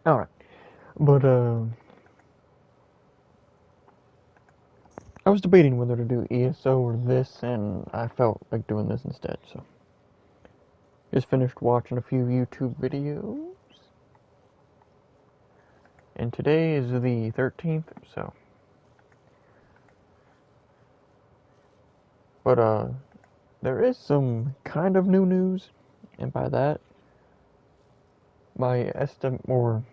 Alright. But, I was debating whether to do ESO or this, and I felt like doing this instead, so. Just finished watching a few YouTube videos. And today is the 13th, so. But, there is some kind of new news, and by that, my estimate, or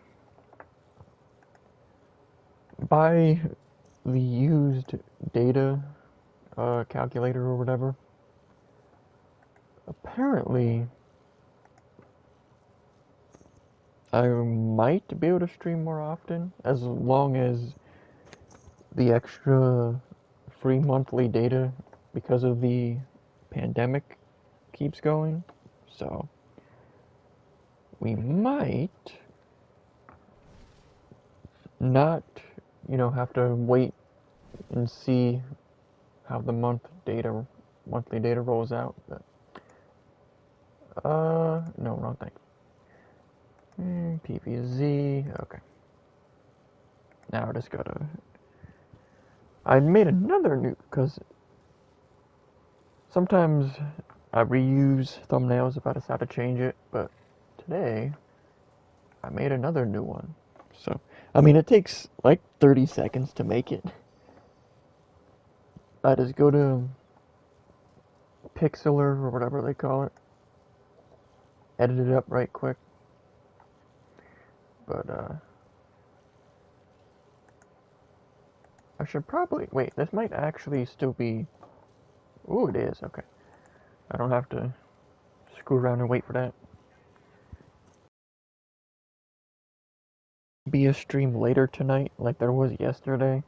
by the used data calculator or whatever, apparently I might be able to stream more often as long as the extra free monthly data because of the pandemic keeps going. So we might not, have to wait and see how the monthly data rolls out. But, no, wrong thing. PvZ, okay. Now I just gotta. I made another new, because sometimes I reuse thumbnails if I decide to change it, but today I made another new one. So, I mean, it takes like 30 seconds to make it. I just go to Pixlr or whatever they call it, edit it up right quick. But, I should probably, wait, this might actually still be, ooh, it is, okay. I don't have to screw around and wait for that. Be a stream later tonight, like there was yesterday.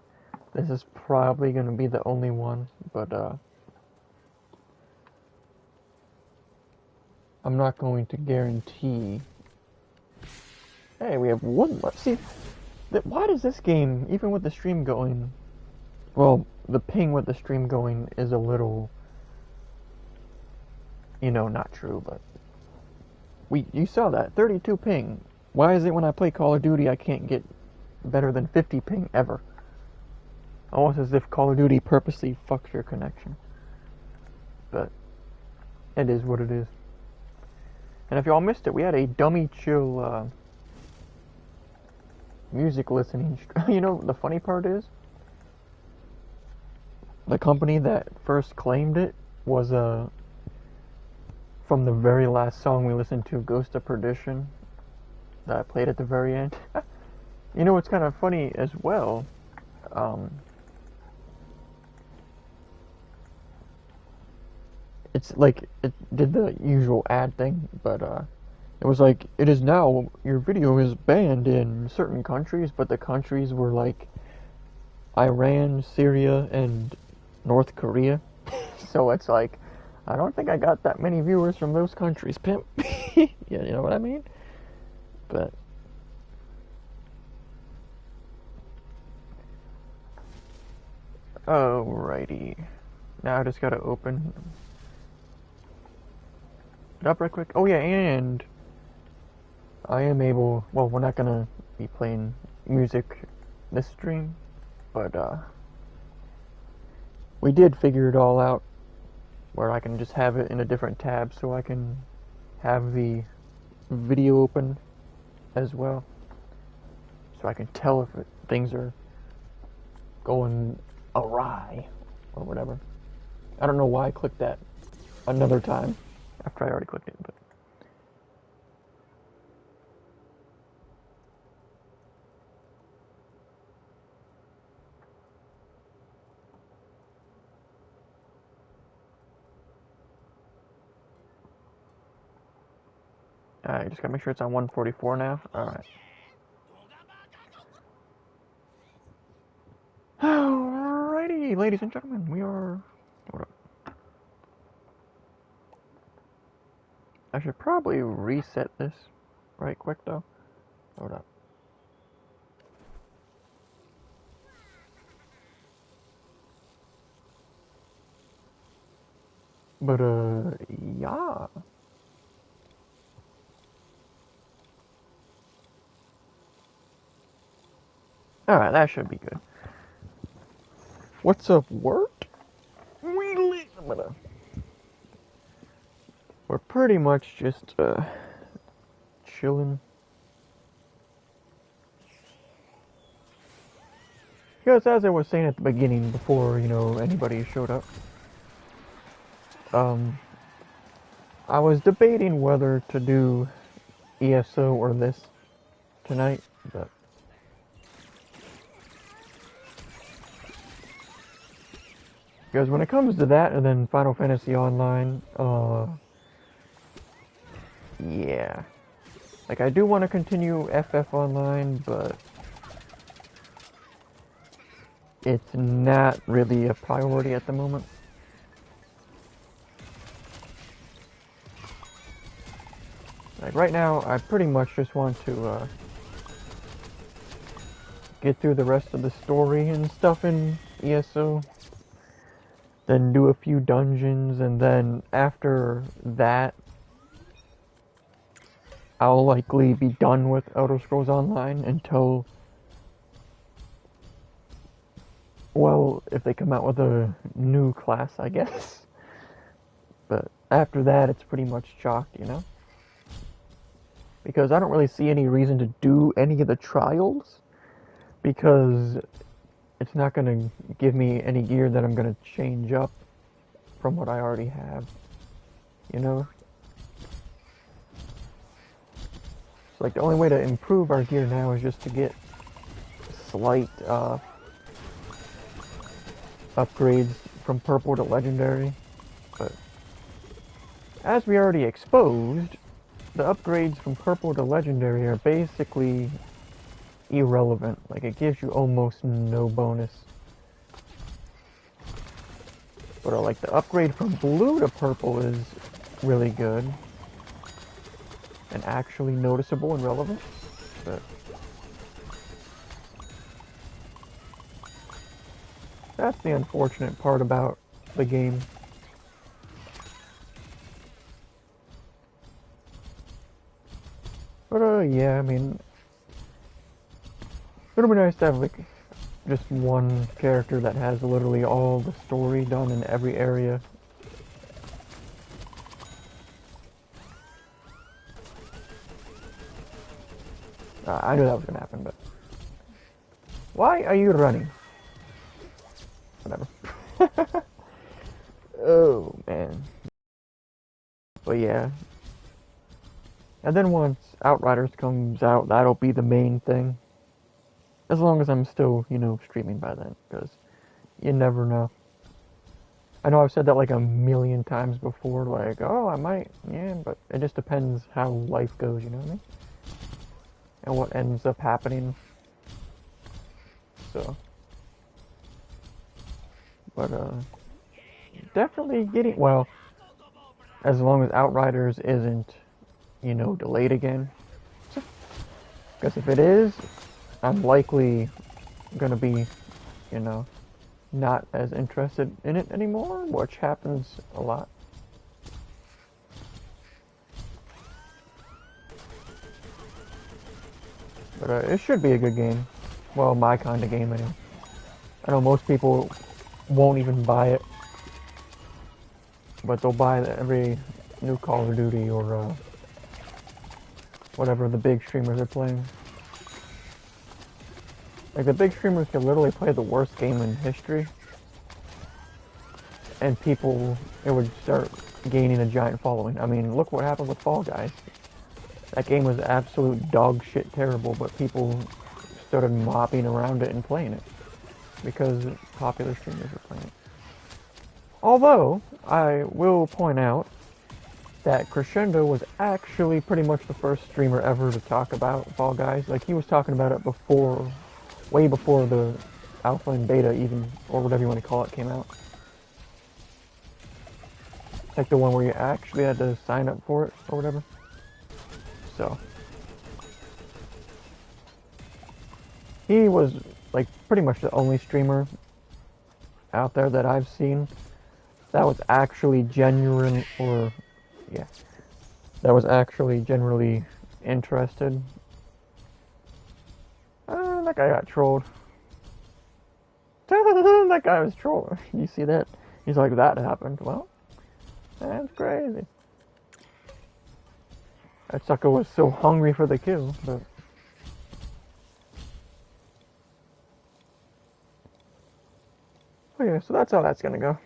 This is probably gonna be the only one, but, I'm not going to guarantee. Hey, we have one left. See, why does this game, even with the stream going, well, the ping with the stream going is a little, not true, but you saw that 32 ping. Why is it when I play Call of Duty I can't get better than 50 ping ever? Almost as if Call of Duty purposely fucks your connection. But it is what it is. And if y'all missed it, we had a dummy chill music listening. The funny part is, the company that first claimed it was from the very last song we listened to, Ghost of Perdition, that I played at the very end. What's kind of funny as well, it's like it did the usual ad thing, but it was like, it is now, your video is banned in certain countries, but the countries were like Iran, Syria, and North Korea. So it's like, I don't think I got that many viewers from those countries, pimp. Yeah, you know what I mean? But alrighty. Now I just gotta open it up right quick. Oh yeah, and I am able, well, we're not gonna be playing music this stream, but we did figure it all out where I can just have it in a different tab so I can have the video open as well, so I can tell if things are going awry or whatever. I don't know why I clicked that another time after I already clicked it, but I just gotta make sure it's on 144 now. Alright. Alrighty, ladies and gentlemen, we are. Hold up. I should probably reset this right quick though. Hold up. But, yeah. Alright, that should be good. What's up, work? We're pretty much just, chilling. Because as I was saying at the beginning, before, anybody showed up, I was debating whether to do ESO or this tonight, but because when it comes to that and then Final Fantasy Online, yeah. Like, I do want to continue FF Online, but it's not really a priority at the moment. Like, right now, I pretty much just want to, get through the rest of the story and stuff in ESO. Then do a few dungeons, and then after that, I'll likely be done with Elder Scrolls Online until, well, if they come out with a new class, I guess. But after that, it's pretty much chalked, Because I don't really see any reason to do any of the trials, because it's not going to give me any gear that I'm going to change up from what I already have, So, like, the only way to improve our gear now is just to get slight upgrades from purple to legendary. But as we already exposed, the upgrades from purple to legendary are basically irrelevant. Like, it gives you almost no bonus. But like, the upgrade from blue to purple is really good and actually noticeable and relevant. But that's the unfortunate part about the game. But yeah, I mean, it'll be nice to have like just one character that has literally all the story done in every area. I knew that was gonna happen, but why are you running? Whatever. Oh man. But yeah. And then once Outriders comes out, that'll be the main thing. As long as I'm still, streaming by then, because you never know. I know I've said that like a million times before, like, oh, I might, yeah, but it just depends how life goes, you know what I mean? And what ends up happening. So. But, definitely getting, well, as long as Outriders isn't, delayed again. Because if it is, I'm likely gonna be, not as interested in it anymore, which happens a lot. But it should be a good game. Well, my kind of game anyway. I know most people won't even buy it, but they'll buy every new Call of Duty or whatever the big streamers are playing. Like, the big streamers can literally play the worst game in history, and it would start gaining a giant following. I mean, look what happened with Fall Guys. That game was absolute dog shit terrible, but people started mopping around it and playing it because popular streamers were playing it. Although, I will point out that Crescendo was actually pretty much the first streamer ever to talk about Fall Guys. Like, he was talking about it before, way before the alpha and beta even, or whatever you want to call it, came out. Like the one where you actually had to sign up for it, or whatever. So. He was, like, pretty much the only streamer out there that I've seen that was actually genuine, or, yeah, that was actually generally interested. That guy got trolled. That guy was trolling. You see that? He's like, that happened. Well, that's crazy. That sucker was so hungry for the kill, but... Okay, so that's how that's gonna go.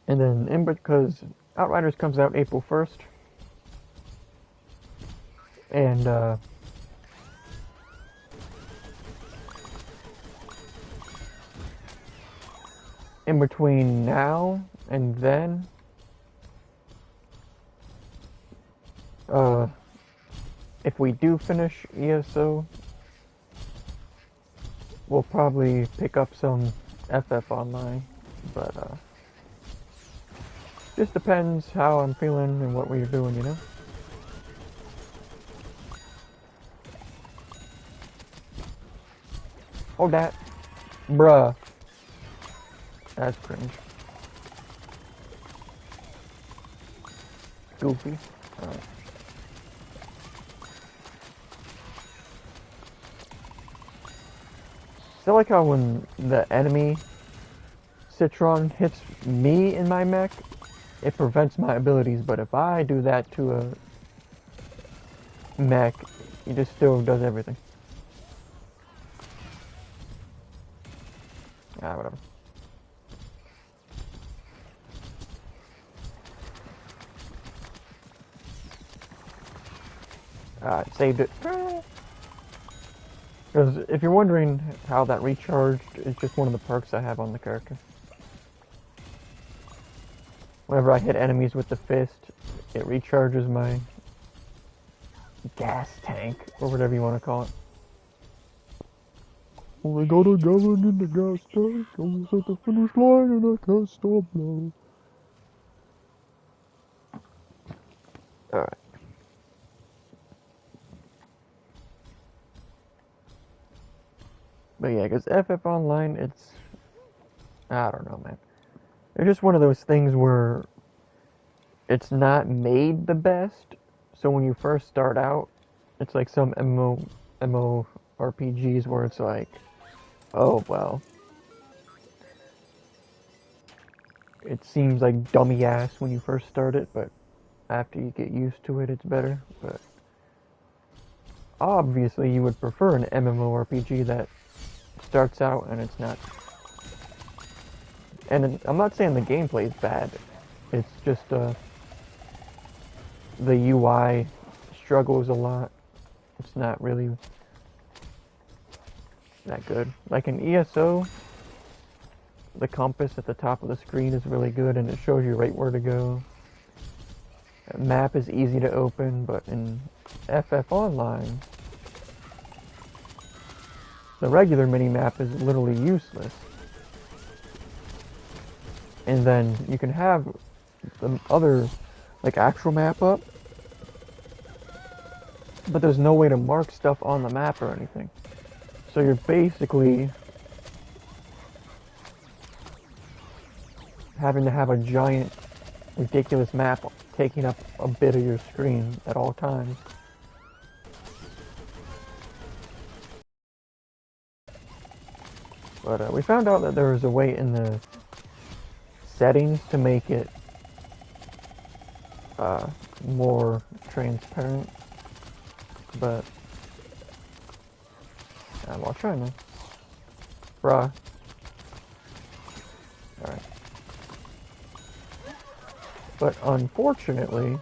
And then, because Outriders comes out April 1st. And, in between now and then, if we do finish ESO, we'll probably pick up some FF Online, but, just depends how I'm feeling and what we're doing, you know? Hold that. Bruh. That's cringe. Goofy. Alright. I like how when the enemy Citron hits me in my mech, it prevents my abilities, but if I do that to a mech, it just still does everything. Ah, whatever. Saved it. Because if you're wondering how that recharged, it's just one of the perks I have on the character. Whenever I hit enemies with the fist, it recharges my gas tank, or whatever you want to call it. We got a gallon in the gas tank, almost at the finish line, and I can't stop now. Alright. But yeah, because FF Online, it's... I don't know, man. It's just one of those things where it's not made the best. So when you first start out, it's like some MMORPGs where it's like, oh, well. It seems like dummy ass when you first start it, but after you get used to it, it's better. But obviously you would prefer an MMORPG that starts out and it's not. And I'm not saying the gameplay is bad. It's just the UI struggles a lot. It's not really that good. Like in ESO, the compass at the top of the screen is really good and it shows you right where to go. The map is easy to open, but in FF Online, the regular mini-map is literally useless. And then you can have the other, like, actual map up, but there's no way to mark stuff on the map or anything. So you're basically having to have a giant, ridiculous map taking up a bit of your screen at all times. But we found out that there was a way in the settings to make it more transparent, but I'll try now. Bruh. Alright. But unfortunately,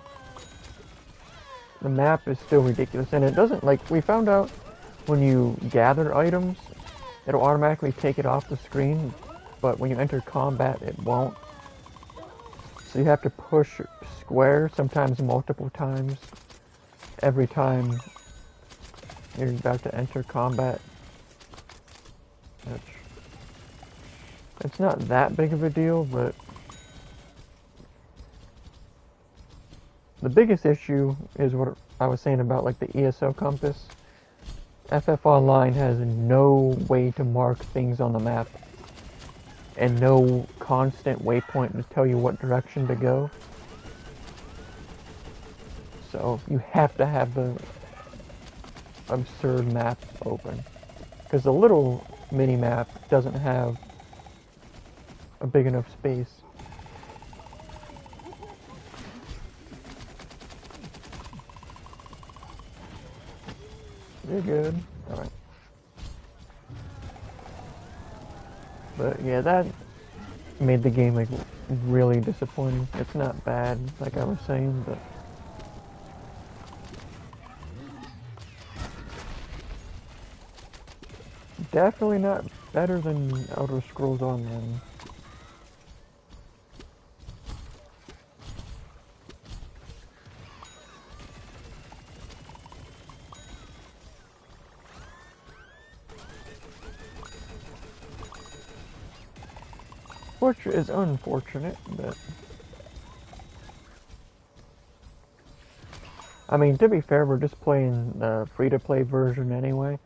the map is still ridiculous, and it doesn't, like, we found out when you gather items, it'll automatically take it off the screen, but when you enter combat, it won't. So you have to push square, sometimes multiple times, every time you're about to enter combat. Which, it's not that big of a deal, but the biggest issue is what I was saying about, like, the ESO compass. FF Online has no way to mark things on the map and no constant waypoint to tell you what direction to go. So you have to have the absurd map open. Because the little mini-map doesn't have a big enough space. You're good. Alright. But yeah, that made the game like really disappointing. It's not bad, like I was saying, but definitely not better than Elder Scrolls Online. Which is unfortunate, but I mean, to be fair, we're just playing the free-to-play version anyway.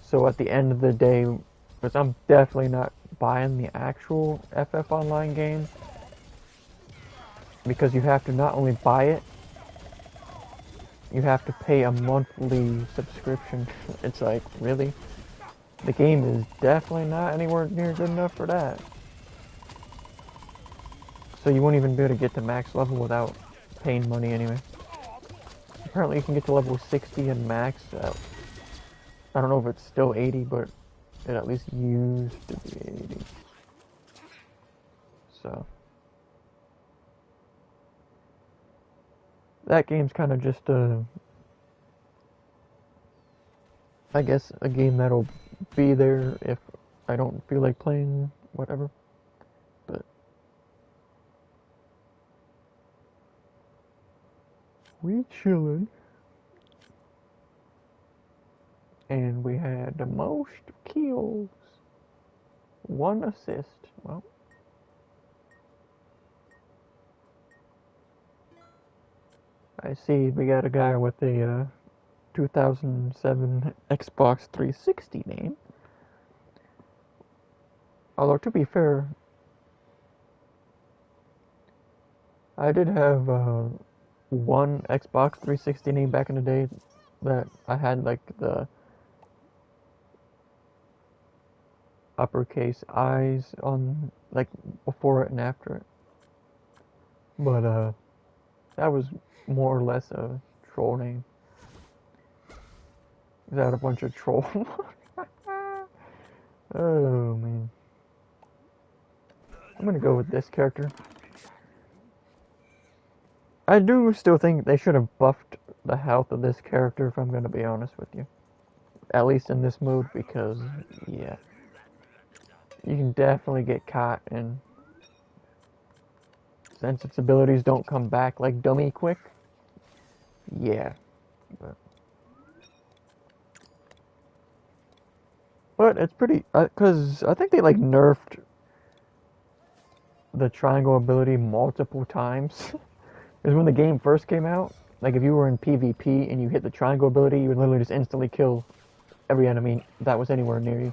So at the end of the day, because I'm definitely not buying the actual FF Online game, because you have to not only buy it, you have to pay a monthly subscription. It's like, really? The game is definitely not anywhere near good enough for that. So you won't even be able to get to max level without paying money anyway. Apparently you can get to level 60 and max. I don't know if it's still 80, but it at least used to be 80. So that game's kind of just I guess a game that'll be there if I don't feel like playing whatever. But we chillin'. And we had the most kills. 1 assist. Well, I see we got a guy with a 2007 Xbox 360 name. Although, to be fair, I did have one Xbox 360 name back in the day that I had like the uppercase I's on, like, before it and after it. But that was more or less a troll name. Is that a bunch of troll? Oh man. I'm gonna go with this character. I do still think they should have buffed the health of this character, if I'm gonna be honest with you. At least in this mode, because, yeah. You can definitely get caught, and since its abilities don't come back like dummy quick, yeah. But it's pretty, because I think they like nerfed the triangle ability multiple times. Because when the game first came out, like if you were in PvP and you hit the triangle ability, you would literally just instantly kill every enemy that was anywhere near you.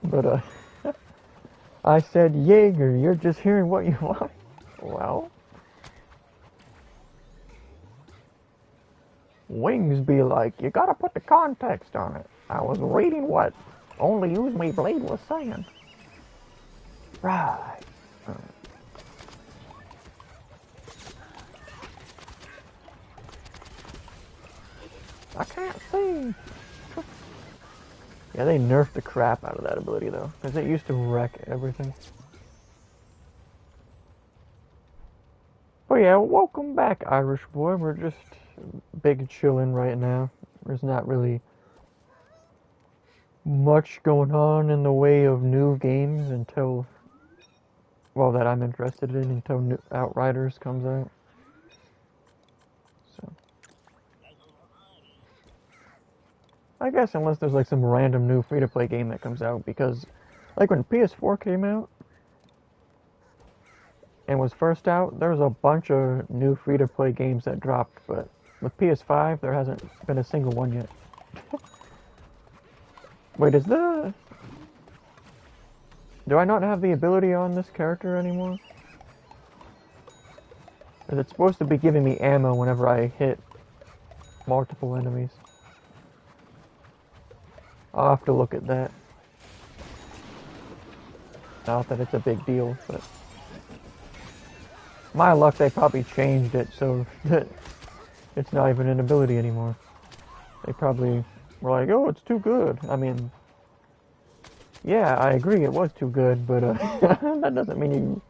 But I said, Jaeger, you're just hearing what you want. Well, Wings be like, you gotta put the context on it. I was reading what Only Use Me Blade was saying. Right. I can't see. Yeah, they nerfed the crap out of that ability though, because it used to wreck everything. But yeah, welcome back, Irish boy. We're just big chillin' right now. There's not really much going on in the way of new games until, well, that I'm interested in until new Outriders comes out. So I guess unless there's like some random new free-to-play game that comes out, because like when PS4 came out and was first out, there was a bunch of new free-to-play games that dropped, but with PS5 there hasn't been a single one yet. Wait, do I not have the ability on this character anymore? Is it supposed to be giving me ammo whenever I hit multiple enemies? I'll have to look at that. Not that it's a big deal, but my luck, they probably changed it so that it's not even an ability anymore. They probably were like, oh, it's too good. I mean, yeah, I agree it was too good, but that doesn't mean you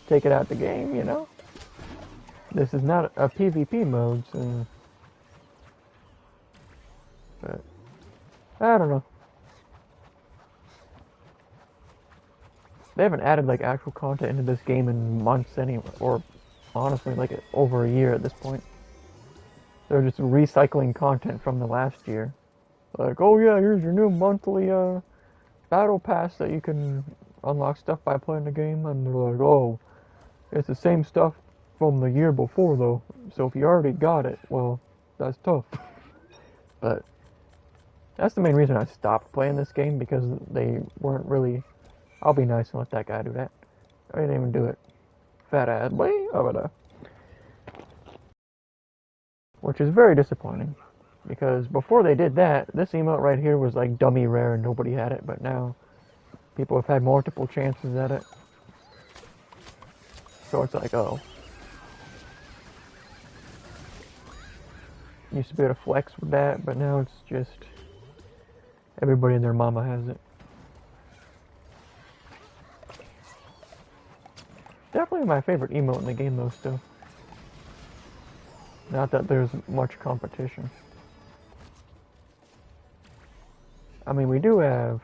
take it out the game, you know? This is not a PvP mode, so... But, I don't know. They haven't added, like, actual content into this game in months anyway, or honestly, like, over a year at this point. They're just recycling content from the last year. Like, oh yeah, here's your new monthly, battle pass that you can unlock stuff by playing the game, and they're like, oh, it's the same stuff from the year before though, so if you already got it, well, that's tough. But that's the main reason I stopped playing this game, because they weren't really... I'll be nice and let that guy do that. I didn't even do it. Fat ass boy over there. Which is very disappointing, because before they did that, this emote right here was like dummy rare and nobody had it, but now people have had multiple chances at it. So it's like, oh. Used to be able to flex with that, but now it's just everybody and their mama has it. Definitely my favorite emote in the game though still. Not that there's much competition. I mean, we do have...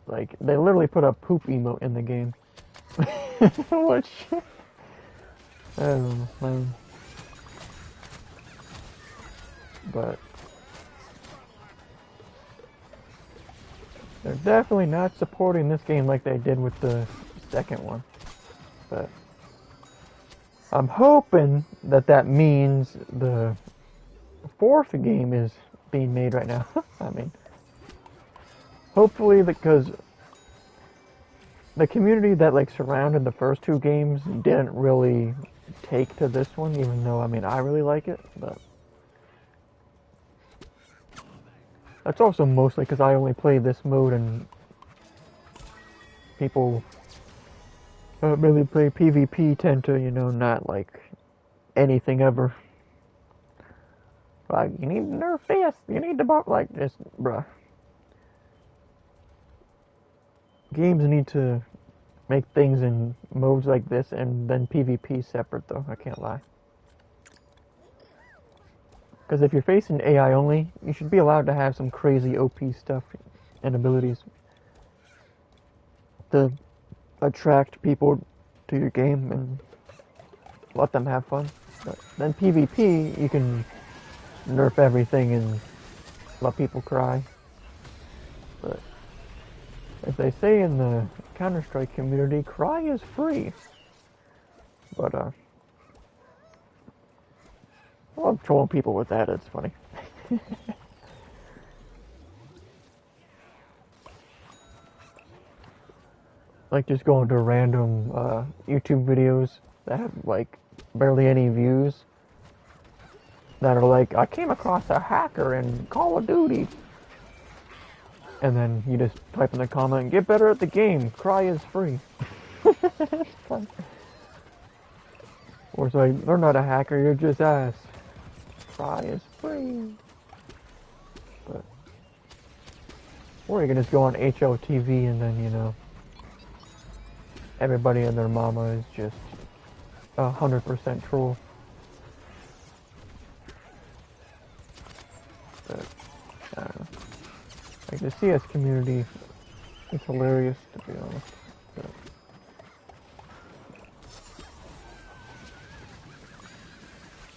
Like, they literally put a poop emote in the game. What shit? Oh, man. But... they're definitely not supporting this game like they did with the second one. But... I'm hoping that that means the fourth game is being made right now. I mean... hopefully, because the community that like surrounded the first two games didn't really take to this one, even though, I mean, I really like it, but that's also mostly because I only play this mode and people that really play PvP tend to, you know, not like anything ever. Like, you need to nerf this, you need to buff, like, just, bruh. Games need to make things in modes like this and then PvP separate though, I can't lie. Because if you're facing AI only, you should be allowed to have some crazy OP stuff and abilities to attract people to your game and let them have fun. But then PvP, you can nerf everything and let people cry. But as they say in the Counter-Strike community, cry is free. But, I love trolling people with that, it's funny. Like just going to random YouTube videos that have like barely any views. That are like, I came across a hacker in Call of Duty. And then you just type in the comment, get better at the game, cry is free. It's fun. Or it's like, they're not a hacker, you're just ass. Cry is free. But, or you can just go on HLTV and then, you know, everybody and their mama is just 100% troll. But, I don't know. Like, the CS community is hilarious, to be honest. But,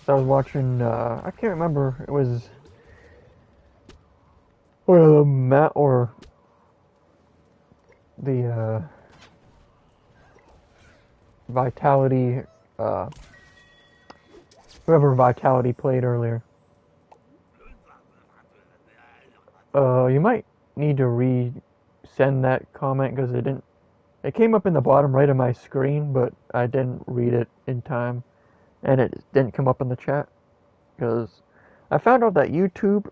so I was watching, I can't remember, it was Matt or the Vitality, whoever Vitality played earlier. You might need to resend that comment because it came up in the bottom right of my screen, but I didn't read it in time, and it didn't come up in the chat because I found out that YouTube,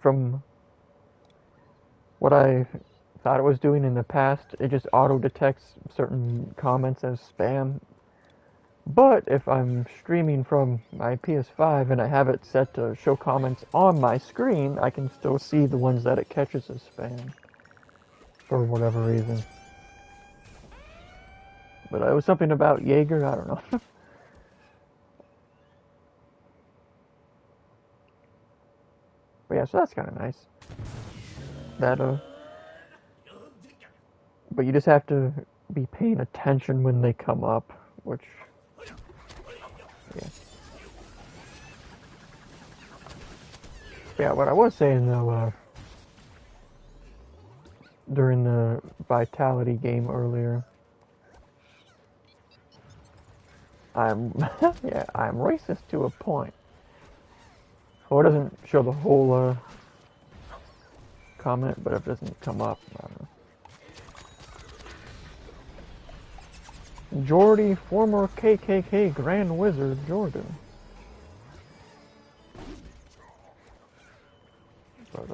from what I thought it was doing in the past. It just auto detects certain comments as spam. But if I'm streaming from my PS5 and I have it set to show comments on my screen, I can still see the ones that it catches as spam for whatever reason. But it was something about Jaeger, I don't know. But yeah, so that's kind of nice. That but you just have to be paying attention when they come up, which, yeah. But yeah, what I was saying though, during the Vitality game earlier, I'm yeah, I'm racist to a point. Well, it doesn't show the whole comment, but if it doesn't come up, I don't know. Jordy, former KKK Grand Wizard Jordan. But,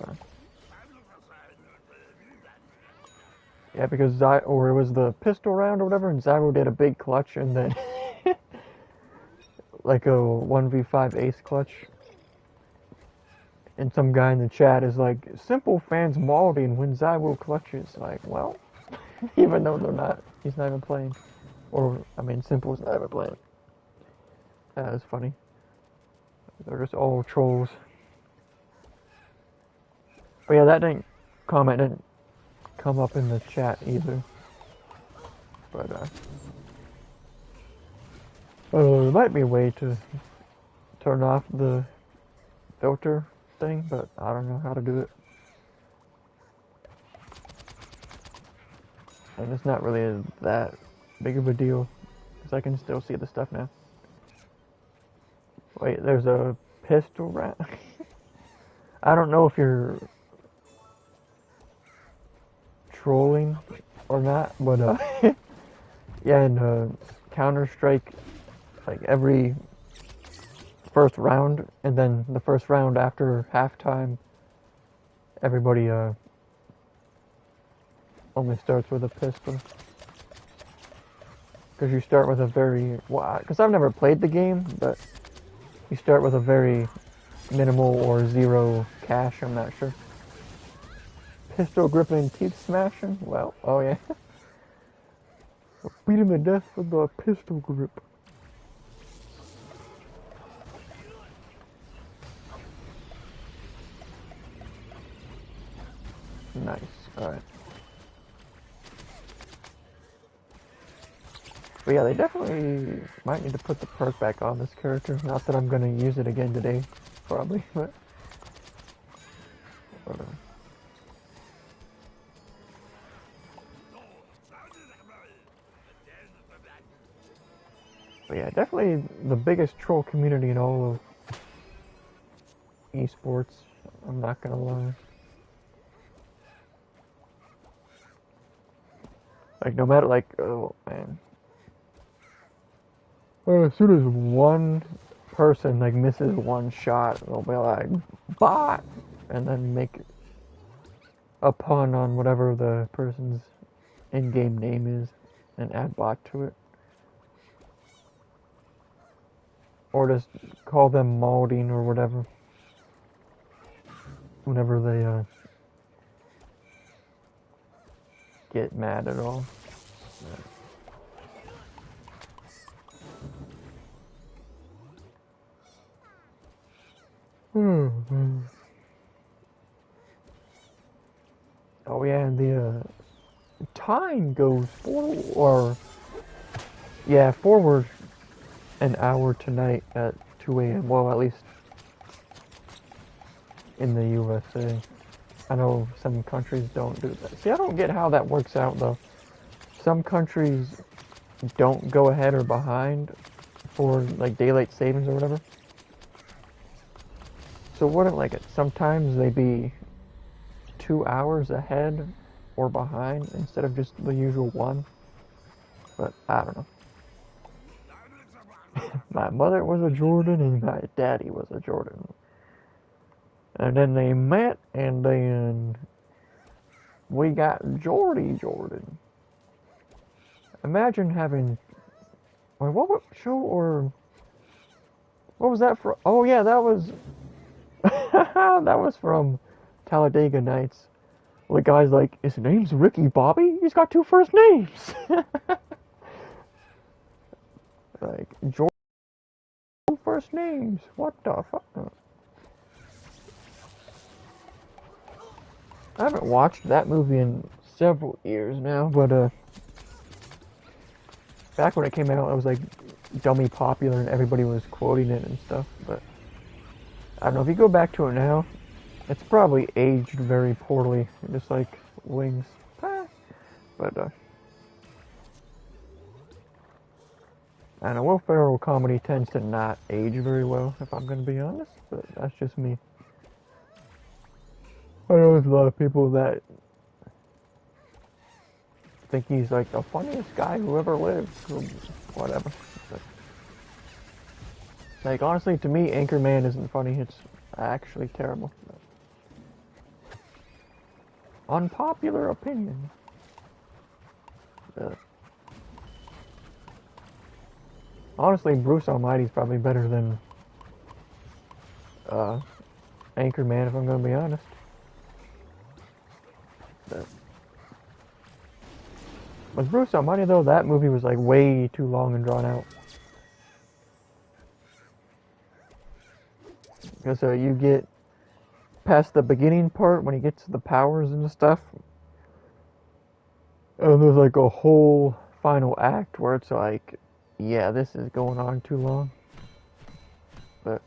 yeah, because it was the pistol round or whatever, and Zyro did a big clutch, and then like a 1v5 ace clutch. And some guy in the chat is like, simple fans mauling when Zyro clutches. Like, well, even though he's not even playing. Or, I mean, Simple's not even playing. That is funny. They're just all trolls. But yeah, that comment didn't come up in the chat either. But, there might be a way to turn off the filter thing, but I don't know how to do it. And it's not really that big of a deal, because I can still see the stuff now. Wait, there's a pistol round? I don't know if you're trolling or not, but yeah, in Counter-Strike, like every first round, and then the first round after halftime, everybody only starts with a pistol. Because you start with a very, because I've never played the game, but you start with a very minimal or zero cash, I'm not sure. Pistol gripping, teeth smashing? Well, oh yeah. Beat him to death with the pistol grip. Nice, alright. But yeah, they definitely might need to put the perk back on this character. Not that I'm going to use it again today, probably, but yeah, definitely the biggest troll community in all of esports. I'm not going to lie. Like, no matter, like, oh man. Well, as soon as one person like misses one shot, they'll be like, bot, and then make a pun on whatever the person's in-game name is and add bot to it. Or just call them molding or whatever. Whenever they get mad at all. Yeah. Oh yeah, and the time goes forward an hour tonight at 2 a.m. Well, at least in the USA. I know some countries don't do that. See, I don't get how that works out though. Some countries don't go ahead or behind for like daylight savings or whatever. So wouldn't like it sometimes they be 2 hours ahead or behind instead of just the usual one? But I don't know. My mother was a Jordan and my daddy was a Jordan. And then they met and then We got Jordy Jordan. Imagine having... Wait, what show or... What was that for? Oh yeah, that was... that was from Talladega Nights. Well, the guy's like, his name's Ricky Bobby? He's got two first names! Like, Jordan, two first names. What the fuck? I haven't watched that movie in several years now, but back when it came out, it was like dummy popular and everybody was quoting it and stuff. But I don't know, if you go back to it now, it's probably aged very poorly, just like Wings. But I don't know, Will Ferrell comedy tends to not age very well, if I'm going to be honest, but that's just me. I know there's a lot of people that think he's like the funniest guy who ever lived, or whatever. But, like, honestly, to me, Anchorman isn't funny, it's actually terrible. Unpopular opinion. Honestly, Bruce Almighty's probably better than Anchorman, if I'm going to be honest. Was Bruce Almighty though? That movie was like way too long and drawn out. Because you get past the beginning part when he gets to the powers and stuff, and there's like a whole final act where it's like, yeah, this is going on too long. But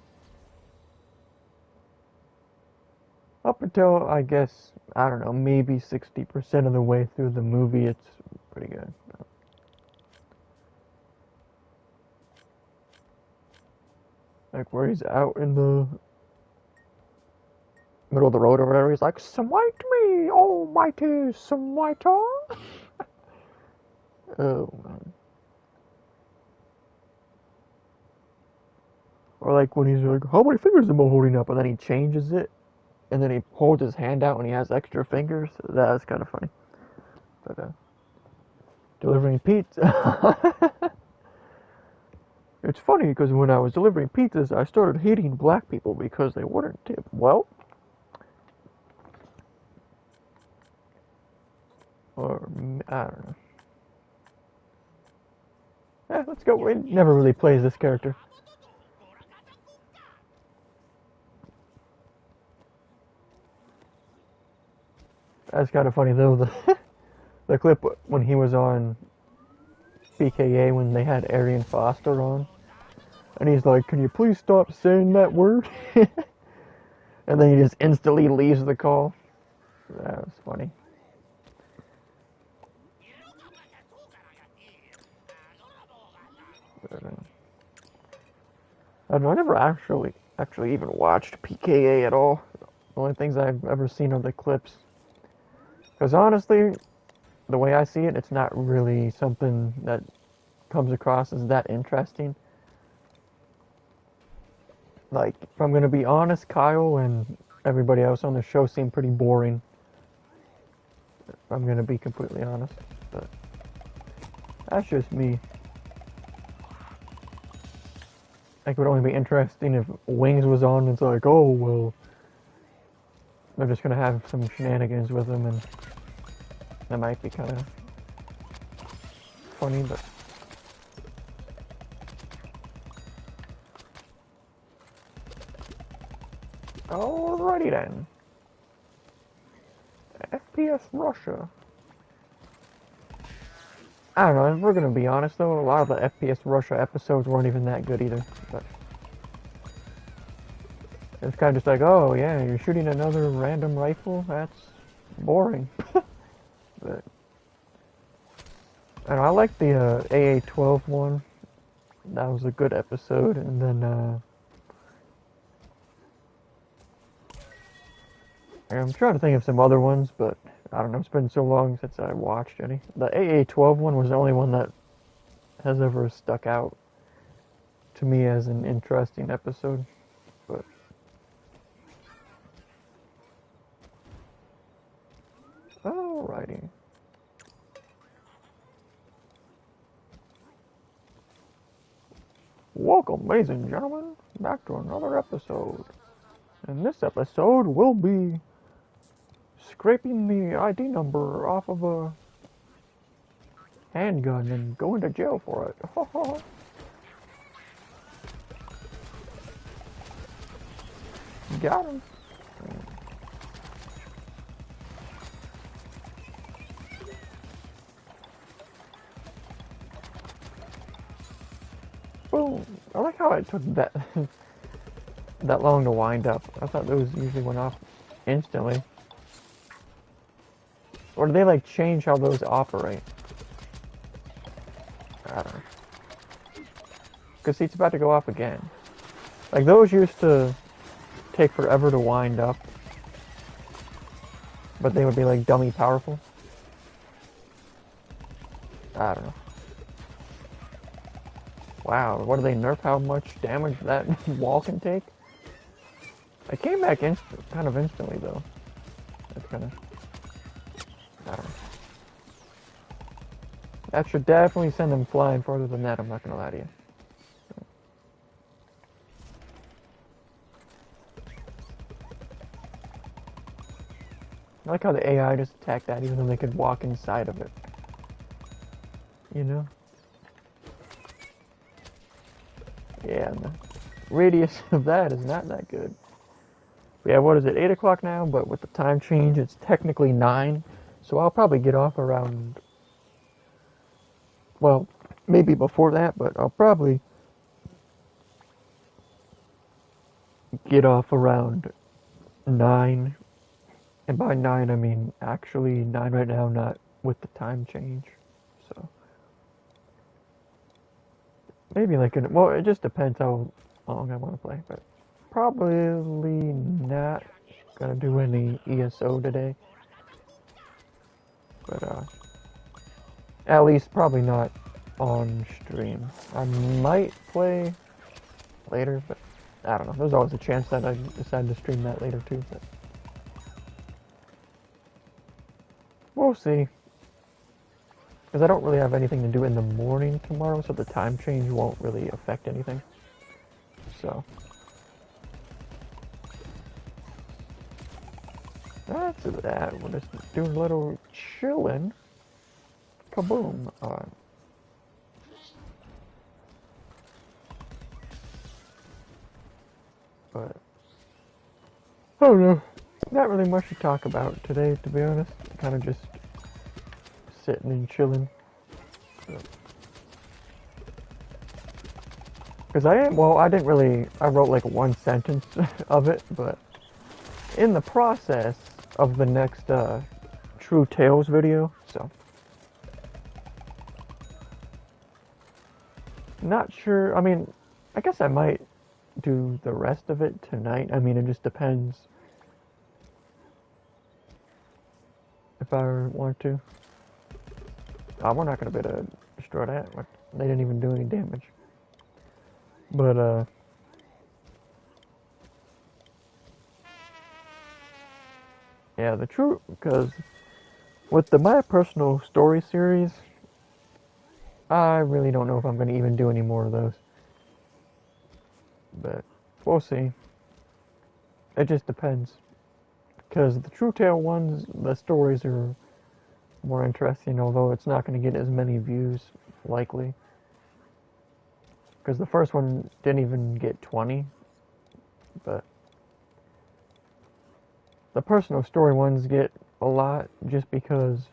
up until, I guess, I don't know, maybe 60% of the way through the movie, it's pretty good. Like where he's out in the middle of the road or whatever, he's like, smite me, almighty smiter. Oh, man. Or like when he's like, how many fingers am I holding up? And then he changes it, and then he holds his hand out and he has extra fingers. That's kind of funny. But, delivering pizza. It's funny because when I was delivering pizzas, I started hating black people because they wouldn't tip. Well, or I don't know. Let's go. It never really plays this character. That's kind of funny though. The clip when he was on BKA when they had Arian Foster on, and he's like, "Can you please stop saying that word?" And then he just instantly leaves the call. That was funny. I don't know, I never actually even watched PKA at all. The only things I've ever seen are the clips. Because honestly, the way I see it, it's not really something that comes across as that interesting. Like, if I'm going to be honest, Kyle and everybody else on the show seem pretty boring. If I'm going to be completely honest. But that's just me. I think it would only be interesting if Wings was on and it's like, oh, well, they're just going to have some shenanigans with him, and that might be kind of funny, but... Alrighty then. FPS Russia. I don't know, if we're gonna be honest though, a lot of the FPS Russia episodes weren't even that good either, but... It's kind of just like, oh yeah, you're shooting another random rifle? That's boring. But... I don't know, I like the AA-12 one. That was a good episode, and then I'm trying to think of some other ones, but I don't know, it's been so long since I watched any. The AA-12 one was the only one that has ever stuck out to me as an interesting episode. But oh, Alrighty. Welcome, ladies and gentlemen, back to another episode. In this episode, we'll be scraping the ID number off of a handgun and going to jail for it. Got him. Boom. I like how it took that that long to wind up. I thought those usually went off instantly. Or do they like change how those operate? I don't know. Because see, it's about to go off again. Like those used to take forever to wind up. But they would be like dummy powerful. I don't know. Wow, what do they nerf how much damage that wall can take? It came back kind of instantly though. That's kind of... I don't know. That should definitely send them flying farther than that, I'm not gonna lie to you. I like how the AI just attacked that even though they could walk inside of it. You know? Yeah, and the radius of that is not that good. But yeah, what is it, 8 o'clock now? But with the time change, it's technically 9. So I'll probably get off around... Well, maybe before that, but I'll probably get off around 9. And by 9, I mean actually 9 right now, not with the time change. So... Maybe like well, it just depends how long I want to play, but probably not gonna do any ESO today. But at least probably not on stream. I might play later, but I don't know. There's always a chance that I decide to stream that later too, but we'll see. Because I don't really have anything to do in the morning tomorrow, so the time change won't really affect anything. So that's that. We're just doing a little chilling. Kaboom. But I don't know. Not really much to talk about today, to be honest. Kind of just sitting and chilling. Because I wrote like one sentence of it, but in the process of the next True Tales video, so not sure. I mean, I guess I might do the rest of it tonight. I mean, it just depends if I want to. We're not going to be able to destroy that. They didn't even do any damage. But, yeah, because with the My Personal Story series, I really don't know if I'm going to even do any more of those. But, we'll see. It just depends. Because the True Tale ones, the stories are more interesting, although it's not going to get as many views, likely. Because the first one didn't even get 20. But the personal story ones get a lot just because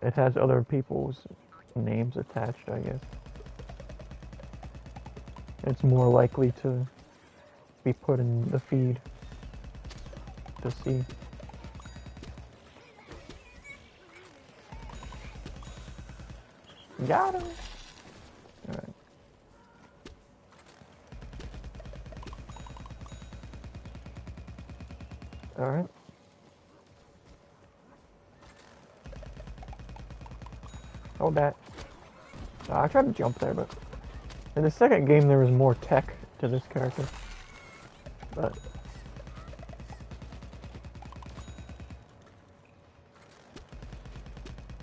it has other people's names attached, I guess. It's more likely to be put in the feed to see. Got him! Alright. Alright. Hold that. I tried to jump there, but in the second game there was more tech to this character. But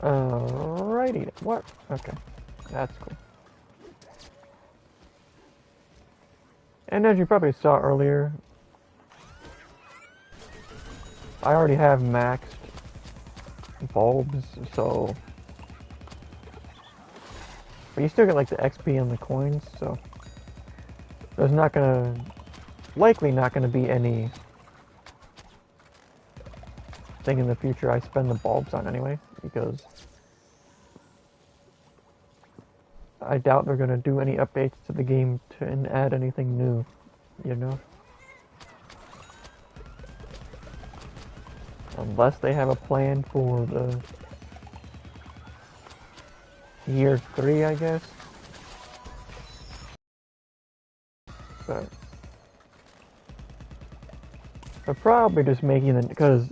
Alrighty. What? Okay. That's cool. And as you probably saw earlier, I already have maxed bulbs, so... But you still get like the XP and the coins, so... There's not gonna... Likely not gonna be any... thing in the future I spend the bulbs on anyway, because... I doubt they're gonna do any updates to the game and add anything new, you know? Unless they have a plan for the year 3, I guess. But they're probably just making it because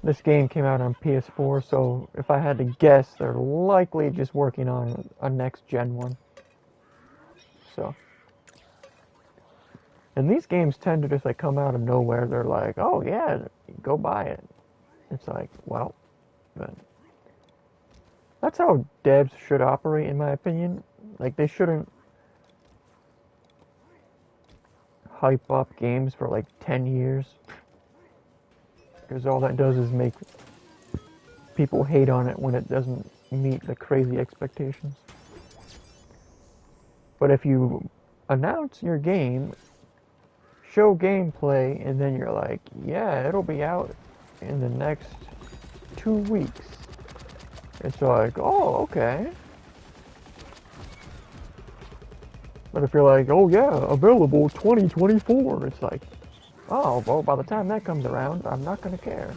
this game came out on PS4, so if I had to guess, they're likely just working on a next gen one. So, and these games tend to just like come out of nowhere. They're like, oh yeah, go buy it. It's like, well, but that's how devs should operate, in my opinion. Like, they shouldn't hype up games for like 10 years. Because all that does is make people hate on it when it doesn't meet the crazy expectations. But if you announce your game, show gameplay, and then you're like, yeah, it'll be out in the next 2 weeks. It's like, oh, okay. But if you're like, oh yeah, available 2024, it's like, oh, well, by the time that comes around, I'm not gonna care.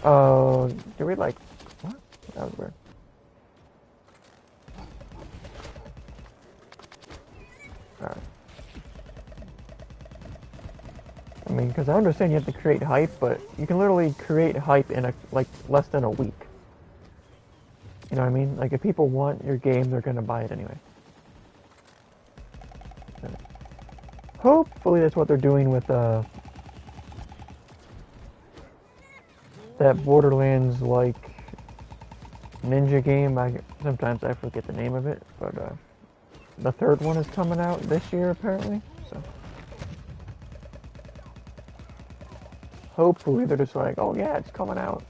Do we like, what? That was weird. Alright. I mean, because I understand you have to create hype, but you can literally create hype in like less than a week. You know what I mean? Like, if people want your game, they're gonna buy it anyway. Hopefully that's what they're doing with that Borderlands like ninja game. Sometimes I forget the name of it, but the third one is coming out this year apparently. So hopefully they're just like, oh yeah, it's coming out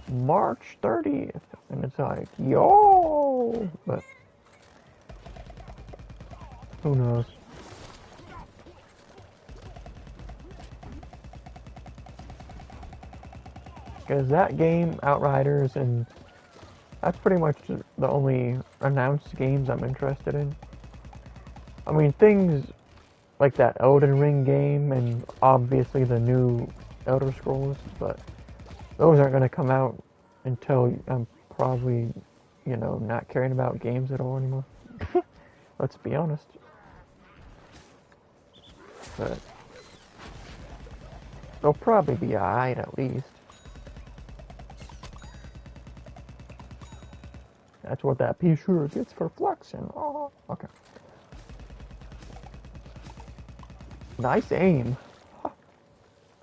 March 30th, and it's like, yo, but who knows? Because that game, Outriders, and that's pretty much the only announced games I'm interested in. I mean, things like that Elden Ring game, and obviously the new Elder Scrolls, but those aren't going to come out until I'm probably, you know, not caring about games at all anymore. Let's be honest. But they'll probably be alright at least. That's what that pea shooter gets for flexing. Oh, okay. Nice aim. Huh.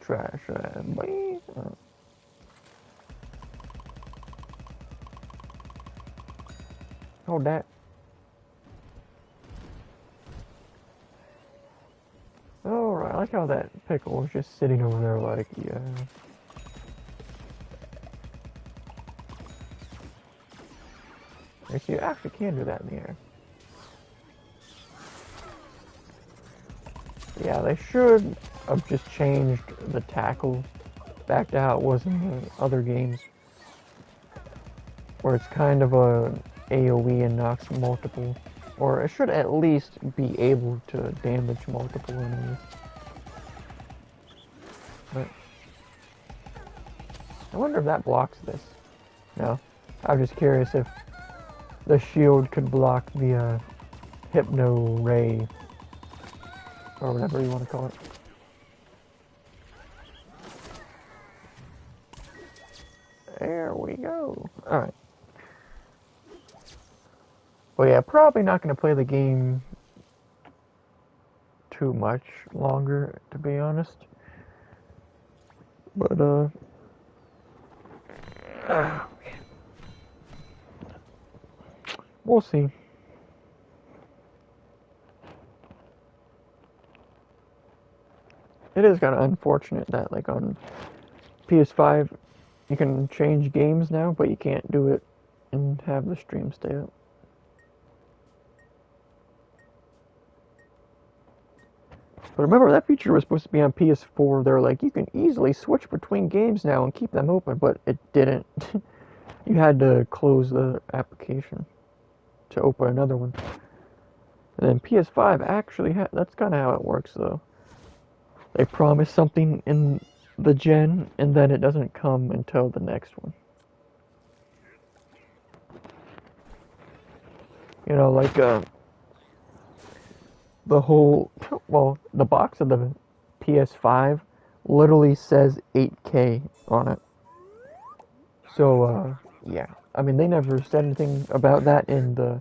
Trash boy. Hold that. Alright, I like how that pickle was just sitting over there like, yeah. You actually can do that in the air. Yeah, they should have just changed the tackle back to how it was in the other games. Where it's kind of a AoE and knocks multiple. Or it should at least be able to damage multiple enemies. But I wonder if that blocks this. No. I'm just curious if the shield could block the hypno ray, or whatever you want to call it. There we go. Alright. Well, yeah, probably not going to play the game too much longer, to be honest. But, we'll see. It is kind of unfortunate that, like, on PS5, you can change games now, but you can't do it and have the stream stay up. But remember, that feature was supposed to be on PS4. They're like, you can easily switch between games now and keep them open, but it didn't. You had to close the application to open another one. And then PS5 actually that's kind of how it works, though. They promise something in the gen, and then it doesn't come until the next one. You know, like, the box of the PS5 literally says 8K on it. So, yeah. I mean, they never said anything about that in the,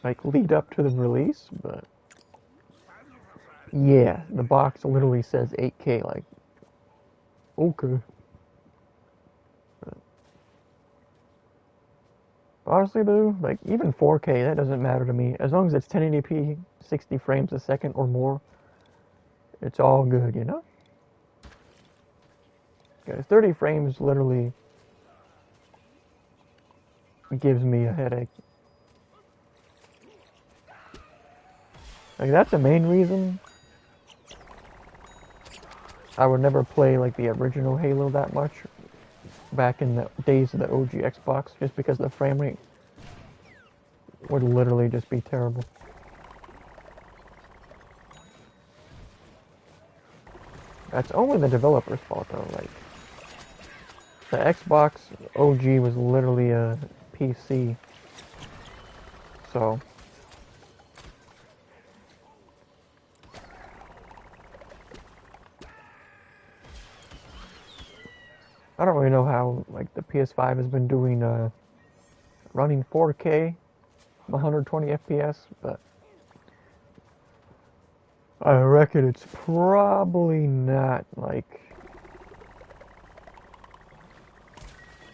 like, lead up to the release, but yeah, the box literally says 8K, like, okay. But honestly, though, like, even 4K, that doesn't matter to me. As long as it's 1080p, 60 frames a second or more, it's all good, you know? Guys, 30 frames literally gives me a headache. Like, that's the main reason I would never play, like, the original Halo that much back in the days of the OG Xbox, just because the frame rate would literally just be terrible. That's only the developer's fault, though. Like, the Xbox OG was literally a PC, so I don't really know how, like, the PS5 has been doing, running 4K, 120 FPS, but I reckon it's probably not, like,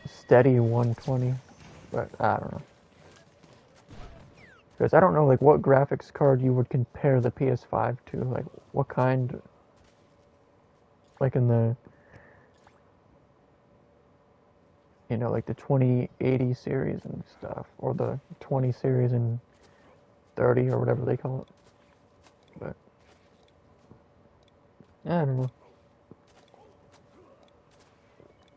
steady 120, but I don't know. Because I don't know, like, what graphics card you would compare the PS5 to, like, what kind, like, in the, you know, like the 2080 series and stuff, or the 20 series and 30 or whatever they call it. But I don't know.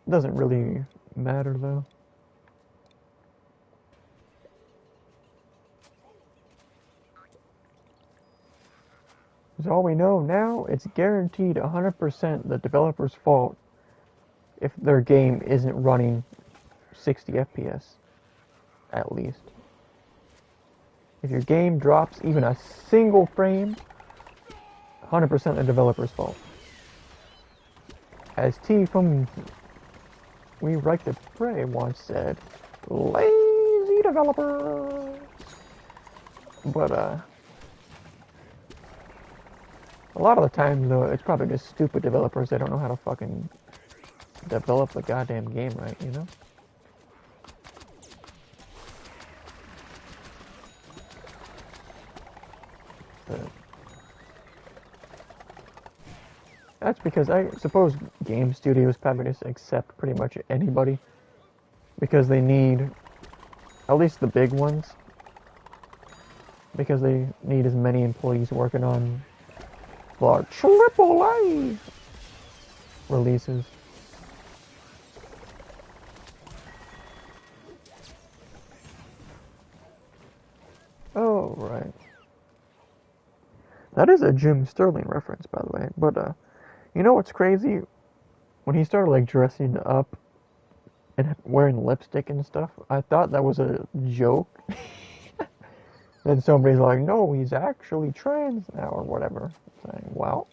It doesn't really matter, though. Because all we know now, it's guaranteed 100% the developer's fault if their game isn't running 60 FPS, at least. If your game drops even a single frame, 100% the developer's fault. As T from We Write the Prey once said, lazy developers. But, a lot of the time, though, it's probably just stupid developers that don't know how to fucking develop the goddamn game right, you know? But that's because I suppose game studios probably just accept pretty much anybody, because they need, at least the big ones, because they need as many employees working on large AAA releases. Oh, right. That is a Jim Sterling reference, by the way. But, you know what's crazy? When he started, like, dressing up and wearing lipstick and stuff, I thought that was a joke. Then somebody's like, no, he's actually trans now, or whatever. Saying, wow.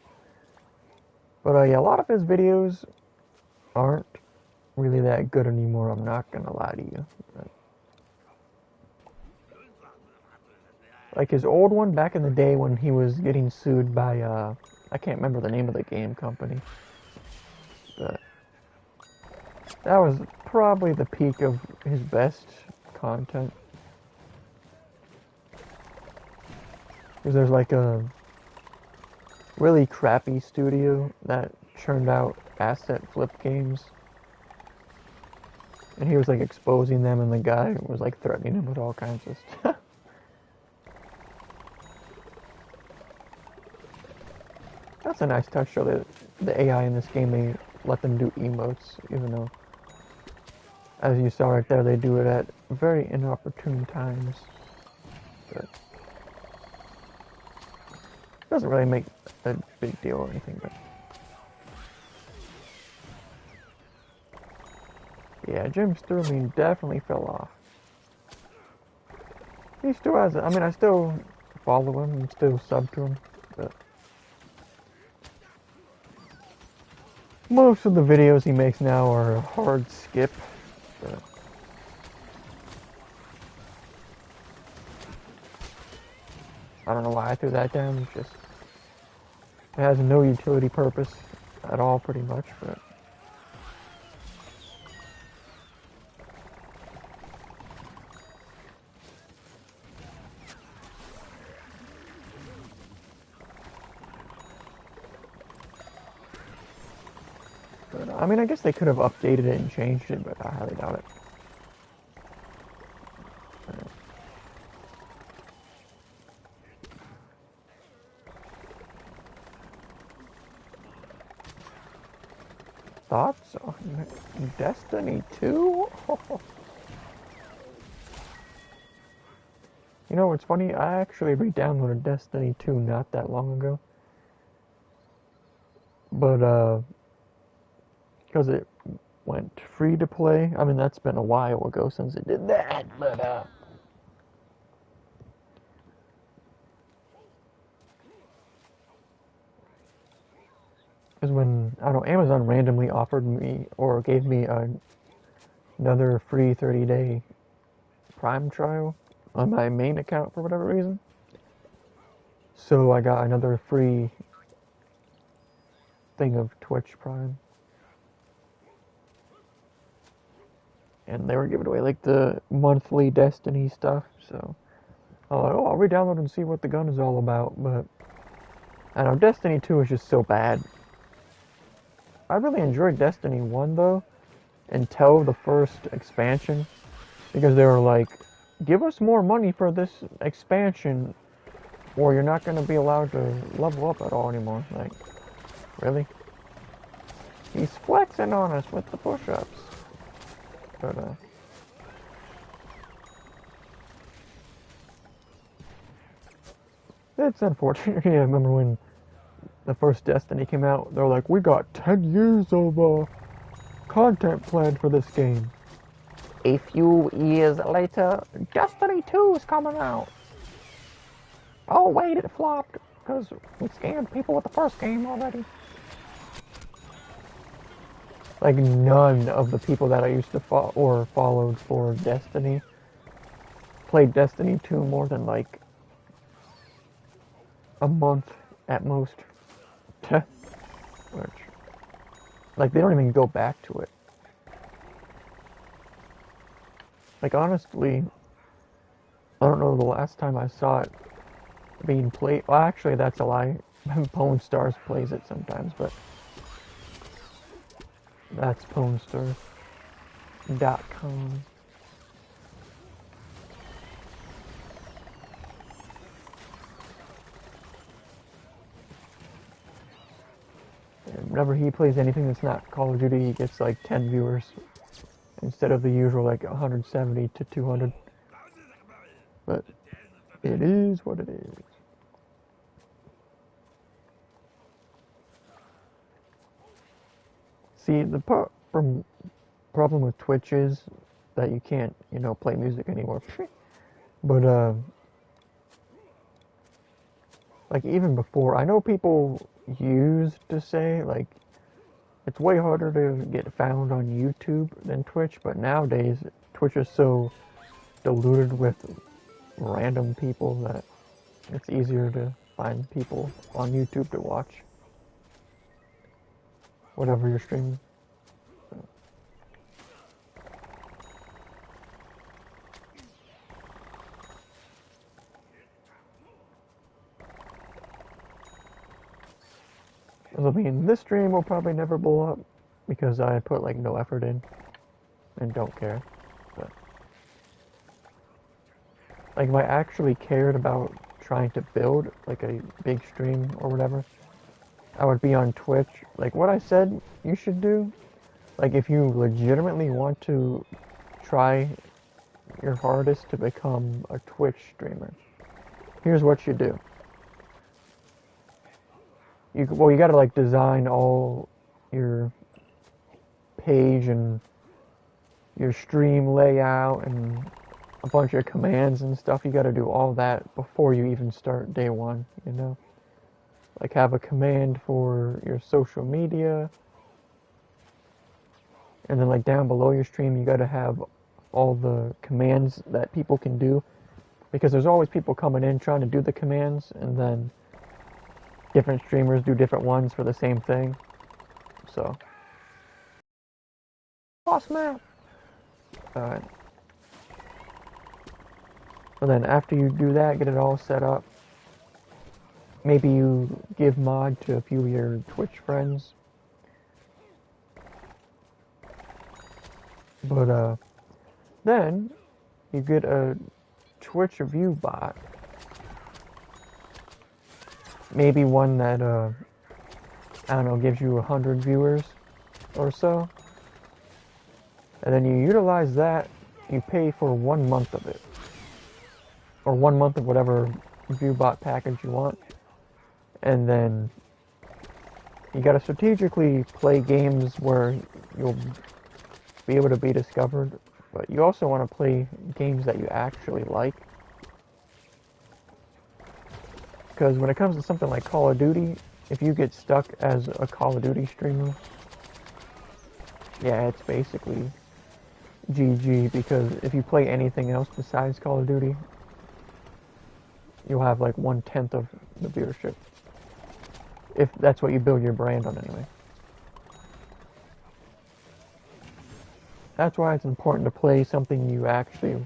But, yeah, a lot of his videos aren't really that good anymore, I'm not gonna lie to you. But Like his old one back in the day when he was getting sued by, I can't remember the name of the game company. But that was probably the peak of his best content. Because there's like a really crappy studio that churned out asset flip games. And he was like exposing them, and the guy was like threatening him with all kinds of stuff. That's a nice touch, though, that the AI in this game, they let them do emotes, even though, as you saw right there, they do it at very inopportune times. But it doesn't really make a big deal or anything, but yeah, Jim Sterling definitely fell off. He still has, I mean, I still follow him and still sub to him, but most of the videos he makes now are a hard skip. But I don't know why I threw that down. It's just, it has no utility purpose at all, pretty much. But I mean, I guess they could have updated it and changed it, but I highly doubt it. Thoughts on Destiny 2? You know, it's funny, I actually re-downloaded Destiny 2 not that long ago. But, because it went free to play. I mean, that's been a while ago since it did that, but, because when, I don't know, Amazon randomly offered me, or gave me another free 30-day Prime trial on my main account for whatever reason. So I got another free thing of Twitch Prime. And they were giving away like the monthly Destiny stuff, so I was like, oh, I'll re-download and see what the gun is all about. But I don't know, Destiny 2 is just so bad. I really enjoyed Destiny 1 though, until the first expansion, because they were like, give us more money for this expansion, or you're not going to be allowed to level up at all anymore. Like, really? He's flexing on us with the push-ups. But, it's unfortunate. Yeah, I remember when the first Destiny came out, they were like, we got 10 years of content planned for this game. A few years later, Destiny 2 is coming out. Oh wait, it flopped, because we scammed people with the first game already. Like, none of the people that I used to followed for Destiny played Destiny 2 more than like a month at most. Which, like, they don't even go back to it. Like, honestly, I don't know the last time I saw it being played. Well, actually, that's a lie. Pwn Stars plays it sometimes, but that's PwnStars.com. Whenever he plays anything that's not Call of Duty, he gets like 10 viewers instead of the usual like 170 to 200. But it is what it is. See, the problem with Twitch is that you can't, you know, play music anymore. But, like, even before, I know people used to say, like, it's way harder to get found on YouTube than Twitch, but nowadays, Twitch is so diluted with random people that It's easier to find people on YouTube to watch whatever you're streaming. I mean, this stream will probably never blow up because I put like no effort in and don't care. But like, if I actually cared about trying to build like a big stream or whatever, I would be on Twitch. Like what I said you should do, like if you legitimately want to try your hardest to become a Twitch streamer, here's what you do. You gotta like design all your page and your stream layout and a bunch of commands and stuff. You gotta do all that before you even start day one, you know? Like have a command for your social media, and then like down below your stream you gotta have all the commands that people can do, because there's always people coming in trying to do the commands, and then different streamers do different ones for the same thing. So, boss man. Alright. And then after you do that, get it all set up, maybe you give mod to a few of your Twitch friends. But then you get a Twitch review bot. Maybe one that I don't know, gives you 100 viewers or so. And then you utilize that, you pay for 1 month of it. Or 1 month of whatever review bot package you want. And then you gotta strategically play games where you'll be able to be discovered, but you also want to play games that you actually like. Because when it comes to something like Call of Duty, if you get stuck as a Call of Duty streamer, yeah, it's basically GG, because if you play anything else besides Call of Duty, you'll have like 1/10 of the viewership. If that's what you build your brand on anyway. That's why it's important to play something you actually,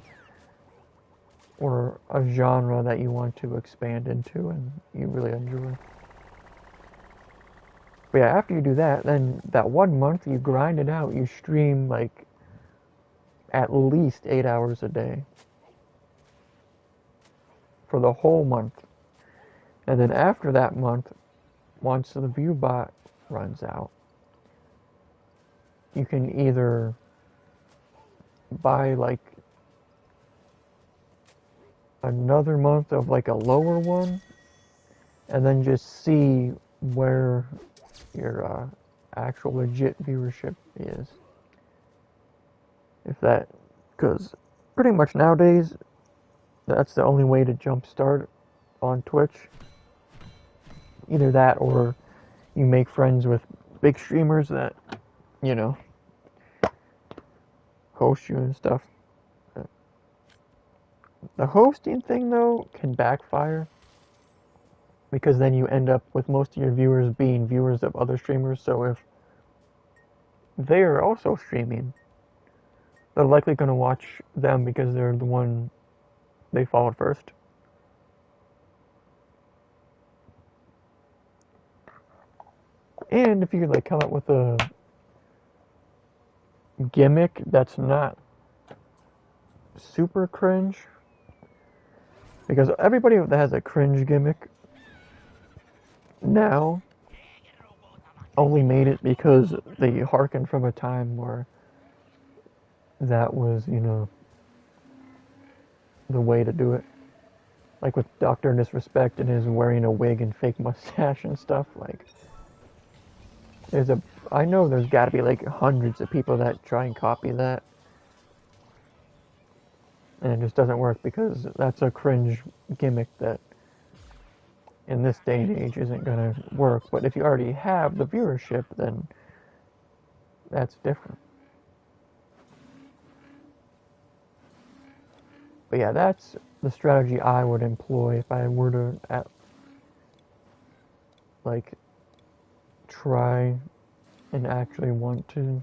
or a genre that you want to expand into and you really enjoy. But yeah, after you do that, then that 1 month you grind it out. You stream like at least 8 hours a day for the whole month. And then after that month, once the view bot runs out, you can either buy like another month of like a lower one, and then just see where your actual legit viewership is. If that, because pretty much nowadays that's the only way to jumpstart on Twitch. Either that, or you make friends with big streamers that, you know, host you and stuff. The hosting thing though can backfire, because then you end up with most of your viewers being viewers of other streamers. So if they are also streaming, they're likely going to watch them because they're the one they followed first. And if you could like come up with a gimmick that's not super cringe, because everybody that has a cringe gimmick now only made it because they hearken from a time where that was, you know, the way to do it. Like with Dr. Disrespect and his wearing a wig and fake mustache and stuff. Like, I know there's gotta be like hundreds of people that try and copy that. And it just doesn't work, because that's a cringe gimmick that in this day and age isn't gonna work. But if you already have the viewership, then that's different. But yeah, that's the strategy I would employ if I were to like try and actually want to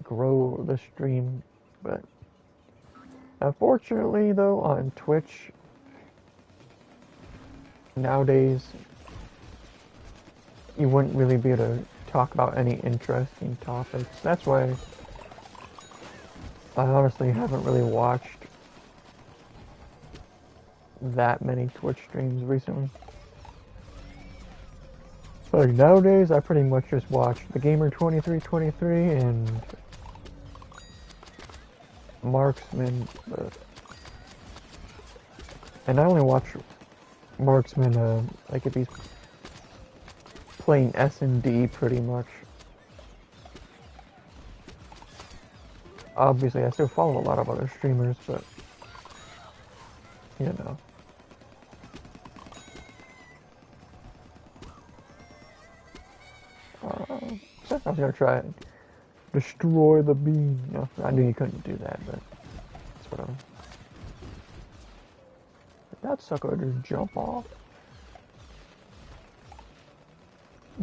grow the stream. But unfortunately, though, on Twitch nowadays, you wouldn't really be able to talk about any interesting topics. That's why I honestly haven't really watched that many Twitch streams recently. Like nowadays, I pretty much just watch the Gamer 2323 and Marksman, and I only watch Marksman like if he's playing S&D pretty much. Obviously, I still follow a lot of other streamers, but you know. I was gonna try and destroy the beam. No, I knew you couldn't do that, but that's what I'm. Did that sucker just jump off?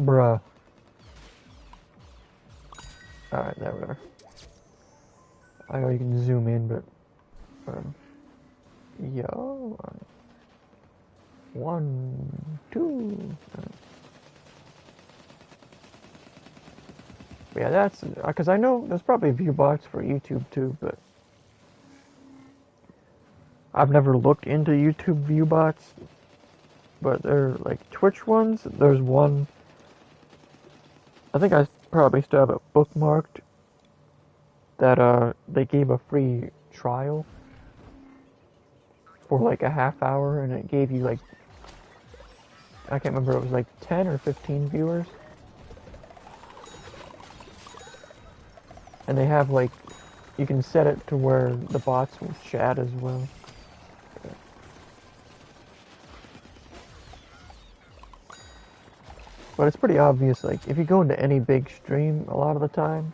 Bruh. Alright, there we are. I know you can zoom in, but yo, 1, 2. Yeah, that's because I know there's probably view bots for YouTube too, but I've never looked into YouTube view bots. But they're like Twitch ones. There's one. I think I probably still have it bookmarked. That they gave a free trial for like a half hour, and it gave you like I can't remember. It was like 10 or 15 viewers. And they have like, you can set it to where the bots will chat as well. But it's pretty obvious, like, if you go into any big stream a lot of the time,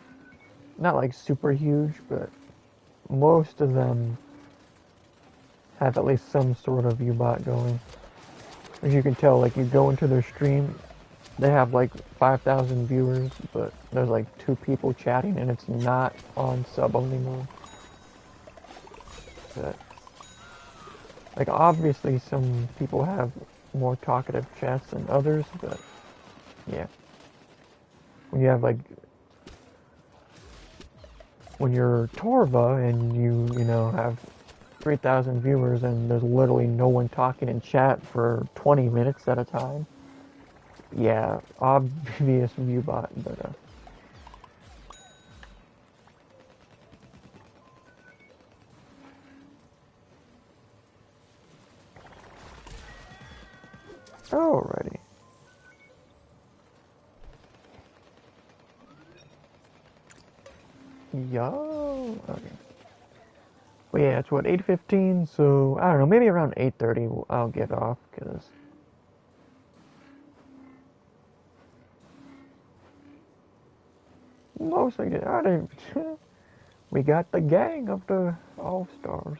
not like super huge, but most of them have at least some sort of U-bot going. As you can tell, like, you go into their stream, they have like 5,000 viewers, but there's like 2 people chatting, and it's not on sub-only mode. But, like, obviously some people have more talkative chats than others, but yeah. When you have like, when you're Torva and you know, have 3,000 viewers and there's literally no one talking in chat for 20 minutes at a time. Yeah, obvious viewbot, but alrighty. Yo, okay. Well, yeah, it's what, 8:15, so I don't know, maybe around 8:30 I'll get off, because most of it, I didn't. We got the gang of the All-Stars.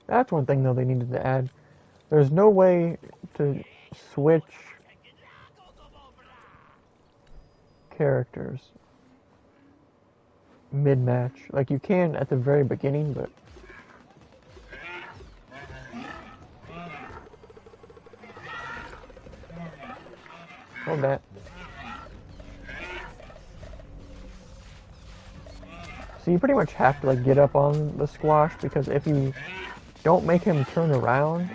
That's one thing, though, they needed to add. There's no way to switch characters mid-match. Like, you can at the very beginning, but hold that. So you pretty much have to like get up on the squash, because if you don't make him turn around,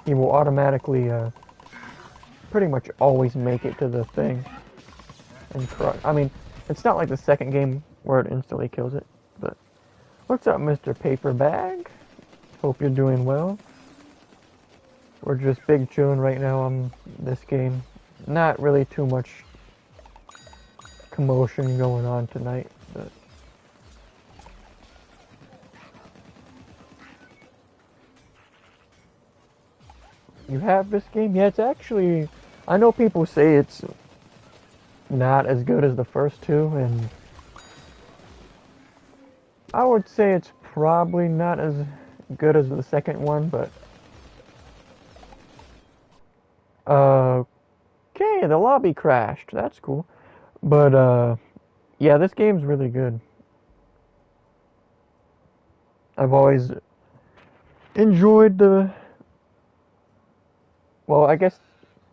he will automatically pretty much always make it to the thing and crush. I mean, it's not like the second game where it instantly kills it, but what's up, Mr. Paper Bag? Hope you're doing well. We're just big chilling right now on this game. Not really too much commotion going on tonight, but you have this game? Yeah, it's actually, I know people say it's not as good as the first two, and I would say it's probably not as good as the second one, but okay, the lobby crashed. That's cool. But yeah, this game's really good. I've always enjoyed the, well, I guess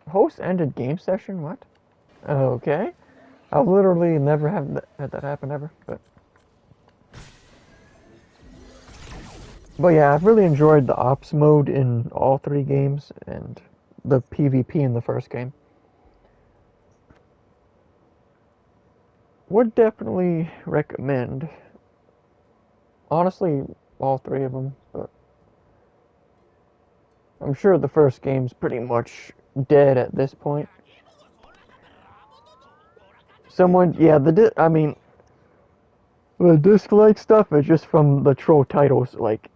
host ended game session. What? Okay. I've literally never had that happen ever, but yeah, I've really enjoyed the ops mode in all three games and the PvP in the first game. Would definitely recommend. Honestly, all three of them, but I'm sure the first game's pretty much dead at this point. Someone, yeah, I mean, the dislike stuff is just from the troll titles. Like,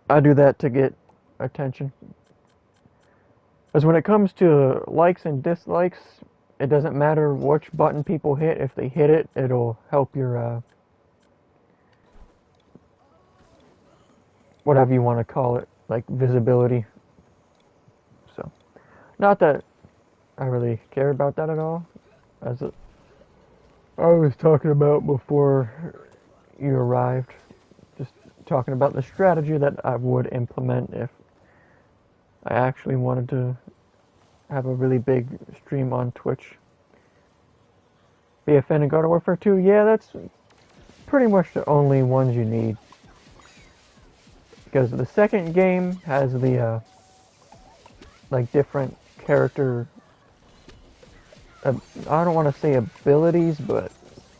I do that to get attention. Because when it comes to likes and dislikes, it doesn't matter which button people hit. If they hit it, it'll help your, whatever you want to call it, like visibility. So, not that I really care about that at all. As I was talking about before you arrived, just talking about the strategy that I would implement if I actually wanted to have a really big stream on Twitch. Be a fan of God of Warfare 2? Yeah, that's pretty much the only ones you need. Because the second game has the, like, different character, I don't want to say abilities, but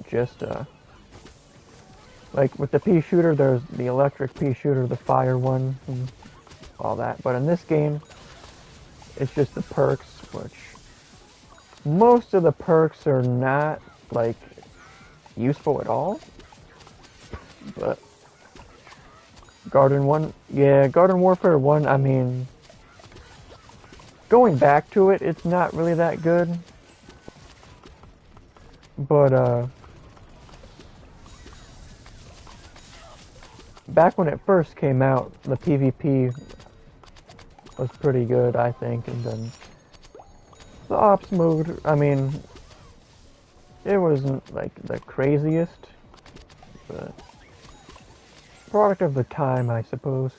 just, like with the pea shooter, there's the electric pea shooter, the fire one, and all that. But in this game, it's just the perks, which most of the perks are not, like, useful at all. But Garden Warfare 1, I mean, going back to it, it's not really that good. But, back when it first came out, the PvP was pretty good, I think, and then the ops mode, I mean, it wasn't, like, the craziest, but product of the time, I suppose.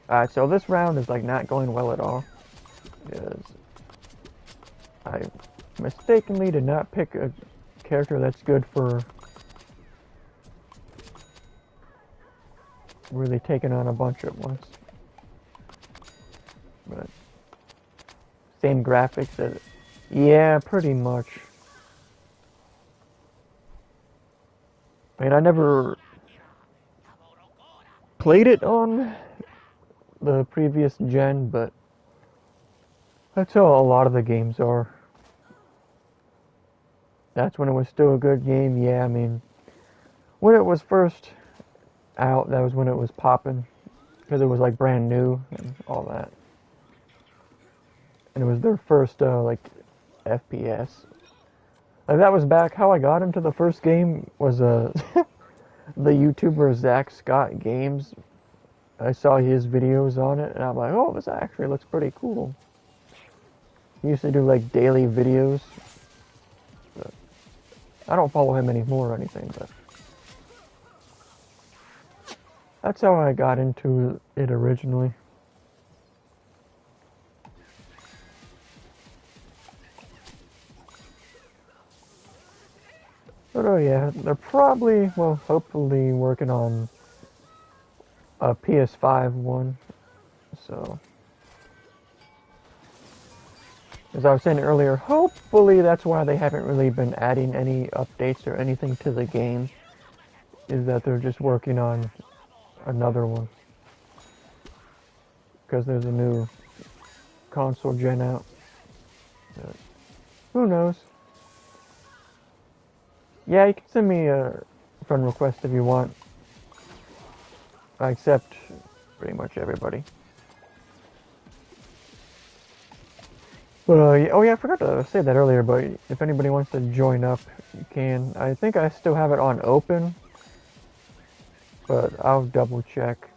Alright, so this round is, like, not going well at all, because I mistakenly did not pick a character that's good for really taking on a bunch at once. But same graphics as, yeah, pretty much. I mean, I never played it on the previous gen, but that's how a lot of the games are. That's when it was still a good game, yeah, I mean, when it was first out, that was when it was popping, because it was, like, brand new and all that. And it was their first, like, FPS. Like, that was back, how I got into the first game was, the YouTuber Zach Scott Games. I saw his videos on it, and I'm like, oh, this actually looks pretty cool. He used to do, like, daily videos. But I don't follow him anymore or anything, but that's how I got into it originally. But oh yeah, they're probably, well, hopefully working on a PS5 one, so. As I was saying earlier, hopefully that's why they haven't really been adding any updates or anything to the game, is that they're just working on another one. Because there's a new console gen out. But who knows? Yeah, you can send me a friend request if you want. I accept pretty much everybody. But oh yeah, I forgot to say that earlier. But if anybody wants to join up, you can. I think I still have it on open, but I'll double check.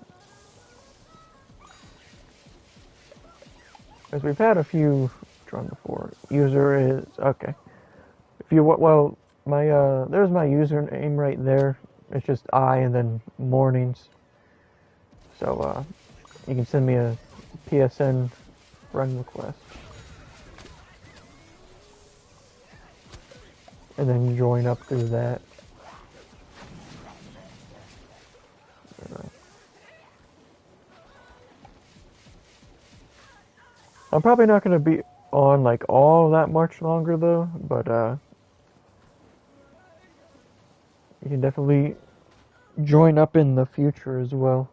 Because we've had a few join before. User is okay. If you well, my there's my username right there. It's just I and then mornings. So you can send me a PSN friend request. And then join up through that. I'm probably not going to be on like all that much longer though, but you can definitely join up in the future as well.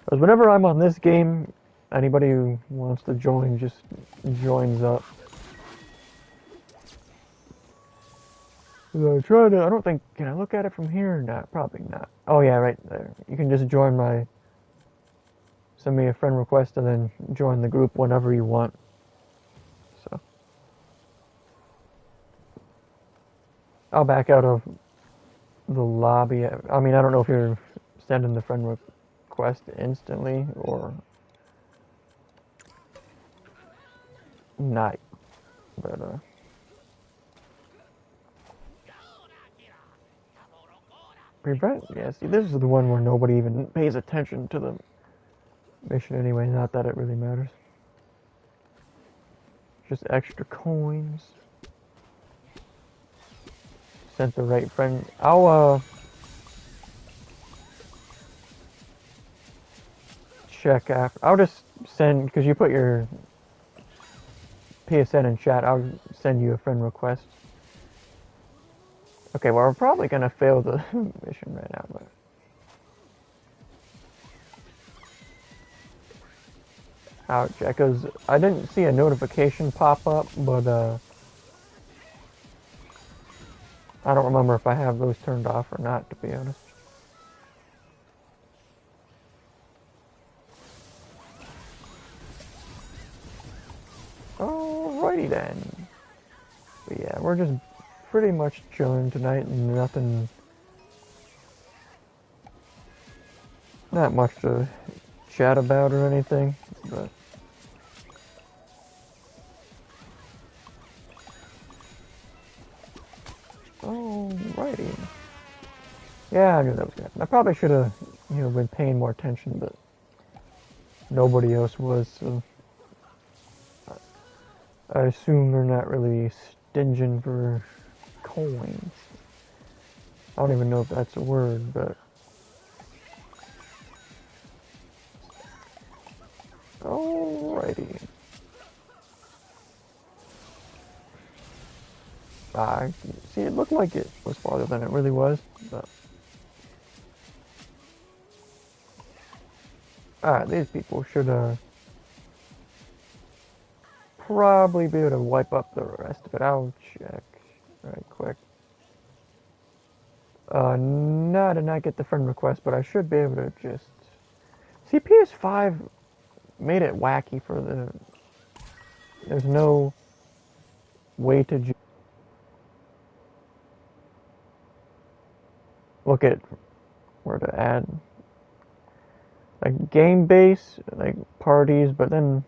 Because whenever I'm on this game, anybody who wants to join just joins up. I don't think, can I look at it from here? No, probably not. Oh yeah, right there. You can just join send me a friend request and then join the group whenever you want. So, I'll back out of the lobby. I mean, I don't know if you're sending the friend request instantly or not, but prevent. Yeah, see, this is the one where nobody even pays attention to the mission anyway. Not that it really matters. Just extra coins. Sent the right friend. I'll check after. I'll just send, because you put your PSN in chat. I'll send you a friend request. Okay, well, we're probably gonna fail the mission right now, but. Ouch, because I didn't see a notification pop up, but I don't remember if I have those turned off or not, to be honest. Alrighty then. But yeah, we're just pretty much chilling tonight and not much to chat about or anything, but. Alrighty. Yeah, I knew that was gonna happen. I probably should have, been paying more attention, but nobody else was, so I assume they're not really stinging for coins. I don't even know if that's a word, but alrighty. See, it looked like it was farther than it really was, but. Alright, these people should probably be able to wipe up the rest of it. I'll check right quick. No, I did not get the friend request, but I should be able to just. See, PS5 made it wacky for the. There's no way to look at where to add. Like game base, like parties, but then.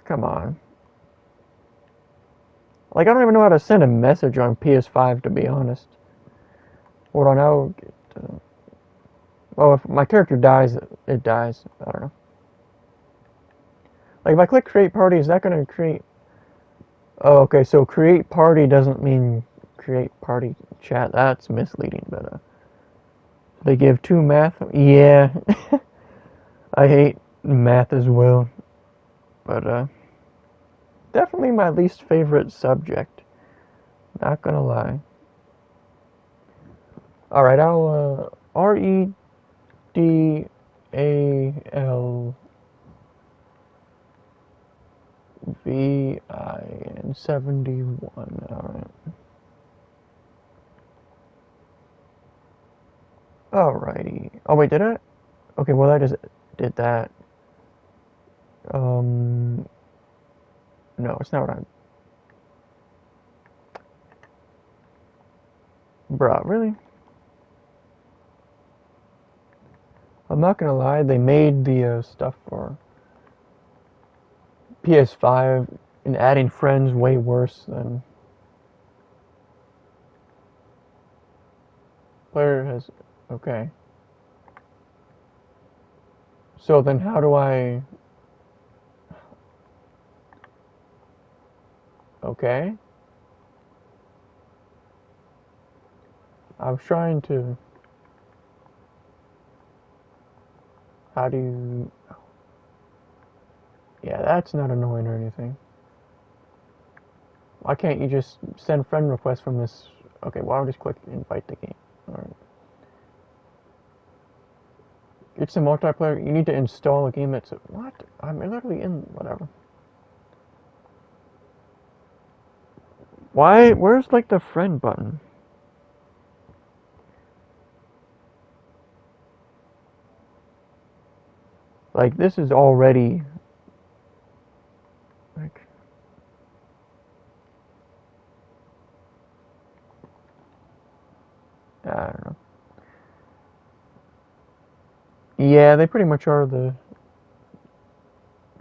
Come on. Like, I don't even know how to send a message on PS5, to be honest. Hold on, I'll get. Well, if my character dies, it dies. I don't know. Like, if I click create party, is that going to create. Oh, okay, so create party doesn't mean create party chat. That's misleading, but they give 2 math. Yeah. I hate math as well. But definitely my least favorite subject. Not gonna lie. Alright, I'll REDALVIN71. Alright. Alrighty. Oh wait, did I? Okay, well that is did that. No, it's not what I'm... Bruh, really? I'm not gonna lie, they made the stuff for PS5 and adding friends way worse than player has... Okay. So then how do I... Okay. I was trying to... How do you... Yeah, that's not annoying or anything. Why can't you just send friend requests from this... Okay, well, I'll just click invite the game. Alright. It's a multiplayer. You need to install a game that's... What? I'm literally in... Whatever. Why? Where's, like, the friend button? Like, this is already... Like... I don't know. Yeah, they pretty much are the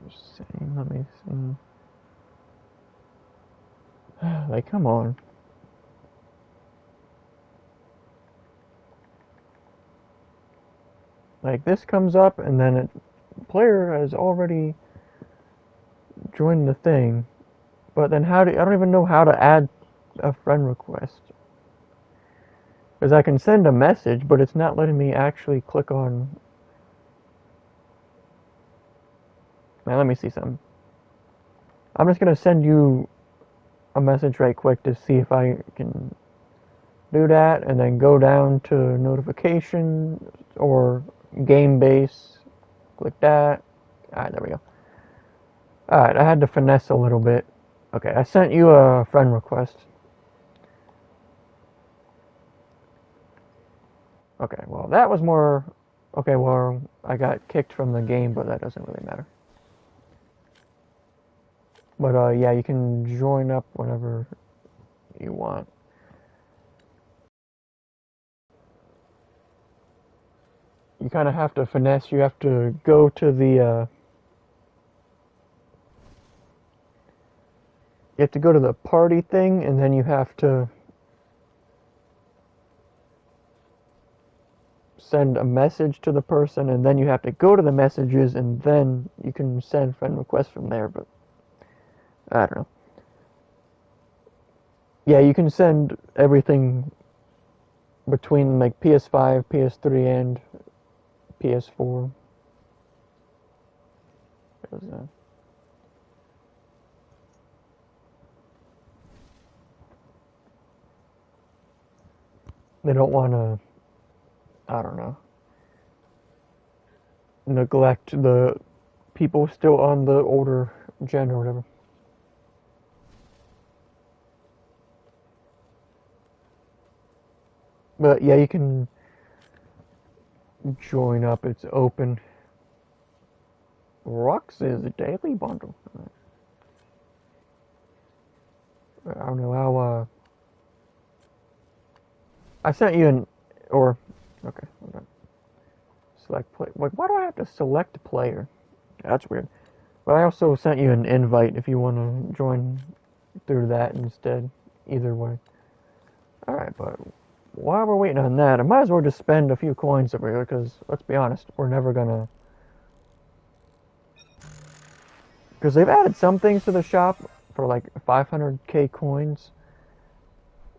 same. Let me see. Like, come on. Like, this comes up, and then a player has already joined the thing. But then how do... I don't even know how to add a friend request. Because I can send a message, but it's not letting me actually click on... Man, let me see something. I'm just going to send you a message right quick to see if I can do that, and then go down to notification or game base. Click that. Alright, there we go. Alright, I had to finesse a little bit. Okay, I sent you a friend request. Okay, well, that was more... Okay, well, I got kicked from the game, but that doesn't really matter. But, yeah, you can join up whenever you want. You kind of have to finesse. You have to go to the, you have to go to the party thing, and then you have to send a message to the person, and then you have to go to the messages, and then you can send friend requests from there, but I don't know. Yeah, you can send everything between, like, PS5, PS3, and PS4. They don't want to, I don't know, neglect the people still on the older gen or whatever. But yeah, you can join up. It's open. Rux is a daily bundle. I don't know how, I sent you an, or, okay, hold on. Select play. Like, why do I have to select player? That's weird. But I also sent you an invite if you want to join through that instead. Either way. Alright, but while we're waiting on that, I might as well just spend a few coins over here, because, let's be honest, we're never gonna... Because they've added some things to the shop for like 500k coins,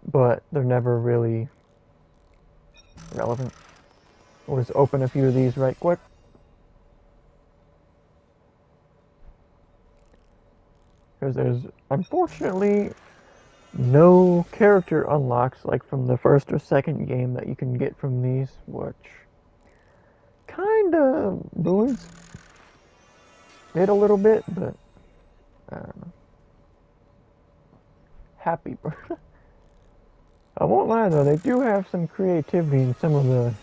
but they're never really relevant. We'll just open a few of these right quick. Because there's, unfortunately, no character unlocks like from the first or second game that you can get from these, which kinda ruins it a little bit, but I don't know. Happy birthday. I won't lie though, they do have some creativity in some of the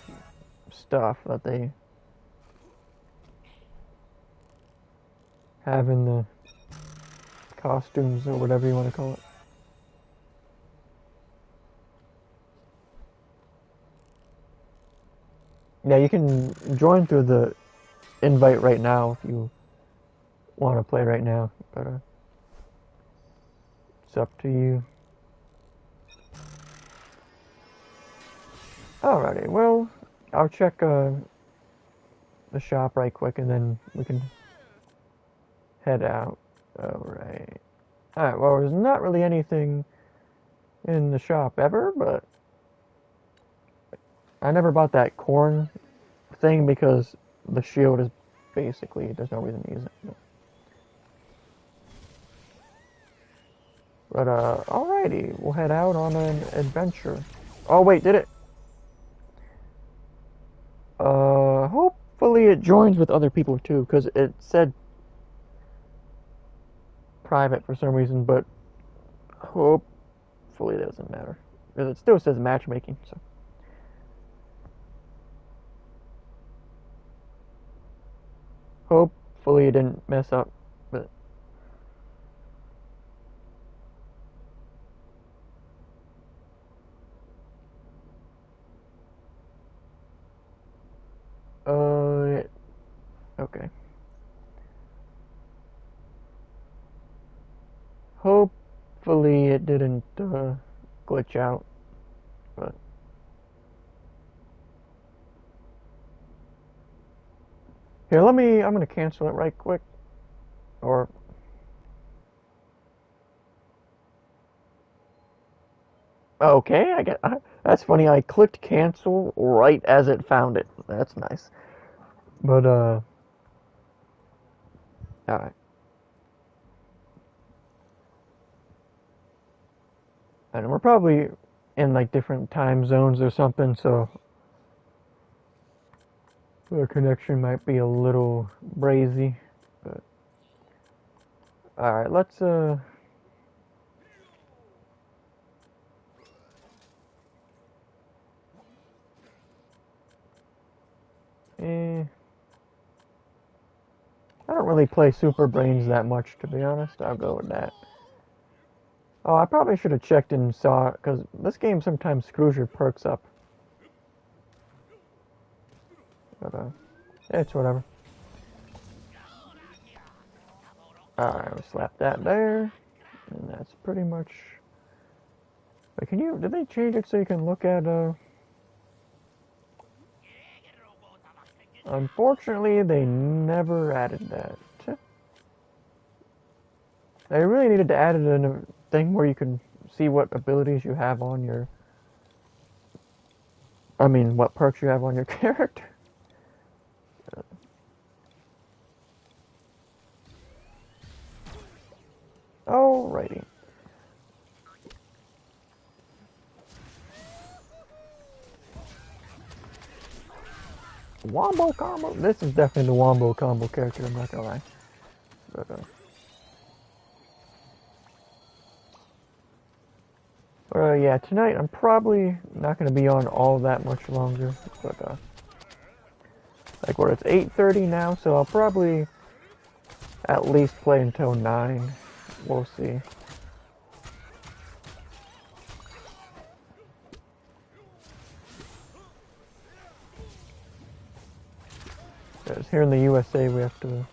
stuff that they having the costumes or whatever you want to call it. Yeah, you can join through the invite right now if you want to play right now, but it's up to you. Alrighty, well, I'll check the shop right quick and then we can head out. Alright. Alright, well, there's not really anything in the shop ever, but I never bought that corn thing because the shield is basically, there's no reason to use it. But, alrighty, we'll head out on an adventure. Oh, wait, did it? Hopefully it joins with other people too, because it said private for some reason, but hopefully it doesn't matter. Because it still says matchmaking, so. Hopefully it didn't mess up, but. Okay. Hopefully it didn't glitch out, but here, I'm gonna cancel it right quick, or okay, that's funny. I clicked cancel right as it found it. That's nice, but all right. And we're probably in like different time zones or something, so the connection might be a little brazy. But all right, let's I don't really play Super Brains that much, to be honest. I'll go with that. Oh, I probably should have checked and saw, because this game sometimes screws your perks up. But, it's whatever. Alright, we'll slap that there. And that's pretty much... But did they change it so you can look at, Unfortunately, they never added that. They really needed to add it in a thing where you can see what abilities you have on your... I mean, what perks you have on your character. Alrighty. Wombo combo? This is definitely the wombo combo character, I'm not gonna lie. But, yeah, tonight I'm probably not gonna be on all that much longer, but, like, where it's 8:30 now, so I'll probably at least play until 9. We'll see. Because here in the USA, we have to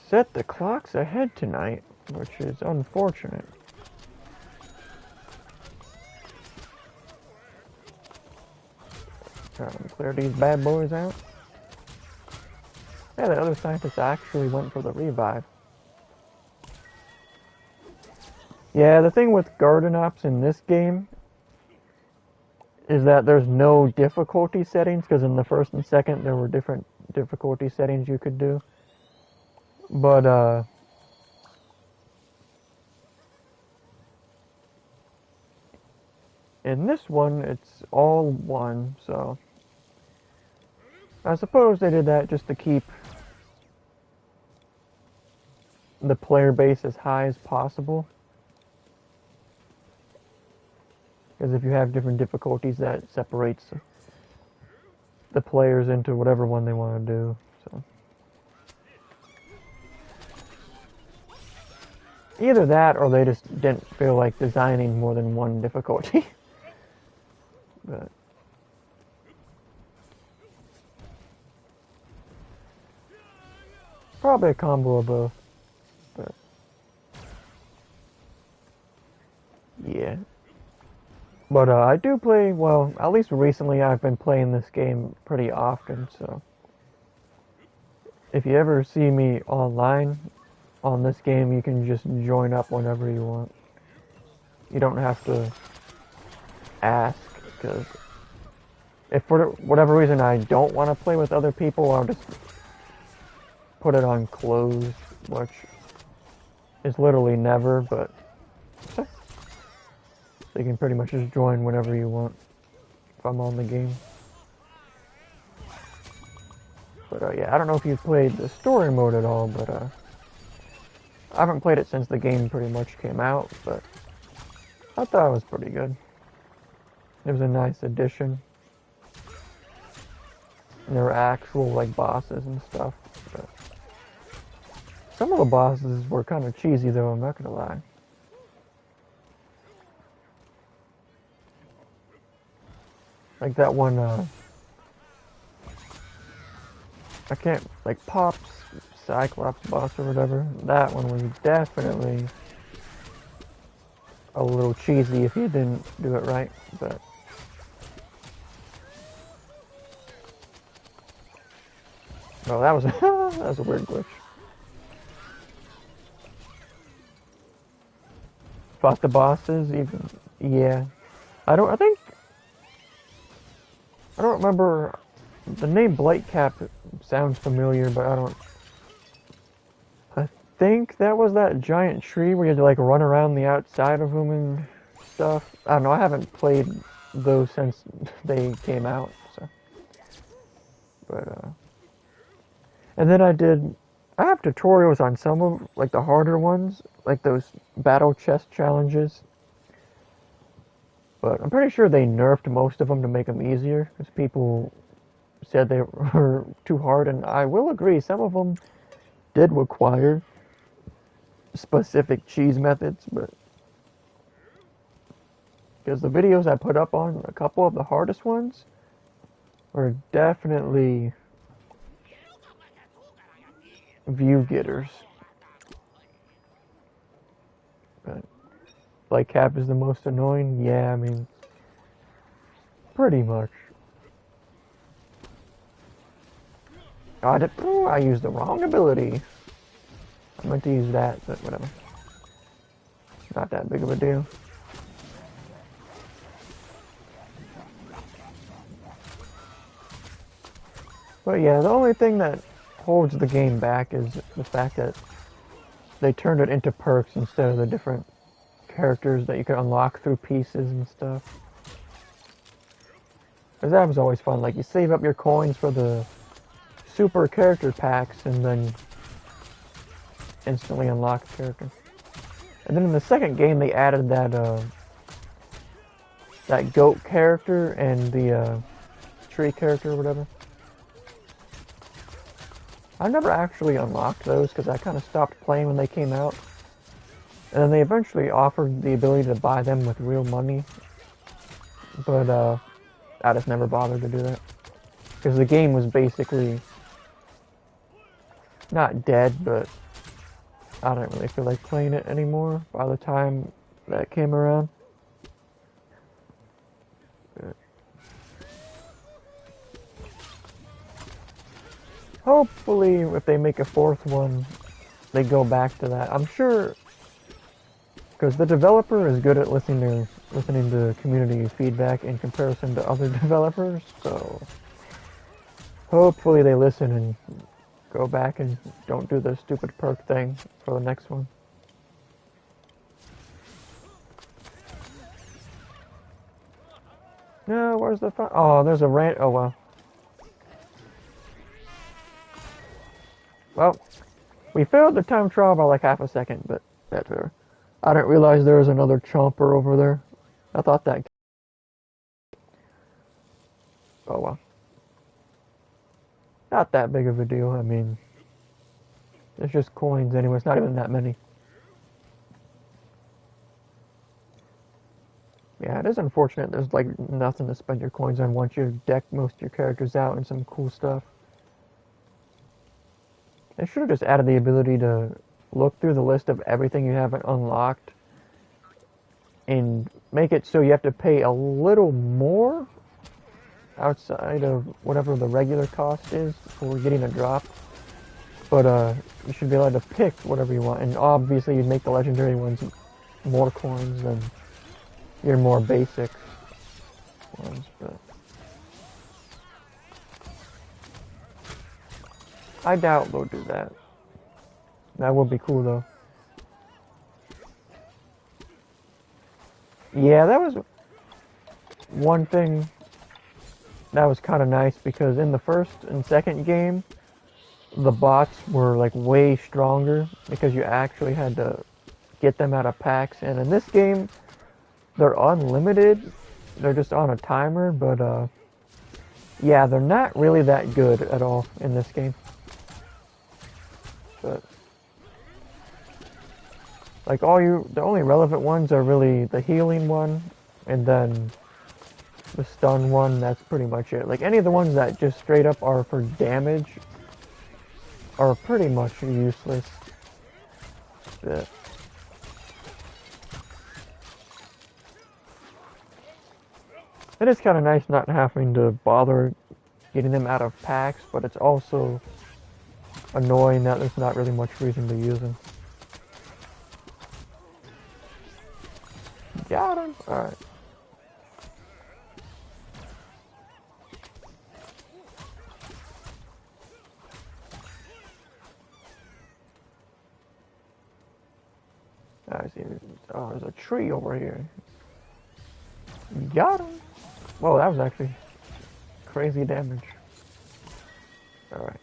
set the clocks ahead tonight, which is unfortunate. Trying to clear these bad boys out. Yeah, the other scientists actually went for the revive. Yeah, the thing with garden ops in this game is that there's no difficulty settings, because in the first and second there were different difficulty settings you could do. But, in this one, it's all one, so... I suppose they did that just to keep the player base as high as possible. Because if you have different difficulties, that separates the players into whatever one they want to do. So, Either that or they just didn't feel like designing more than one difficulty. But probably a combo of both. But yeah. But I do play, well, at least recently I've been playing this game pretty often, so if you ever see me online on this game, you can just join up whenever you want. You don't have to ask, because if for whatever reason I don't want to play with other people, I'll just put it on closed, which is literally never, but so you can pretty much just join whenever you want if I'm on the game. But yeah, I don't know if you've played the story mode at all, but I haven't played it since the game pretty much came out, but I thought it was pretty good. It was a nice addition. And there were actual like bosses and stuff. But some of the bosses were kind of cheesy though, I'm not gonna lie. Like that one, I can't, like Pop's Cyclops boss or whatever. That one was definitely a little cheesy if you didn't do it right, but oh, that was that was a weird glitch. Fought the bosses, even yeah. I don't remember the name Blightcap sounds familiar, but I think that was that giant tree where you had to like run around the outside of them and stuff. I don't know, I haven't played those since they came out, so. But and then I have tutorials on some of like the harder ones, like those battle chest challenges. But I'm pretty sure they nerfed most of them to make them easier, because people said they were too hard, and I will agree, some of them did require specific cheese methods, but because the videos I put up on a couple of the hardest ones were definitely view getters. But like Cap is the most annoying, yeah, I mean, pretty much. I used the wrong ability. I meant to use that, but whatever. Not that big of a deal. But yeah, the only thing that holds the game back is the fact that they turned it into perks instead of the different characters that you could unlock through pieces and stuff. Because that was always fun, like you save up your coins for the super character packs and then instantly unlock a character. And then in the second game they added that goat character and the tree character or whatever. I never actually unlocked those because I kind of stopped playing when they came out. And then they eventually offered the ability to buy them with real money. But I just never bothered to do that. Because the game was basically not dead, but I don't really feel like playing it anymore by the time that came around. Hopefully, if they make a fourth one, they go back to that. I'm sure, because the developer is good at listening to community feedback in comparison to other developers. So hopefully they listen and go back and don't do the stupid perk thing for the next one. No, where's the fun? Oh, there's a rant. Oh well. Well, we failed the time trial by like half a second, but that's fair. I didn't realize there was another chomper over there. I thought that. Oh well. Not that big of a deal. I mean, it's just coins anyway. It's not even that many. Yeah, it is unfortunate there's like nothing to spend your coins on once you've decked most of your characters out and some cool stuff. They should have just added the ability to look through the list of everything you haven't unlocked and make it so you have to pay a little more outside of whatever the regular cost is for getting a drop. But you should be able to pick whatever you want, and obviously you'd make the legendary ones more coins than your more basic ones. But I doubt they'll do that. That would be cool though. Yeah, that was one thing that was kind of nice because in the first and second game, the bots were like way stronger because you actually had to get them out of packs. And in this game, they're unlimited. They're just on a timer, but yeah, they're not really that good at all in this game. But like the only relevant ones are really the healing one and then the stun one. That's pretty much it. Like any of the ones that just straight up are for damage are pretty much useless. But it is kind of nice not having to bother getting them out of packs, but it's also annoying that there's not really much reason to use them. Got him! Alright. I see. Oh, there's a tree over here. Got him! Whoa, that was actually crazy damage. Alright.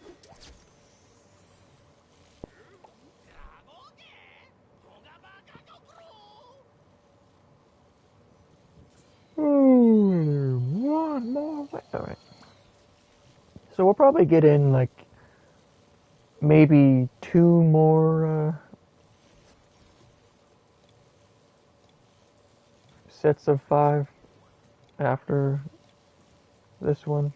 One more way. Alright. So we'll probably get in like maybe 2 more sets of 5 after this one.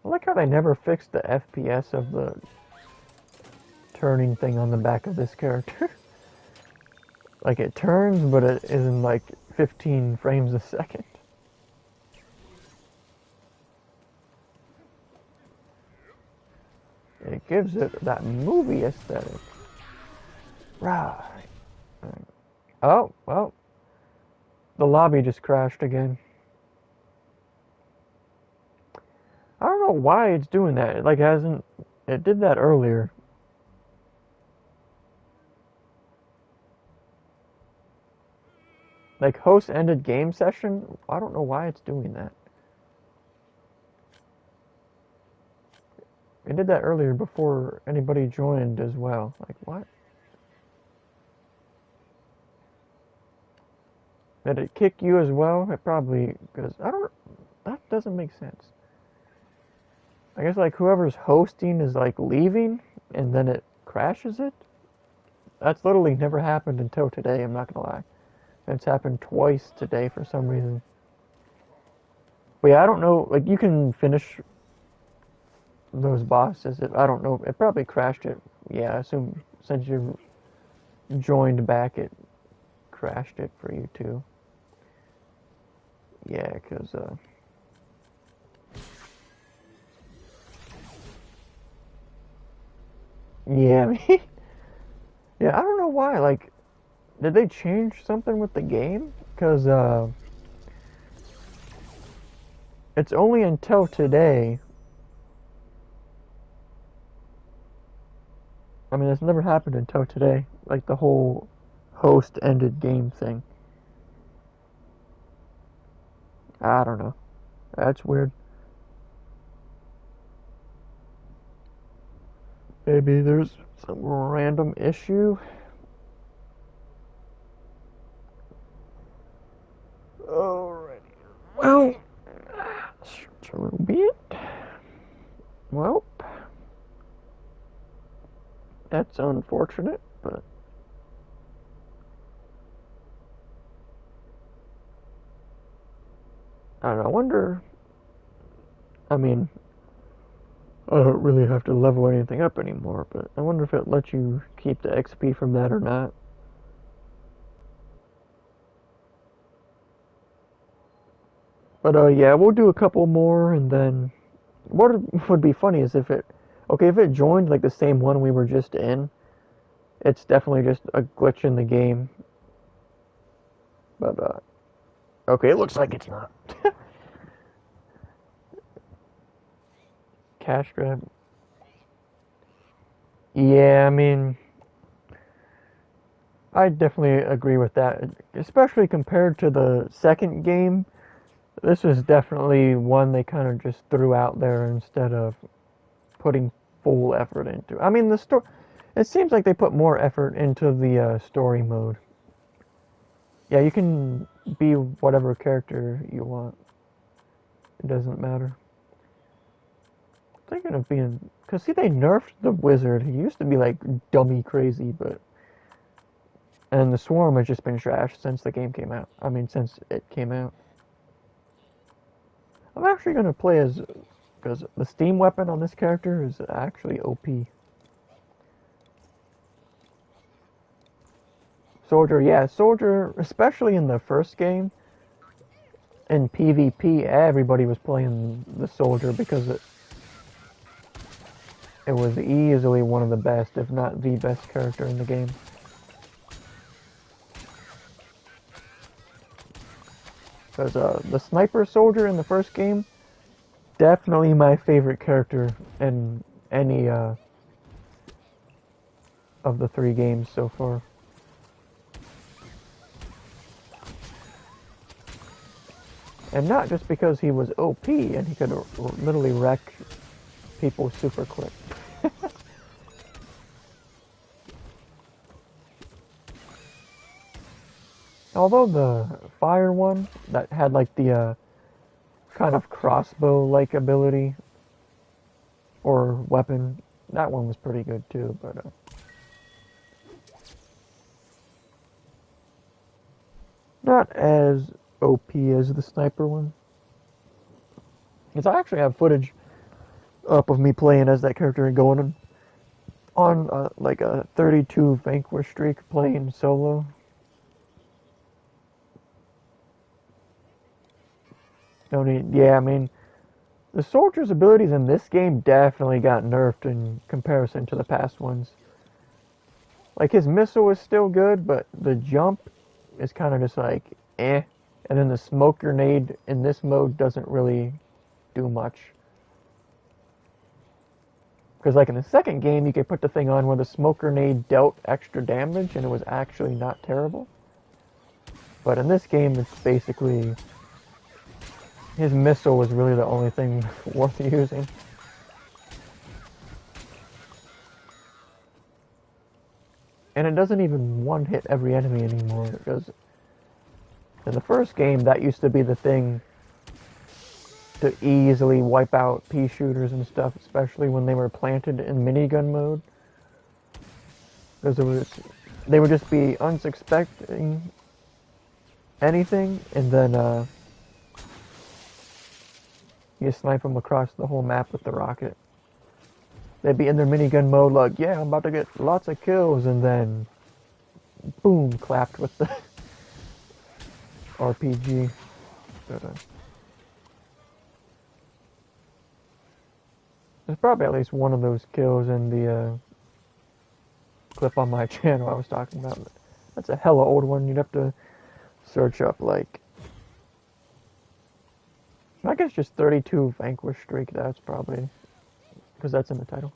I like how they never fixed the FPS of the turning thing on the back of this character. Like it turns, but it isn't like 15 frames a second. It gives it that movie aesthetic. Right. Oh, well. The lobby just crashed again. I don't know why it's doing that. It like hasn't... It did that earlier. Like host ended game session? I don't know why it's doing that. It did that earlier before anybody joined as well. Like what? Did it kick you as well? It probably... Because I don't... That doesn't make sense. I guess like whoever's hosting is like leaving and then it crashes it? That's literally never happened until today, I'm not gonna lie. It's happened twice today for some reason. But yeah, I don't know, like you can finish those bosses. I don't know, it probably crashed it. Yeah, I assume since you joined back it crashed it for you too. Yeah, cause yeah, yeah, I don't know why, like did they change something with the game? Cause it's only until today. I mean, it's never happened until today. Like the whole host ended game thing. I don't know. That's weird. Maybe there's some random issue. Alrighty. Well, so be it. Well, that's unfortunate, but I don't know, I wonder, I mean, I don't really have to level anything up anymore, but I wonder if it lets you keep the XP from that or not. But yeah, we'll do a couple more, and then what would be funny is if it, okay, if it joined like the same one we were just in, it's definitely just a glitch in the game. But okay, it looks like it's not. Cash grab. Yeah, I mean, I definitely agree with that, especially compared to the second game. This is definitely one they kind of just threw out there instead of putting full effort into. I mean, the story. It seems like they put more effort into the story mode. Yeah, you can be whatever character you want. It doesn't matter. Thinking of being, cause see, they nerfed the wizard. He used to be like dummy crazy, but and the swarm has just been trashed since the game came out. I mean, since it came out. I'm actually gonna play as, because the steam weapon on this character is actually OP. Soldier, yeah, soldier, especially in the first game. In PvP, everybody was playing the soldier because it was easily one of the best, if not the best character in the game. Because the sniper soldier in the first game, definitely my favorite character in any of the 3 games so far. And not just because he was OP and he could literally wreck people super quick. Although the fire one that had like the kind of crossbow-like ability or weapon, that one was pretty good too, but not as OP as the sniper one. Because I actually have footage up of me playing as that character and going on like a 32 vanquish streak playing solo. Yeah, I mean, the soldier's abilities in this game definitely got nerfed in comparison to the past ones. Like, his missile is still good, but the jump is kind of just like, eh. And then the smoke grenade in this mode doesn't really do much. Because like in the second game, you could put the thing on where the smoke grenade dealt extra damage, and it was actually not terrible. But in this game, it's basically, his missile was really the only thing worth using. And it doesn't even one-hit every enemy anymore, because in the first game, that used to be the thing to easily wipe out pea shooters and stuff, especially when they were planted in minigun mode. Because they would just be unsuspecting anything, and then you snipe them across the whole map with the rocket. They'd be in their minigun mode like, yeah, I'm about to get lots of kills, and then boom, clapped with the RPG. But, there's probably at least one of those kills in the clip on my channel I was talking about. That's a hella old one. You'd have to search up, like, I guess just 32 vanquish streak. That's probably, because that's in the title.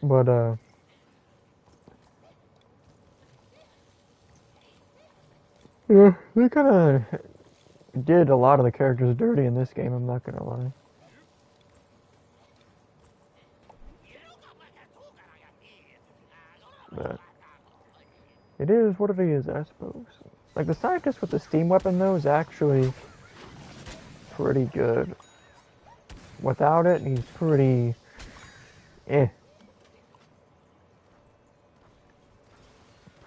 But yeah, they kind of did a lot of the characters dirty in this game, I'm not gonna lie. But it is what it is, I suppose. Like, the scientist with the steam weapon, though, is actually pretty good. Without it, he's pretty eh.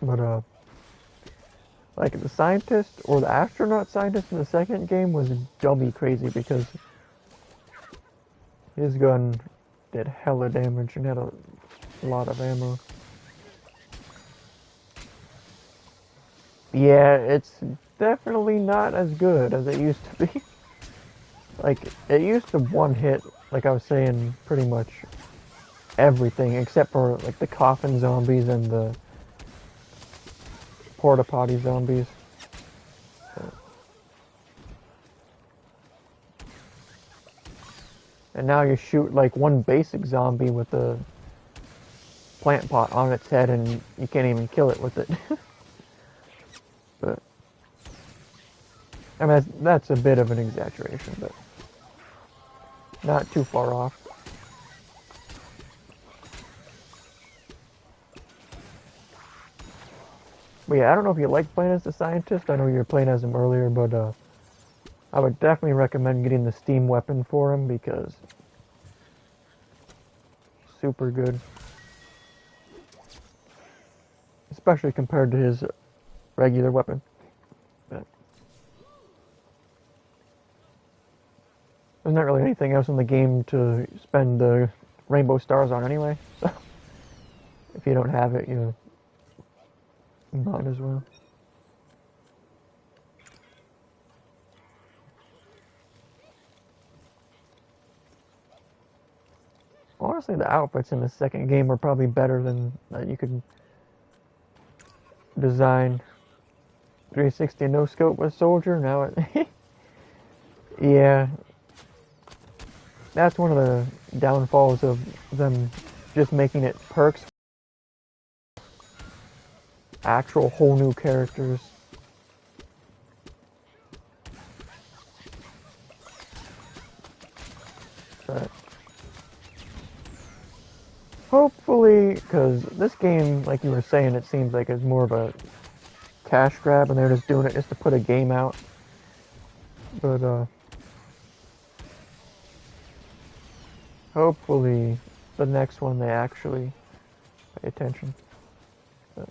But like the scientist or the astronaut scientist in the second game was dummy crazy because his gun did hella damage and had a lot of ammo. Yeah, it's definitely not as good as it used to be. Like, it used to one hit, like I was saying, pretty much everything except for like the coffin zombies and the porta potty zombies. And now you shoot like one basic zombie with a plant pot on its head and you can't even kill it with it. But I mean that's a bit of an exaggeration, but not too far off. But yeah, I don't know if you like playing as the scientist. I know you were playing as him earlier, but I would definitely recommend getting the steam weapon for him because super good. Especially compared to his regular weapon. But there's not really anything else in the game to spend the rainbow stars on anyway. So if you don't have it, you might as well. Honestly, the outfits in the second game are probably better than you could design. 360 no scope with soldier. Now it, yeah, that's one of the downfalls of them just making it perks. Actual whole new characters. But hopefully, because this game, like you were saying, it seems like it's more of a cash grab and they're just doing it just to put a game out. But hopefully the next one they actually pay attention. But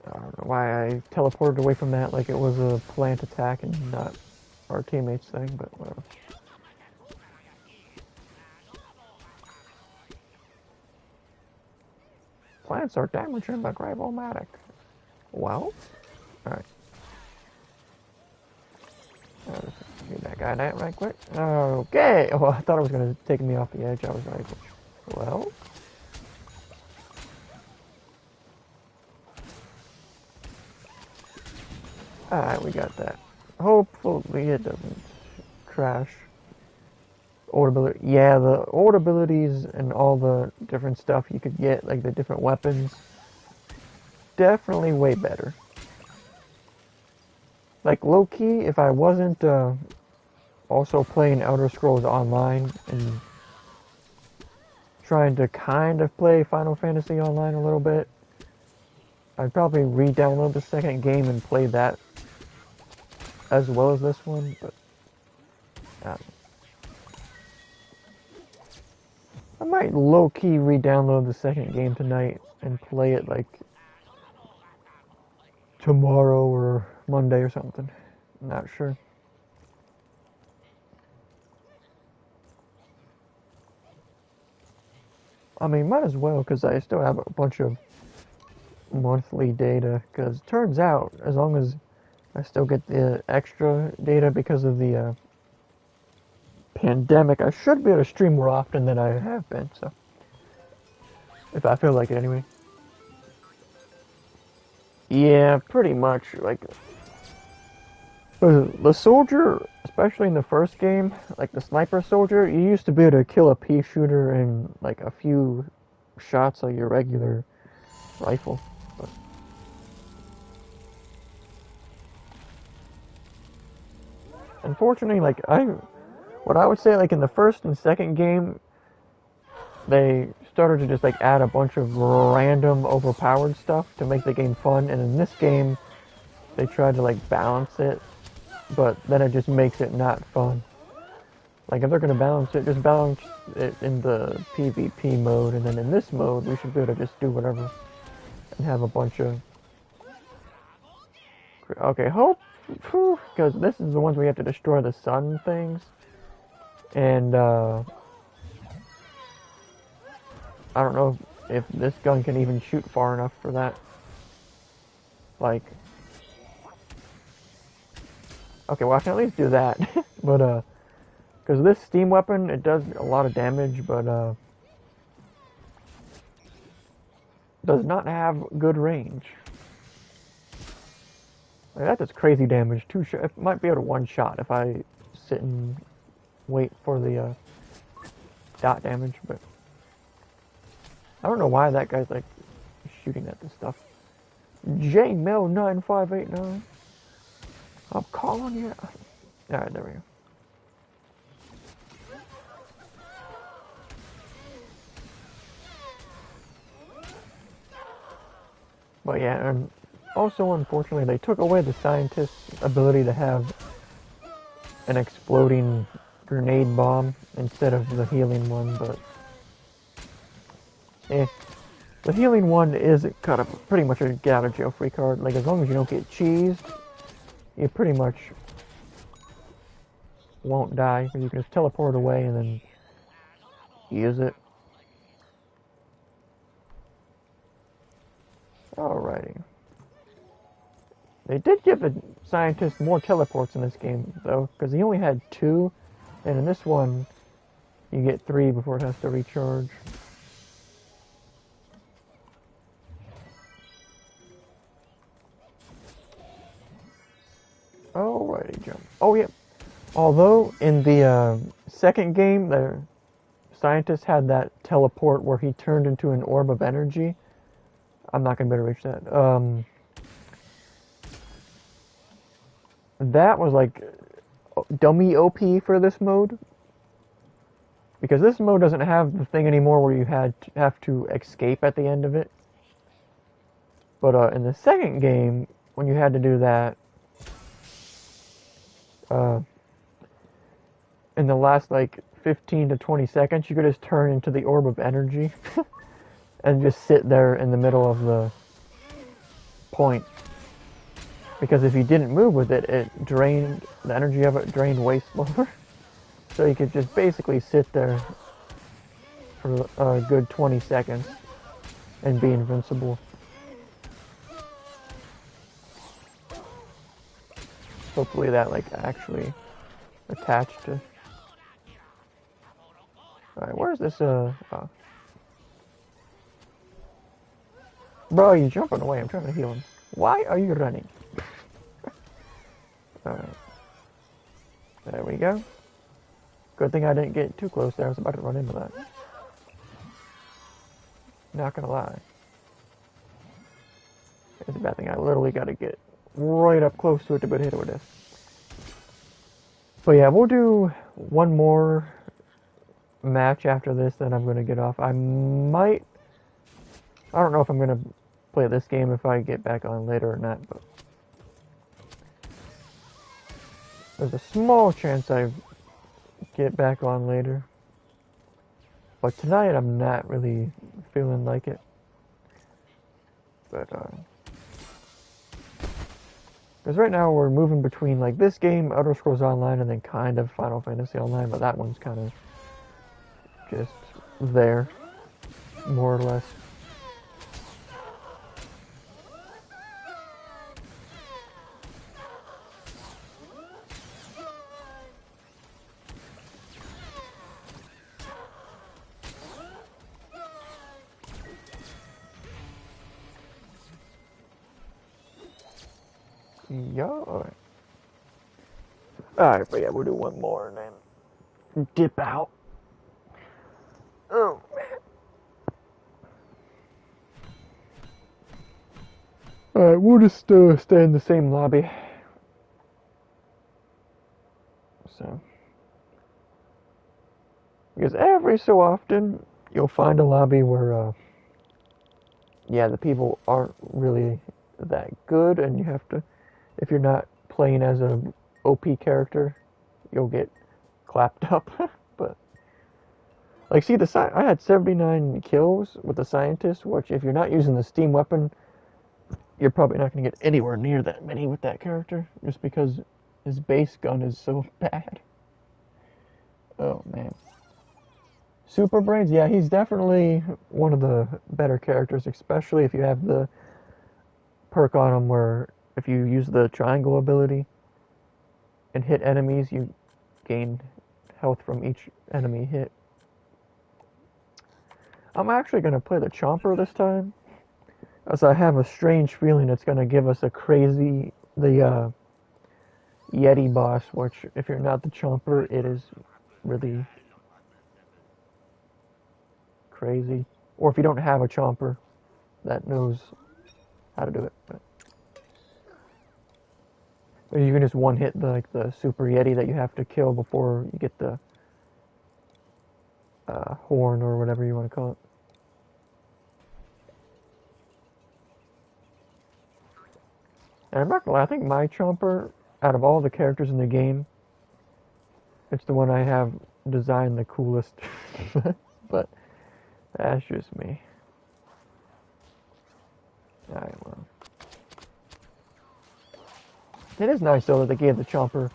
I don't know why I teleported away from that like it was a plant attack and not our teammates thing, but whatever. Plants are damaging the Grave-O-Matic. Well, alright. Get that guy down right quick. Okay. Oh, I thought it was going to take me off the edge. I was like, well. Alright, we got that. Hopefully it doesn't crash. Old ability. Yeah, the old abilities and all the different stuff you could get, like the different weapons, definitely way better. Like low-key, if I wasn't also playing Elder Scrolls Online and trying to kind of play Final Fantasy Online a little bit, I'd probably re-download the second game and play that as well as this one, but I might low-key re-download the second game tonight and play it like tomorrow or Monday or something. Not sure. I mean, might as well because I still have a bunch of monthly data. Because it turns out, as long as I still get the extra data because of the pandemic, I should be able to stream more often than I have been. So, if I feel like it anyway. Yeah, pretty much. Like the soldier, especially in the first game, like the sniper soldier, you used to be able to kill a pea shooter in like a few shots of your regular rifle. But unfortunately, like what I would say, like in the first and second game, they started to just like add a bunch of random overpowered stuff to make the game fun, and in this game, they tried to like balance it, but then it just makes it not fun. Like if they're gonna balance it, just balance it in the PvP mode, and then in this mode, we should be able to just do whatever and have a bunch of. Okay, hope, because this is the ones we have to destroy the sun things, and I don't know if this gun can even shoot far enough for that. Like, okay, well I can at least do that, but because this steam weapon, it does a lot of damage, but does not have good range. Like, that does crazy damage. It might be able to one shot if I sit and wait for the dot damage, but I don't know why that guy's like shooting at this stuff. JMail 9589. I'm calling you. Alright, there we go. But yeah, and also unfortunately they took away the scientist's ability to have an exploding grenade bomb instead of the healing one, but the healing one is kind of pretty much a get out of jail free card. Like as long as you don't get cheesed, you pretty much won't die, because you can just teleport away and then use it. Alrighty. They did give the scientist more teleports in this game, though, because he only had 2, and in this one, you get 3 before it has to recharge. Alrighty, jump. Oh, yeah. Although, in the second game, the scientist had that teleport where he turned into an orb of energy. I'm not going to be able to reach that. That was like dummy OP for this mode, because this mode doesn't have the thing anymore where you have to escape at the end of it. But in the second game, when you had to do that, in the last like 15 to 20 seconds, you could just turn into the orb of energy and just sit there in the middle of the point. Because if you didn't move with it, it drained, the energy of it drained way slower. So you could just basically sit there for a good 20 seconds and be invincible. Hopefully that like actually attached to. Alright, where's this oh. Bro, you're jumping away, I'm trying to heal him. Why are you running? Alright. There we go. Good thing I didn't get too close there, I was about to run into that. Not gonna lie. It's a bad thing, I literally gotta get right up close to it to be able to hit it with this. But yeah, we'll do one more match after this, then I'm gonna get off. I don't know if I'm gonna play this game if I get back on later or not, but there's a small chance I get back on later. But tonight I'm not really feeling like it. But because right now we're moving between like this game, Elder Scrolls Online, and then kind of Final Fantasy Online, but that one's kind of just there, more or less. Yeah, alright, but yeah, we'll do one more and then dip out. Oh, man. Alright, we'll just stay in the same lobby. So, because every so often, you'll find a lobby where, yeah, the people aren't really that good, and you have to, if you're not playing as a OP character, you'll get clapped up. But like, see, I had 79 kills with the scientist, which if you're not using the steam weapon, you're probably not going to get anywhere near that many with that character, just because his base gun is so bad. Oh man. Super Brains, yeah, he's definitely one of the better characters, especially if you have the perk on him where if you use the triangle ability and hit enemies, you gain health from each enemy hit. I'm actually going to play the Chomper this time, as I have a strange feeling it's going to give us the Yeti boss, which if you're not the Chomper, it is really crazy. Or if you don't have a Chomper that knows how to do it. Or you can just one hit the Super Yeti that you have to kill before you get the horn or whatever you want to call it. And I'm not gonna lie, I think my Chomper, out of all the characters in the game, it's the one I have designed the coolest. But that's just me. Alright, well. It is nice though that they gave the Chomper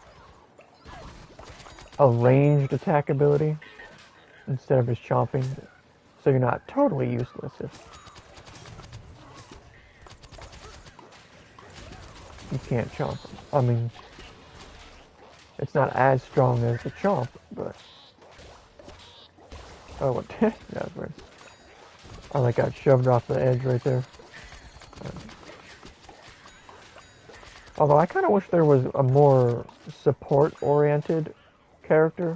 a ranged attack ability instead of just chomping, so you're not totally useless if you can't chomp. I mean, it's not as strong as the chomp, but oh, what? That's weird. I like got shoved off the edge right there. Although I kind of wish there was a more support-oriented character.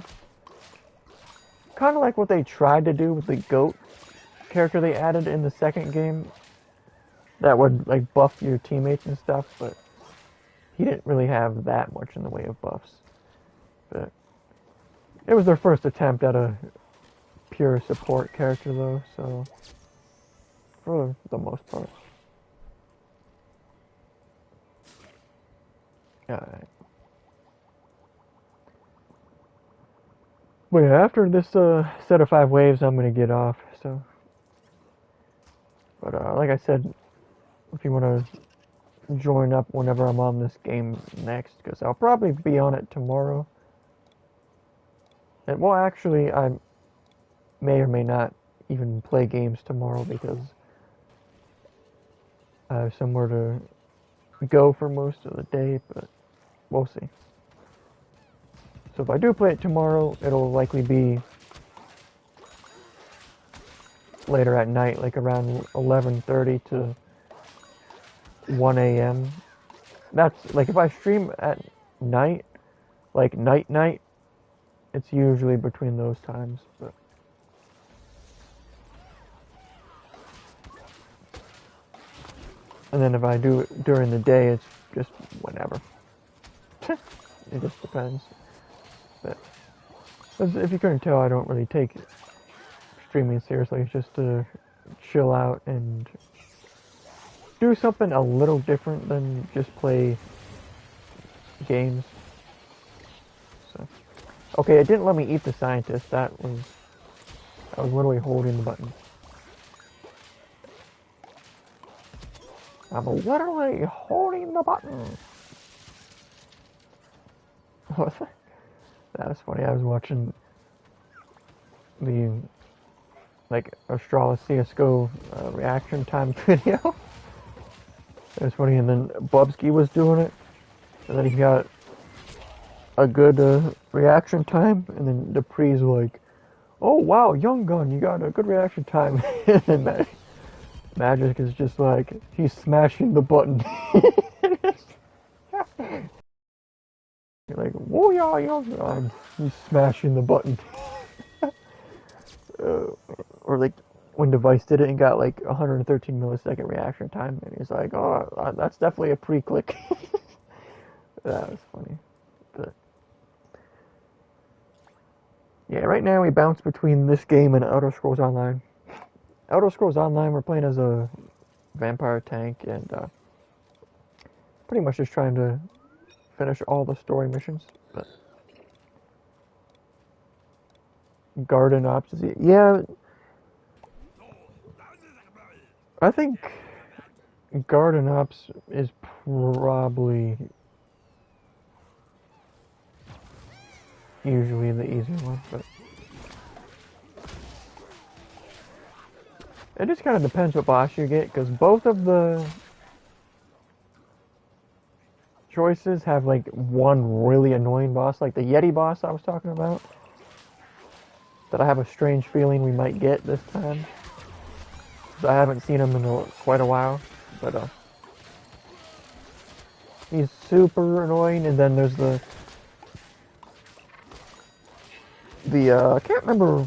Kind of like what they tried to do with the goat character they added in the second game. That would like buff your teammates and stuff, but he didn't really have that much in the way of buffs. But it was their first attempt at a pure support character though, so for the most part. Alright. But yeah, after this set of 5 waves, I'm gonna get off, so. But like I said, if you want to join up whenever I'm on this game next, because I'll probably be on it tomorrow. And well, actually, I may or may not even play games tomorrow because I have somewhere to go for most of the day, but we'll see. So if I do play it tomorrow, it'll likely be later at night, like around 11:30 to 1 a.m. That's like if I stream at night, like night, it's usually between those times, but and then if I do it during the day, it's just whenever. It just depends. But if you couldn't tell, I don't really take streaming seriously. It's just to chill out and do something a little different than just play games. So, okay, it didn't let me eat the scientist. I was literally holding the button. I'm literally holding the button. That was funny. I was watching the like Australis CSGO reaction time video. It was funny, and then Bubsky was doing it, and then he got a good reaction time, and then Dupree's like, "Oh wow, Young Gun, you got a good reaction time," and then Magic is just like, he's smashing the button. You're like, whoa, yeah, Young Gun, he's smashing the button. Or like when Device did it and got like 113 millisecond reaction time, and he's like, oh, that's definitely a pre-click. That was funny. But yeah, right now we bounce between this game and Elder Scrolls Online. Elder Scrolls Online, we're playing as a vampire tank, and pretty much just trying to finish all the story missions. But Garden Ops. Yeah, I think Garden Ops is probably usually the easier one, but it just kind of depends what boss you get, because both of the choices have like one really annoying boss, like the Yeti boss I was talking about, that I have a strange feeling we might get this time. So I haven't seen him in quite a while, but he's super annoying. And then there's the I can't remember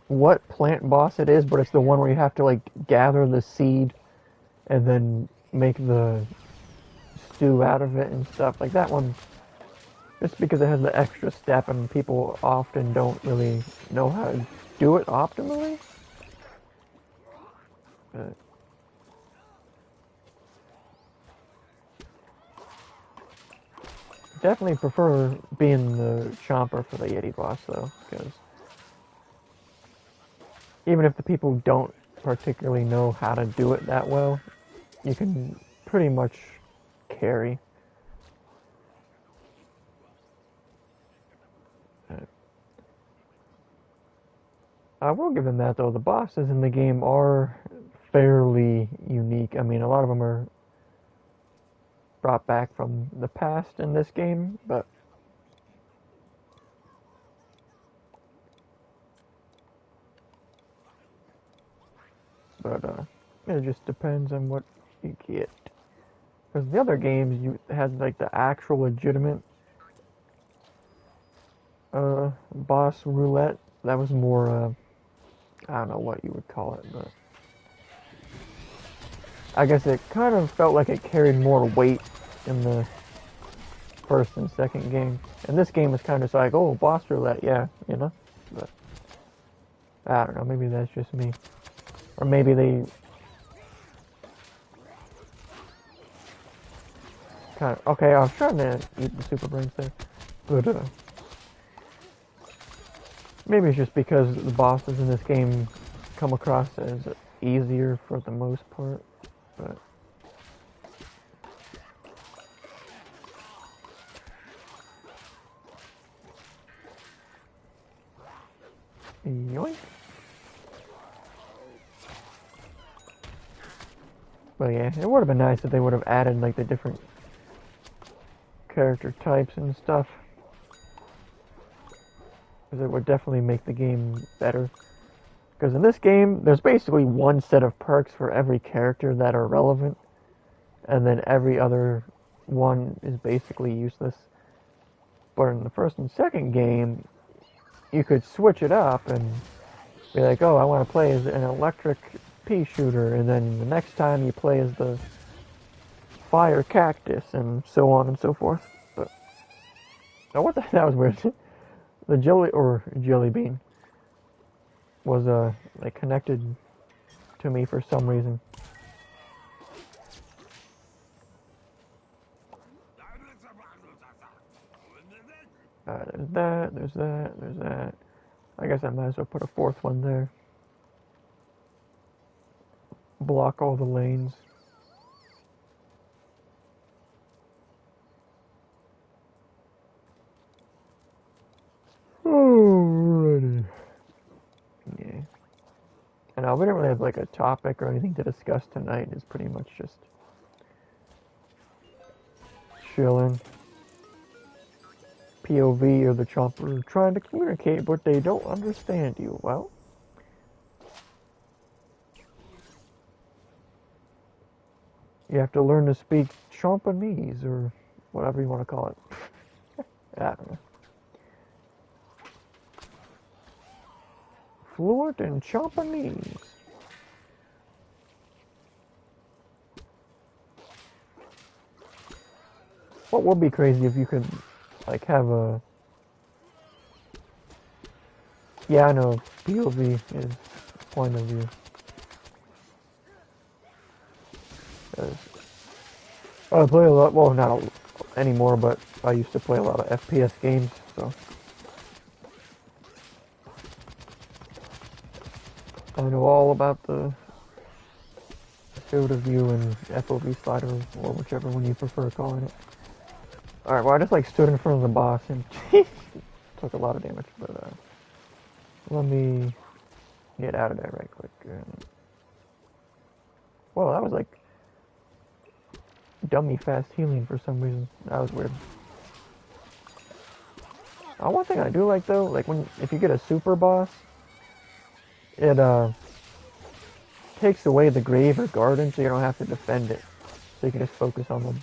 what plant boss it is, but it's the one where you have to like gather the seed and then make the stew out of it and stuff. Like that one, just because it has the extra step and people often don't really know how to do it optimally. Definitely prefer being the chomper for the Yeti boss though, because even if the people don't particularly know how to do it that well, you can pretty much carry. I will give them that though, the bosses in the game are fairly unique. I mean, a lot of them are brought back from the past in this game, but it just depends on what you get. Because the other games, you had like the actual legitimate boss roulette. That was more, I don't know what you would call it, but I guess it kind of felt like it carried more weight in the first and second game. And this game is kind of like, oh, boss roulette, yeah, you know? But I don't know, maybe that's just me. Or maybe they kind of, okay, I was trying to eat the super brains there, but maybe it's just because the bosses in this game come across as easier for the most part, but yoink. But yeah, it would have been nice if they would have added like the different character types and stuff, because it would definitely make the game better. Because in this game, there's basically one set of perks for every character that are relevant, and then every other one is basically useless. But in the first and second game, you could switch it up and be like, oh, I want to play as an electric pea shooter, and then the next time you play as the fire cactus, and so on and so forth. But oh, what the that was weird. The jelly bean was like connected to me for some reason. There's that, there's that, there's that. I guess I might as well put a fourth one there. Block all the lanes. Alrighty. Yeah. And we don't really have like a topic or anything to discuss tonight. It's pretty much just chilling. POV or the chomper trying to communicate, but they don't understand you. Well, you have to learn to speak Chompanese or whatever you want to call it. I don't know. Fluent in Chompanese. What would be crazy if you could, like, have a... Yeah, I know, POV is point of view. I play a lot, well, not anymore, but I used to play a lot of FPS games, so I know all about the field of view and FOV slider, or whichever one you prefer calling it. Alright, well I just like stood in front of the boss and took a lot of damage, but let me get out of there right quick. Whoa, that was like dummy fast healing for some reason. That was weird. One thing I do like though, like if you get a super boss, it takes away the grave or garden, so you don't have to defend it. So you can just focus on the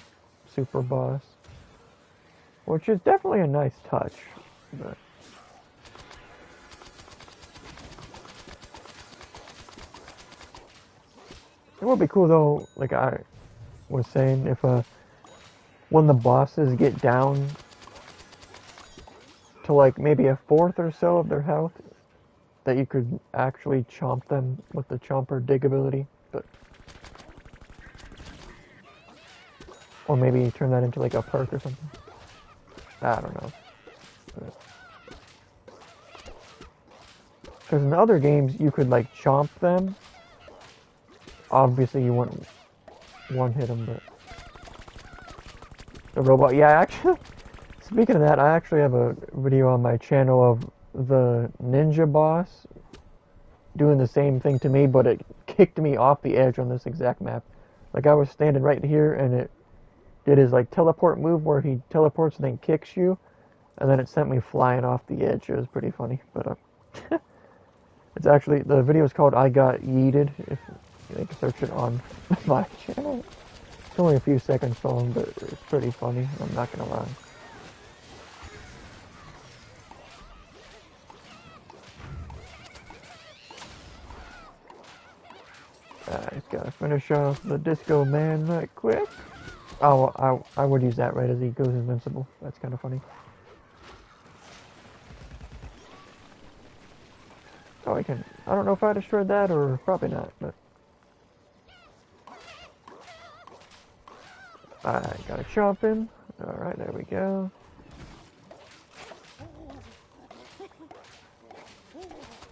super boss, which is definitely a nice touch. But it would be cool though, like I was saying, if when the bosses get down to like maybe a fourth or so of their health, that you could actually chomp them with the chomper dig ability, but or maybe turn that into like a perk or something. I don't know. Because in other games you could like chomp them. Obviously you wouldn't one hit them, but the robot. Yeah, actually. Speaking of that, I actually have a video on my channel of the ninja boss doing the same thing to me, but it kicked me off the edge on this exact map. Like I was standing right here and it did his like teleport move where he teleports and then kicks you, and then it sent me flying off the edge. It was pretty funny, but it's actually, the video is called I Got Yeeted, if you can search it on my channel. It's only a few seconds long, but it's pretty funny, I'm not gonna lie. Just gotta finish off the Disco Man right quick. Oh, I would use that right as he goes invincible. That's kind of funny. Oh, I can. I don't know if I destroyed that or probably not, but I gotta chomp him. Alright, there we go.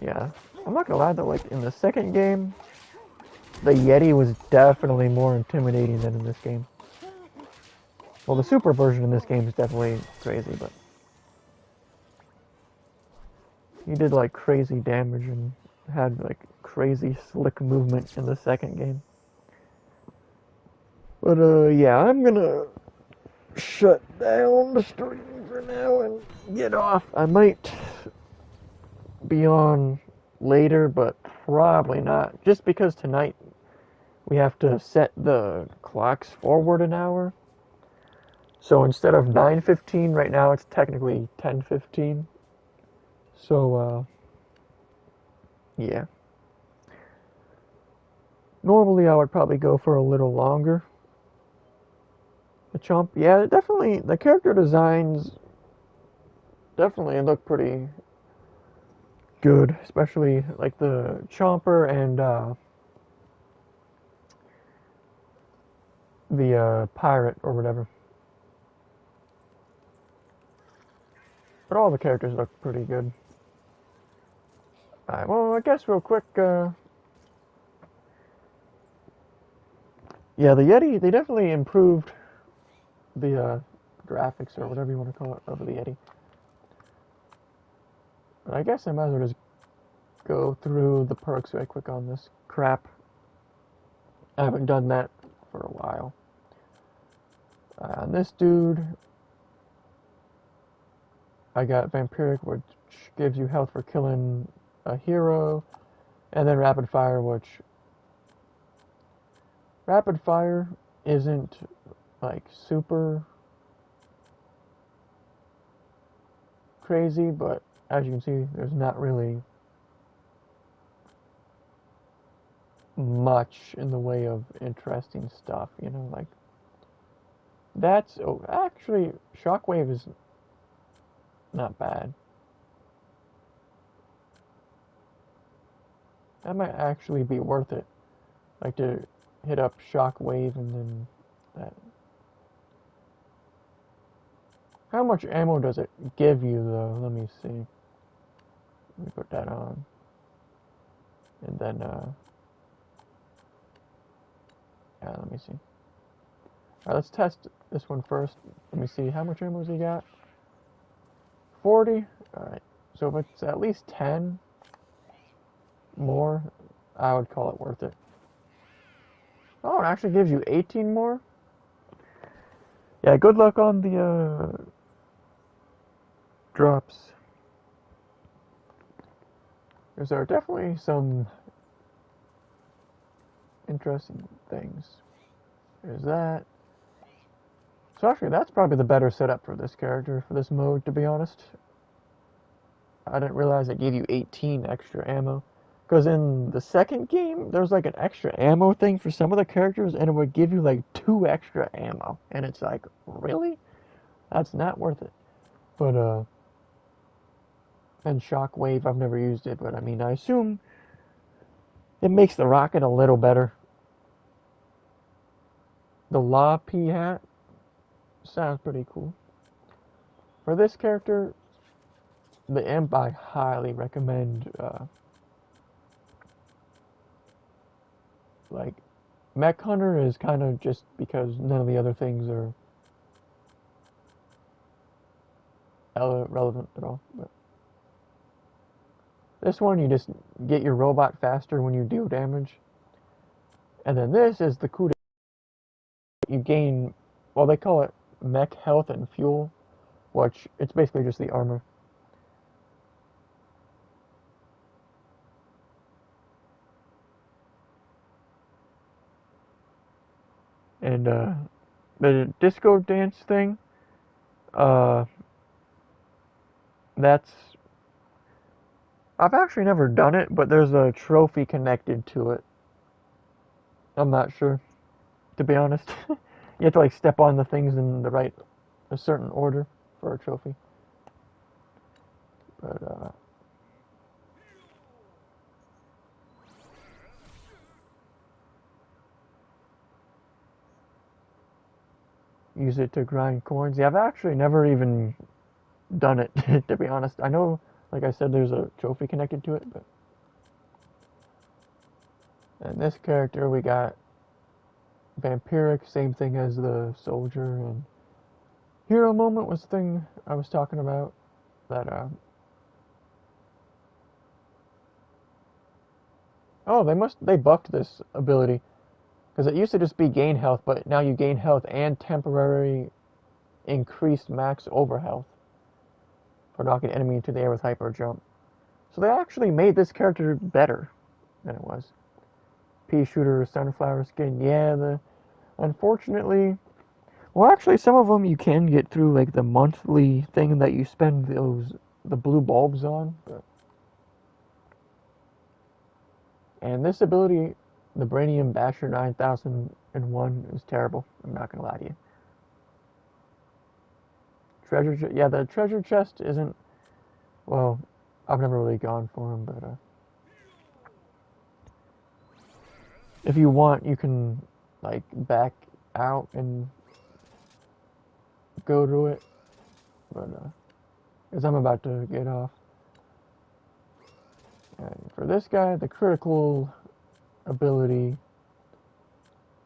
Yeah, I'm not gonna lie though, like in the second game, the Yeti was definitely more intimidating than in this game. Well, the super version in this game is definitely crazy, but he did like crazy damage and had like crazy slick movement in the second game. But yeah, I'm gonna shut down the stream for now and get off. I might be on later, but probably not. Just because tonight we have to set the clocks forward an hour. So instead of 9:15 right now, it's technically 10:15. So yeah. Normally I would probably go for a little longer. The chomp, yeah, definitely, the character designs definitely look pretty good, especially like the chomper and the pirate or whatever. But all the characters look pretty good. Alright, well, I guess real quick, yeah, the Yeti, they definitely improved the graphics or whatever you want to call it of the Yeti. But I guess I might as well just go through the perks right quick on this crap. I haven't done that for a while. This dude, I got Vampiric, which gives you health for killing a hero, and then Rapid Fire, which Rapid Fire isn't like super crazy, but as you can see, there's not really much in the way of interesting stuff, you know, like that's, oh, actually, Shockwave is not bad. That might actually be worth it, like to hit up Shockwave and then that. How much ammo does it give you though? Let me see. Let me put that on. And then, yeah, let me see. Alright, let's test this one first. Let me see, how much ammo has he got? 40? Alright, so if it's at least 10 more, I would call it worth it. Oh, it actually gives you 18 more? Yeah, good luck on the, drops. Because there are definitely some interesting things. There's that. So actually, that's probably the better setup for this character, for this mode, to be honest. I didn't realize it gave you 18 extra ammo. Because in the second game, there's like an extra ammo thing for some of the characters, and it would give you like 2 extra ammo. And it's like, really? That's not worth it. But, and Shockwave, I've never used it, but I mean, I assume it makes the rocket a little better. The Law P hat sounds pretty cool. For this character, the imp, I highly recommend, like, Mech Hunter is kind of just because none of the other things are relevant at all. But this one, you just get your robot faster when you do damage. And then this is the coup. You gain, well, they call it mech health and fuel, which it's basically just the armor. And the disco dance thing, that's, I've actually never done it, but there's a trophy connected to it. I'm not sure, to be honest. You have to like step on the things in a certain order for a trophy. But use it to grind coins. Yeah, I've actually never even done it, to be honest. I know, like I said, there's a trophy connected to it, but. And this character, we got Vampiric, same thing as the soldier, and Hero Moment was the thing I was talking about. That, oh, they buffed this ability. Because it used to just be gain health, but now you gain health and temporary increased max over health for knocking an enemy into the air with hyper jump. So they actually made this character better than it was. Pea shooter, sunflower skin, yeah, unfortunately, well, actually, some of them you can get through like the monthly thing that you spend the blue bulbs on. And this ability, the Brainium Basher 9001, is terrible. I'm not gonna lie to you. Yeah, the treasure chest isn't. Well, I've never really gone for them, but if you want, you can like back out and go to it. But as I'm about to get off. And for this guy, the critical ability.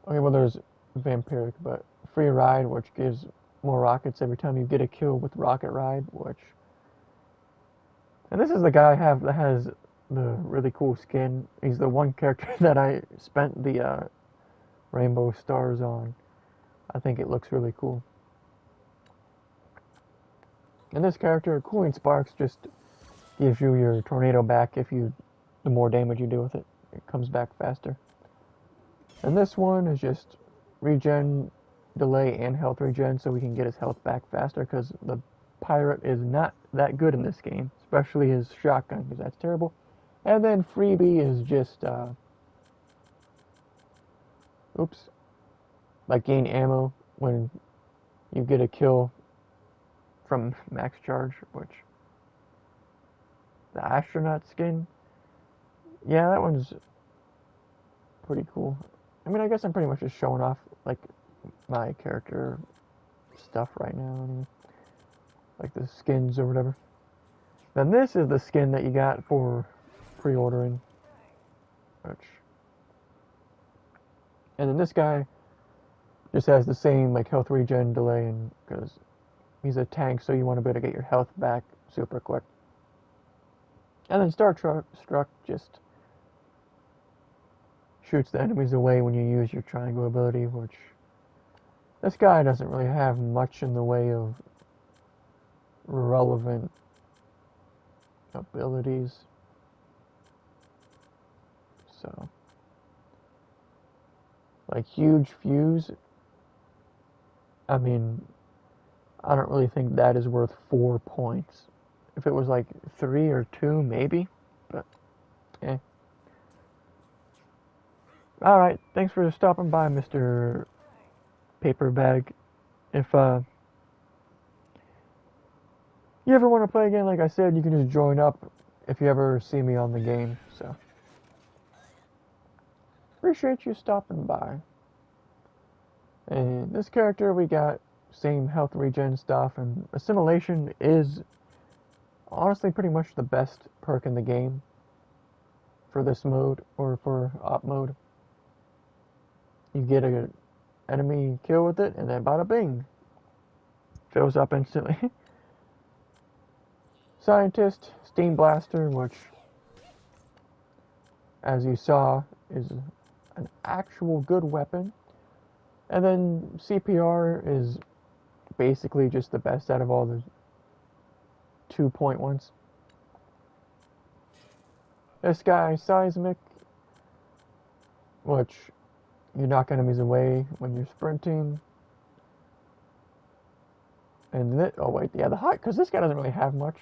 Okay, well, there's Vampiric, but Free Ride, which gives more rockets every time you get a kill with Rocket Ride, which. And this is the guy I have that has the really cool skin. He's the one character that I spent the rainbow stars on. I think it looks really cool. And this character, Cooling Sparks, just gives you your tornado back the more damage you do with it. It comes back faster. And this one is just regen, delay, and health regen, so we can get his health back faster, because the pirate is not that good in this game, especially his shotgun, because that's terrible. And then freebie is just, oops, like gain ammo when you get a kill from max charge, which, the astronaut skin, yeah, that one's pretty cool. I mean, I guess I'm pretty much just showing off, like, my character stuff right now, anyway. Like the skins or whatever. Then this is the skin that you got for pre-ordering. which, and then this guy just has the same like health regen delay, and because he's a tank, so you want to be able to get your health back super quick. And then Struck just shoots the enemies away when you use your triangle ability, which this guy doesn't really have much in the way of relevant abilities. So, like huge fuse, I mean, I don't really think that is worth 4 points. If it was like 3 or 2, maybe, but eh. Alright, thanks for stopping by, Mr. Paper Bag. If you ever want to play again, like I said, you can just join up if you ever see me on the game, so. Appreciate you stopping by. And this character, we got same health regen stuff, and assimilation is honestly pretty much the best perk in the game for this mode, or for op mode. You get an enemy kill with it, and then bada bing, shows up instantly. Scientist, Steam Blaster, which, as you saw, is an actual good weapon. And then CPR is basically just the best out of all the 2-point ones. This guy, Seismic, which you knock enemies away when you're sprinting. And oh wait, yeah, the hot, because this guy doesn't really have much.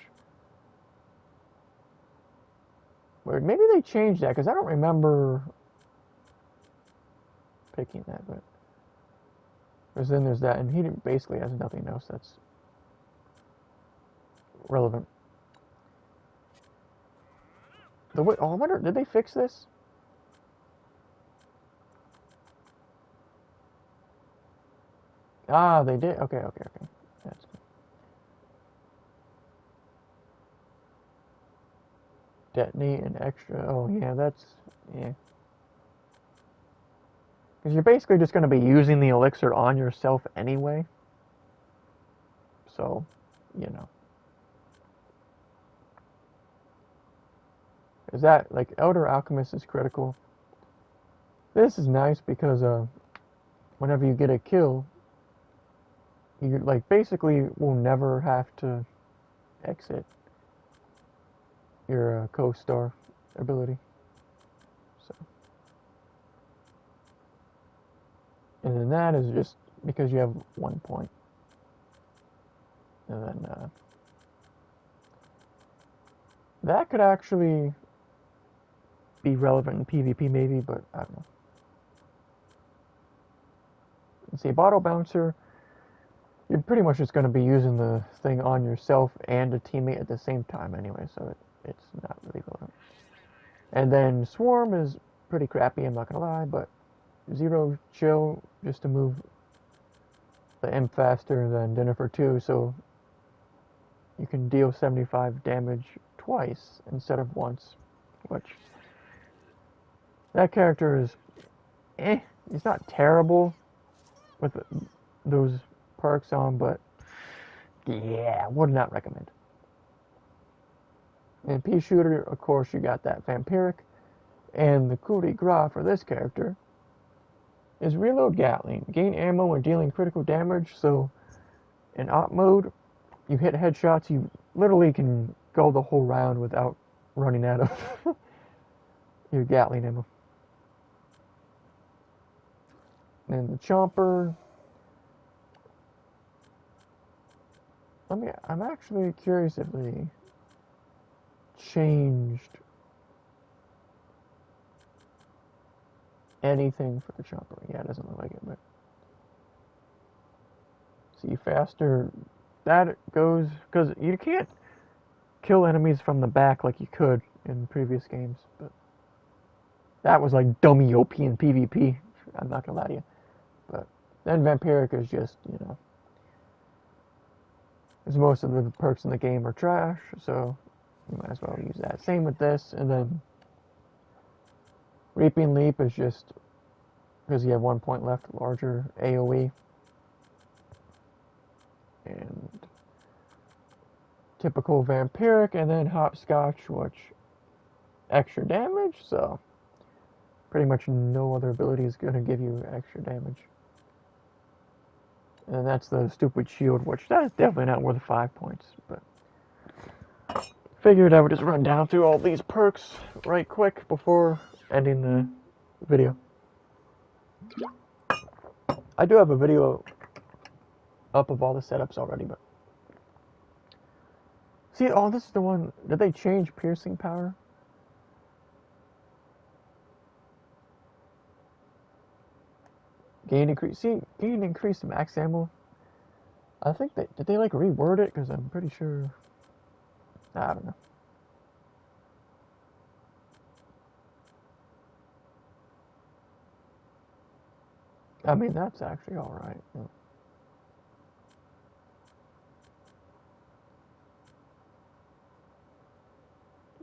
Weird, maybe they changed that, because I don't remember picking that, but because then there's that, and he basically has nothing else that's relevant. Oh, I wonder, did they fix this? Ah, they did. Okay. That's good. Detonate an extra. Oh yeah, that's yeah. Because you're basically just going to be using the elixir on yourself anyway. So, you know. Is that, like, Elder Alchemist is critical. This is nice because, whenever you get a kill, you, like, basically will never have to exit your co-star ability. So. And then that is just because you have 1 point. And then, that could actually be relevant in PvP maybe, but I don't know. Let's see, Bottle Bouncer, you're pretty much just going to be using the thing on yourself and a teammate at the same time anyway, so it's not really relevant. And then Swarm is pretty crappy, I'm not going to lie, but Zero Chill, just to move the imp faster than Dinner for Two, so you can deal 75 damage twice instead of once, which that character is he's not terrible with those perks on, but yeah, would not recommend. And Pea Shooter, of course, you got that Vampiric, and the coup de grace for this character is Reload Gatling. Gain ammo when dealing critical damage, so in op mode, you hit headshots, you literally can go the whole round without running out of your Gatling ammo. And the Chomper, I'm actually curious if they changed anything for the Chomper. Yeah, it doesn't look like it, but see, faster, that goes, because you can't kill enemies from the back like you could in previous games, but that was like dummy OP in PvP, I'm not gonna lie to you. But then Vampiric is just, you know, because most of the perks in the game are trash, so you might as well use that. Same with this, and then Reaping Leap is just because you have 1 point left, larger AoE. And typical Vampiric, and then Hopscotch, which extra damage, so pretty much no other ability is going to give you extra damage. And that's the stupid shield, which that is definitely not worth 5 points, but figured I would just run down through all these perks right quick before ending the video. I do have a video up of all the setups already, but see, oh, this is the one. Did they change piercing power? Gain increase. See, gain increased max ammo. I think did they like reword it? Because I'm pretty sure. I don't know. I mean, that's actually all right. Yeah.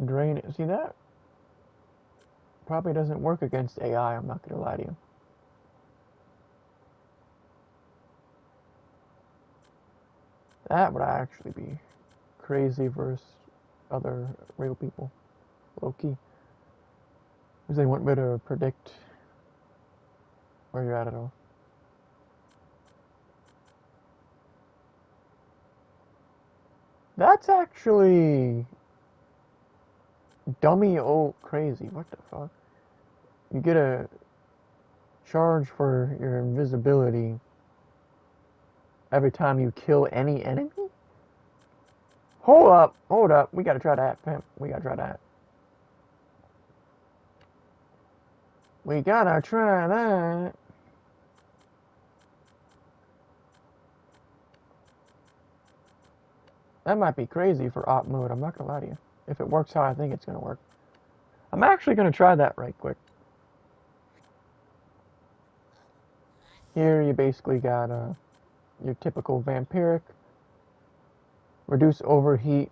Drain. See that? Probably doesn't work against AI. I'm not gonna lie to you. That would actually be crazy versus other real people. Low key. Because they want me to predict where you're at all. That's actually dummy crazy. What the fuck? You get a charge for your invisibility every time you kill any enemy? Hold up. We gotta try that, pimp. We gotta try that. We gotta try that. That might be crazy for op mode, I'm not gonna lie to you. If it works how I think it's gonna work. I'm actually gonna try that right quick. Here you basically got your typical Vampiric. Reduce overheat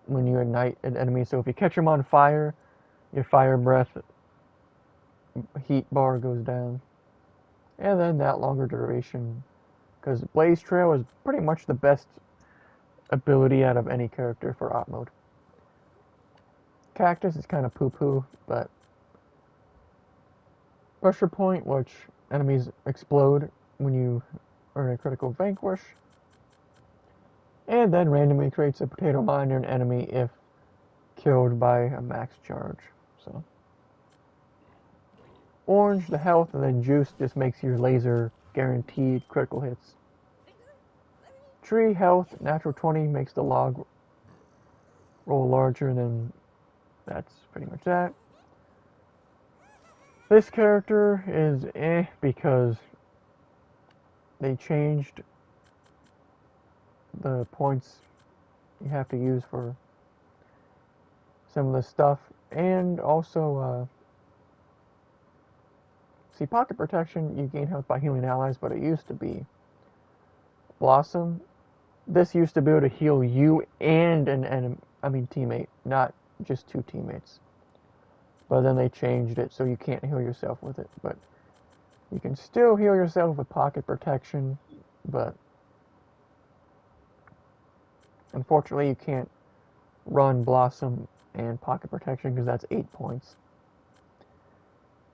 when you ignite an enemy. So if you catch them on fire, your fire breath heat bar goes down. And then that longer duration. Because Blaze Trail is pretty much the best ability out of any character for op mode. Cactus is kind of poo-poo, but Pressure Point, which enemies explode when you earn a critical vanquish, and then randomly creates a potato mine near an enemy if killed by a max charge. So orange, the health, and then juice just makes your laser guaranteed critical hits. Tree health, natural 20 makes the log roll larger, and then that's pretty much that. This character is because they changed the points you have to use for some of the stuff, and also see, pocket protection, you gain health by healing allies, but it used to be Blossom. This used to be able to heal you and an enemy, teammate, not just two teammates. But then they changed it so you can't heal yourself with it, but you can still heal yourself with pocket protection, but unfortunately you can't run Blossom and pocket protection because that's 8 points.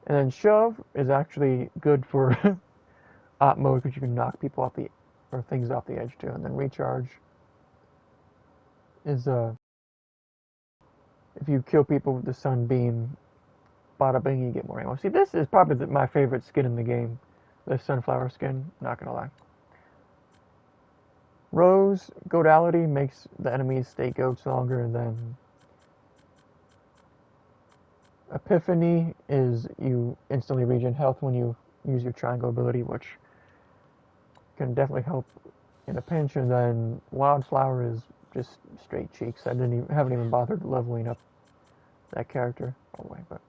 And then Shove is actually good for op mode because you can knock people off or things off the edge too. And then Recharge is if you kill people with the Sunbeam, bada bing, you get more ammo. See, this is probably my favorite skin in the game. The Sunflower skin, not gonna lie. Rose, Goadality, makes the enemies stay goats longer, and then Epiphany is you instantly regen health when you use your triangle ability, which can definitely help in a pinch. And then Wildflower is just straight cheeks. I haven't even bothered leveling up that character all the way, but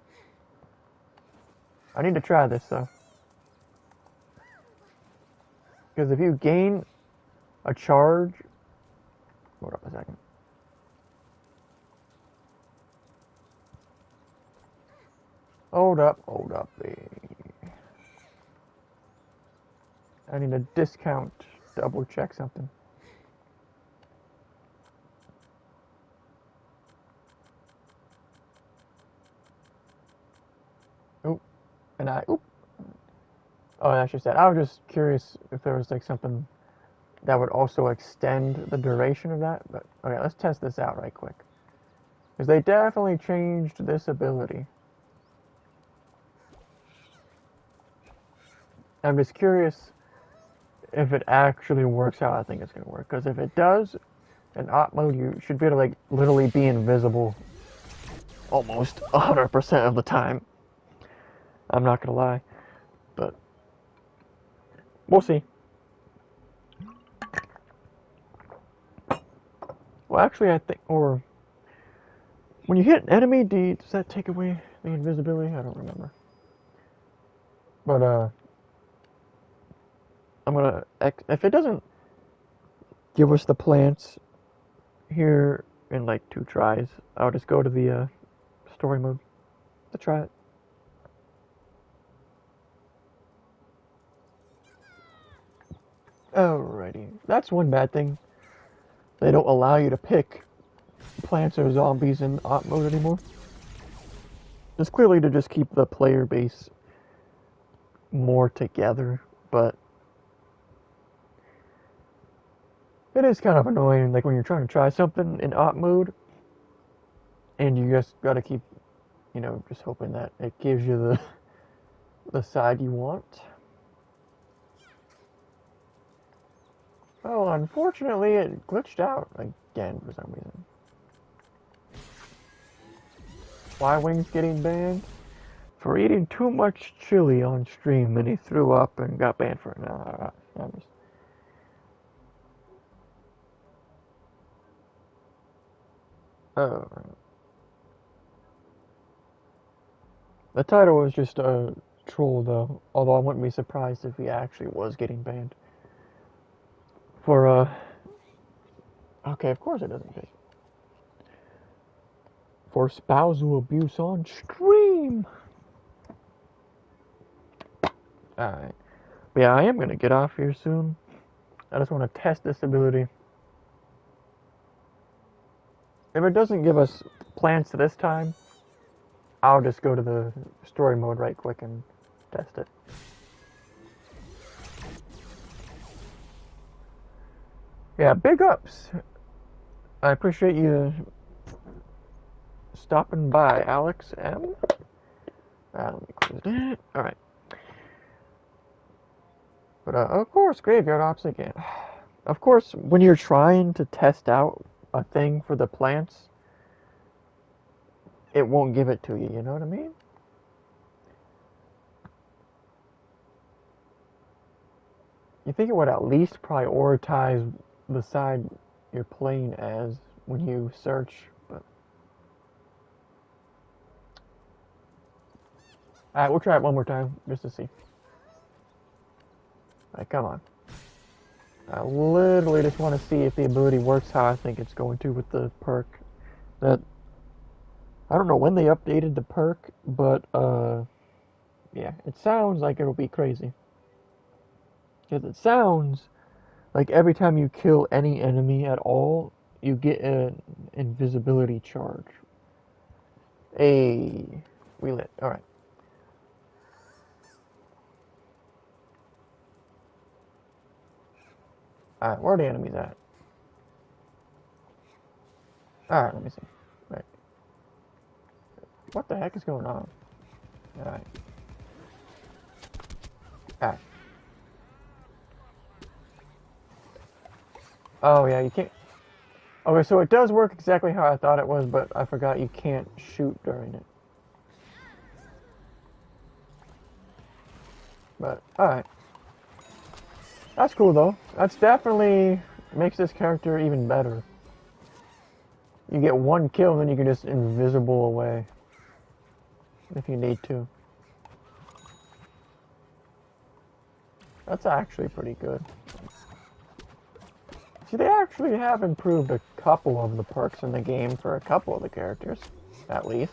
I need to try this though, because if you gain a charge, hold up a second. Hold up. I need a discount. Double check something. Oop. Oop. Oh, that's just that. I was just curious if there was like something that would also extend the duration of that. But okay, let's test this out right quick. Because they definitely changed this ability. I'm just curious if it actually works how I think it's going to work. Because if it does, in op mode, you should be able to like literally be invisible almost 100% of the time. I'm not going to lie. But we'll see. Well, actually, I think, or when you hit an enemy, does that take away the invisibility? I don't remember. But, I'm gonna, if it doesn't give us the plants here in like 2 tries, I'll just go to the story mode to try it. Alrighty, that's one bad thing. They don't allow you to pick plants or zombies in op mode anymore. It's clearly to just keep the player base more together, but it is kind of annoying, like when you're trying to try something in op mode, and you just gotta keep, you know, just hoping that it gives you the side you want. Oh, unfortunately, it glitched out again for some reason. Why Wings getting banned? For eating too much chili on stream, and he threw up and got banned for it. No, I'm just... Oh. The title was just a troll, though. Although I wouldn't be surprised if he actually was getting banned. For, okay, of course it doesn't fit. For spousal abuse on stream! Alright. But yeah, I am gonna get off here soon. I just want to test this ability. If it doesn't give us plants this time, I'll just go to the story mode right quick and test it. Yeah, big ups. I appreciate you stopping by, Alex M. Let me close that. Alright. But, of course, Graveyard Ops again. Of course, when you're trying to test out a thing for the plants, it won't give it to you, you know what I mean? You think it would at least prioritize the side you're playing as when you search, but... Alright, we'll try it one more time, just to see. Alright, come on. I literally just want to see if the ability works how I think it's going to with the perk. That... I don't know when they updated the perk, but, yeah, it sounds like it'll be crazy. Because it sounds like every time you kill any enemy at all, you get an invisibility charge. We lit. Alright. Alright, where are the enemies at? Alright, let me see. Right. What the heck is going on? Alright. Alright. Oh, yeah, you can't... Okay, so it does work exactly how I thought it was, but I forgot you can't shoot during it. But, alright. That's cool, though. That's definitely makes this character even better. You get one kill, and then you can just invisible away. If you need to. That's actually pretty good. See, they actually have improved a couple of the perks in the game for a couple of the characters, at least.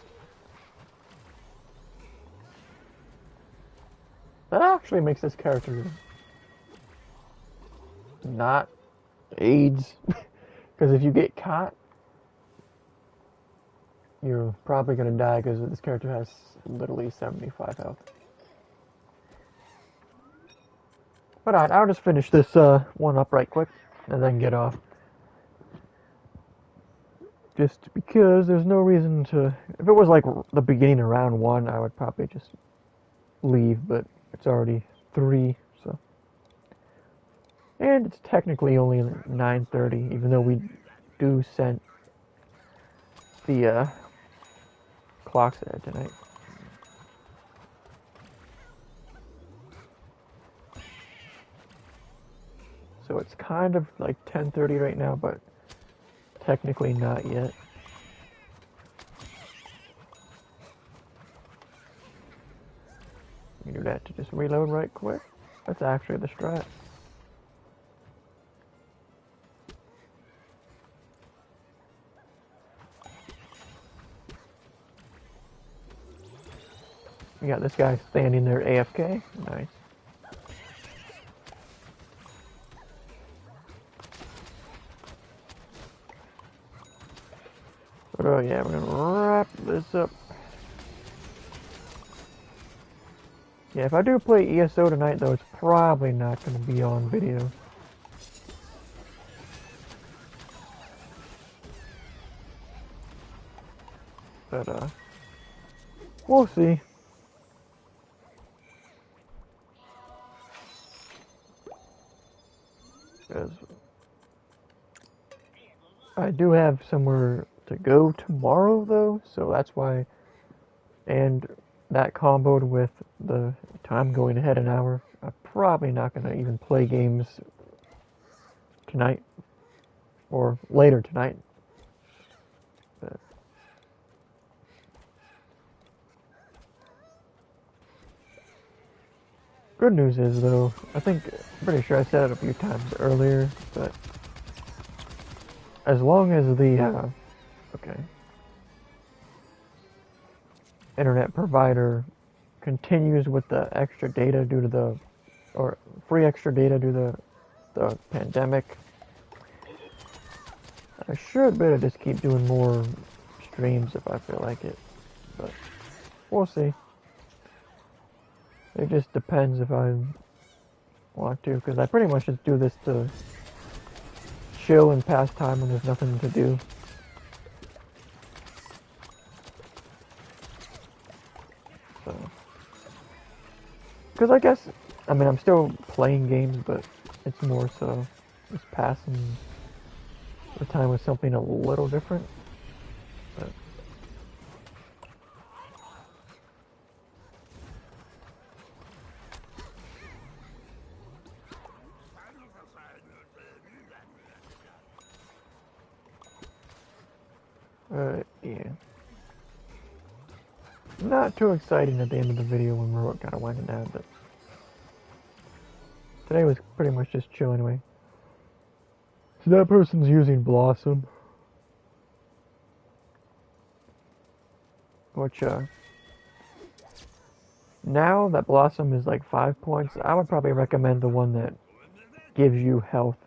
actually makes this character not AIDS. Because if you get caught, you're probably going to die because this character has literally 75 health. But alright, I'll just finish this one up right quick and then get off. Just because there's no reason to... If it was like the beginning of round 1, I would probably just leave, but it's already 3, so... And it's technically only 9:30, even though we do set the clocks at tonight. So it's kind of like 10:30 right now, but technically not yet. You do that to just reload right quick. That's actually the strat. You got this guy standing there AFK. Nice. But oh yeah, we're gonna wrap this up. Yeah, if I do play ESO tonight though, it's probably not gonna be on video. But we'll see. Because I do have somewhere to go tomorrow though, so that's why. And that comboed with the time going ahead an hour, I'm probably not going to even play games tonight or later tonight. But good news is though, I'm pretty sure I said it a few times earlier, but as long as the internet provider continues with the extra data due to or free extra data due to the pandemic, I should better just keep doing more streams if I feel like it, but we'll see. It just depends if I want to, because I pretty much just do this to chill and pass time when there's nothing to do. So, because I guess, I mean, I'm still playing games, but it's more so just passing the time with something a little different. But yeah. Not too exciting at the end of the video when we're kind of winding down, but today was pretty much just chill anyway. So that person's using Blossom. Which, now that Blossom is like 5 points, I would probably recommend the one that gives you health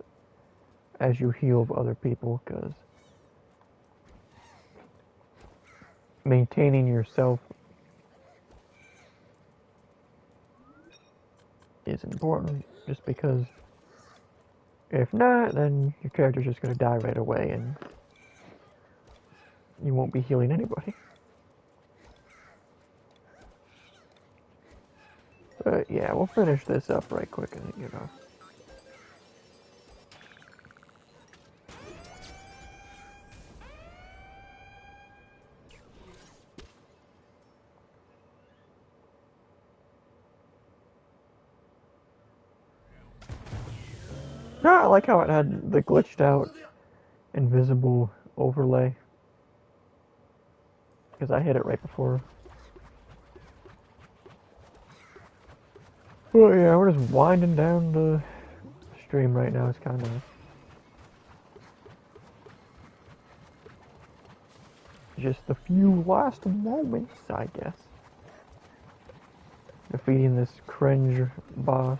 as you heal other people, because maintaining yourself is important, just because if not, then your character's just going to die right away and you won't be healing anybody. But yeah, we'll finish this up right quick and then get off. No, I like how it had the glitched out invisible overlay, because I hit it right before. Well, yeah, we're just winding down the stream right now. It's kind of just a few last moments, I guess. A defeating this cringe boss.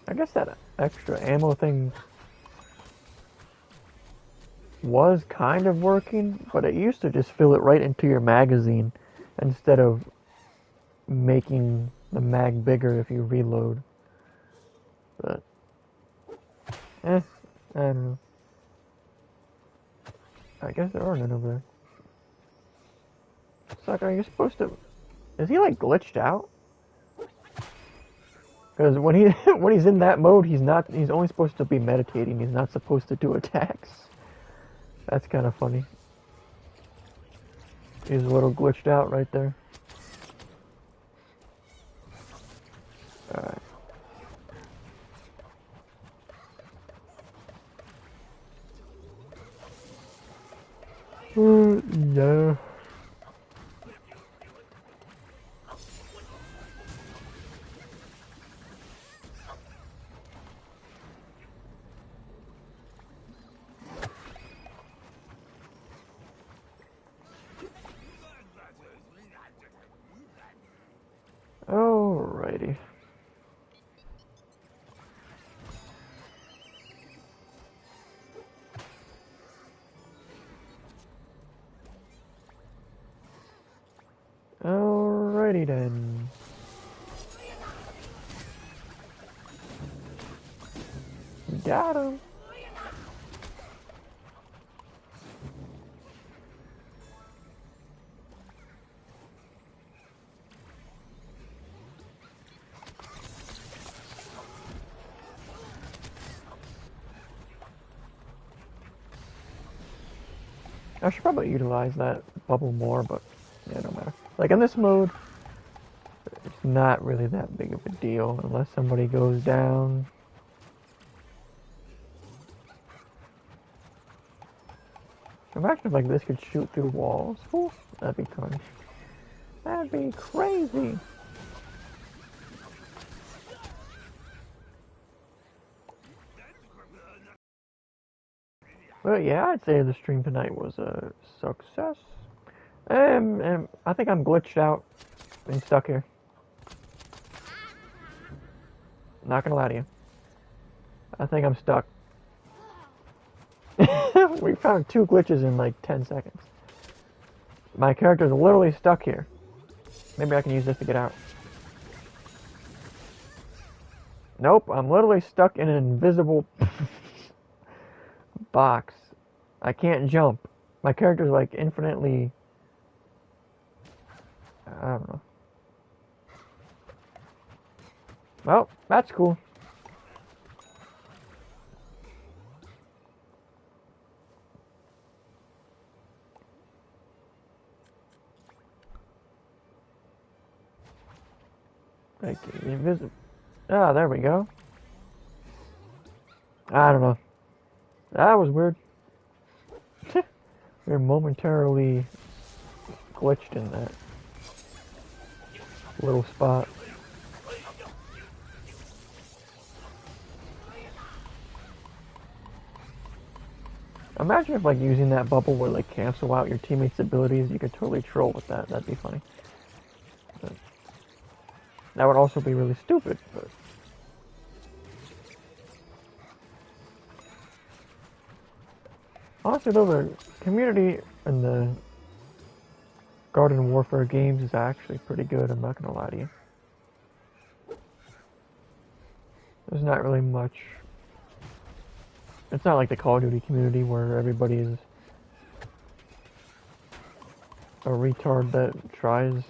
I guess that extra ammo thing was kind of working, but it used to just fill it right into your magazine instead of making the mag bigger if you reload. But, I don't know. I guess there are none over there. Sucker, are you supposed to... Is he like glitched out? Because when he's in that mode, he's only supposed to be meditating. He's not supposed to do attacks. That's kind of funny. He's a little glitched out right there. Alright. Yeah. Alrighty. Alrighty then. Got him. I should probably utilize that bubble more, but yeah, no matter. Like in this mode, it's not really that big of a deal unless somebody goes down. Imagine if like this could shoot through walls. Ooh, that'd be fun. That'd be crazy. Well, yeah, I'd say the stream tonight was a success. And I think I'm glitched out and stuck here. Not gonna lie to you. I think I'm stuck. We found 2 glitches in like 10 seconds. My character's literally stuck here. Maybe I can use this to get out. Nope, I'm literally stuck in an invisible box. I can't jump. My character's like infinitely... I don't know. Well, that's cool. Like, invisible. Ah, there we go. I don't know. That was weird. We're momentarily glitched in that little spot. Imagine if like using that bubble would like cancel out your teammates' abilities. You could totally troll with that. That'd be funny. But that would also be really stupid, but... Honestly though, the community in the Garden Warfare games is actually pretty good, I'm not gonna lie to you. There's not really much... It's not like the Call of Duty community where everybody is a retard that tries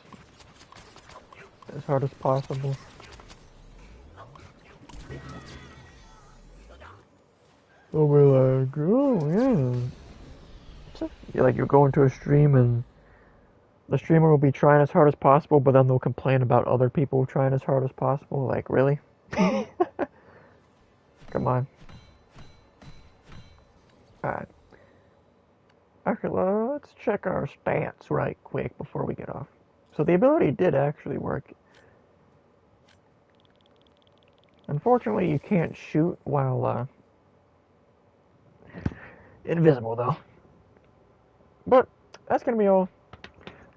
as hard as possible. Oh, we're like, oh yeah. You'll go into a stream and the streamer will be trying as hard as possible, but then they'll complain about other people trying as hard as possible. Like, really? Come on. Alright. Actually, let's check our stats right quick before we get off. So the ability did actually work. Unfortunately, you can't shoot while invisible, though. But that's gonna be all.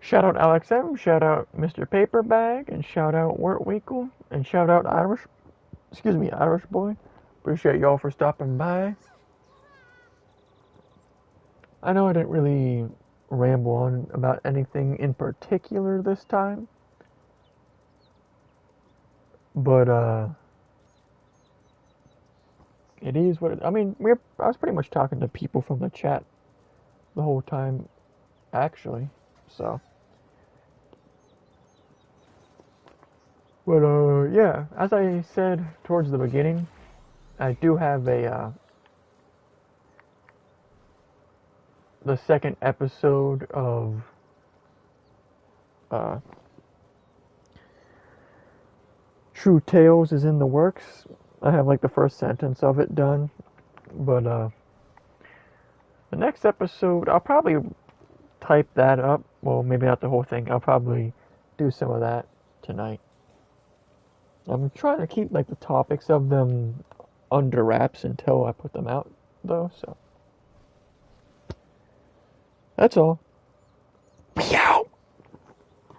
Shout out Alex M, shout out Mr. Paperbag, and shout out Wirt Winkle, and shout out Irish Boy. Appreciate y'all for stopping by. I know I didn't really ramble on about anything in particular this time, but it is what I mean. I was pretty much talking to people from the chat the whole time, actually. So, but yeah, as I said towards the beginning, I do have the second episode of uh, True Tales is in the works. I have like the first sentence of it done, but the next episode I'll probably type that up. Well, maybe not the whole thing. I'll probably do some of that tonight. I'm trying to keep like the topics of them under wraps until I put them out, though. So that's all. Yeah.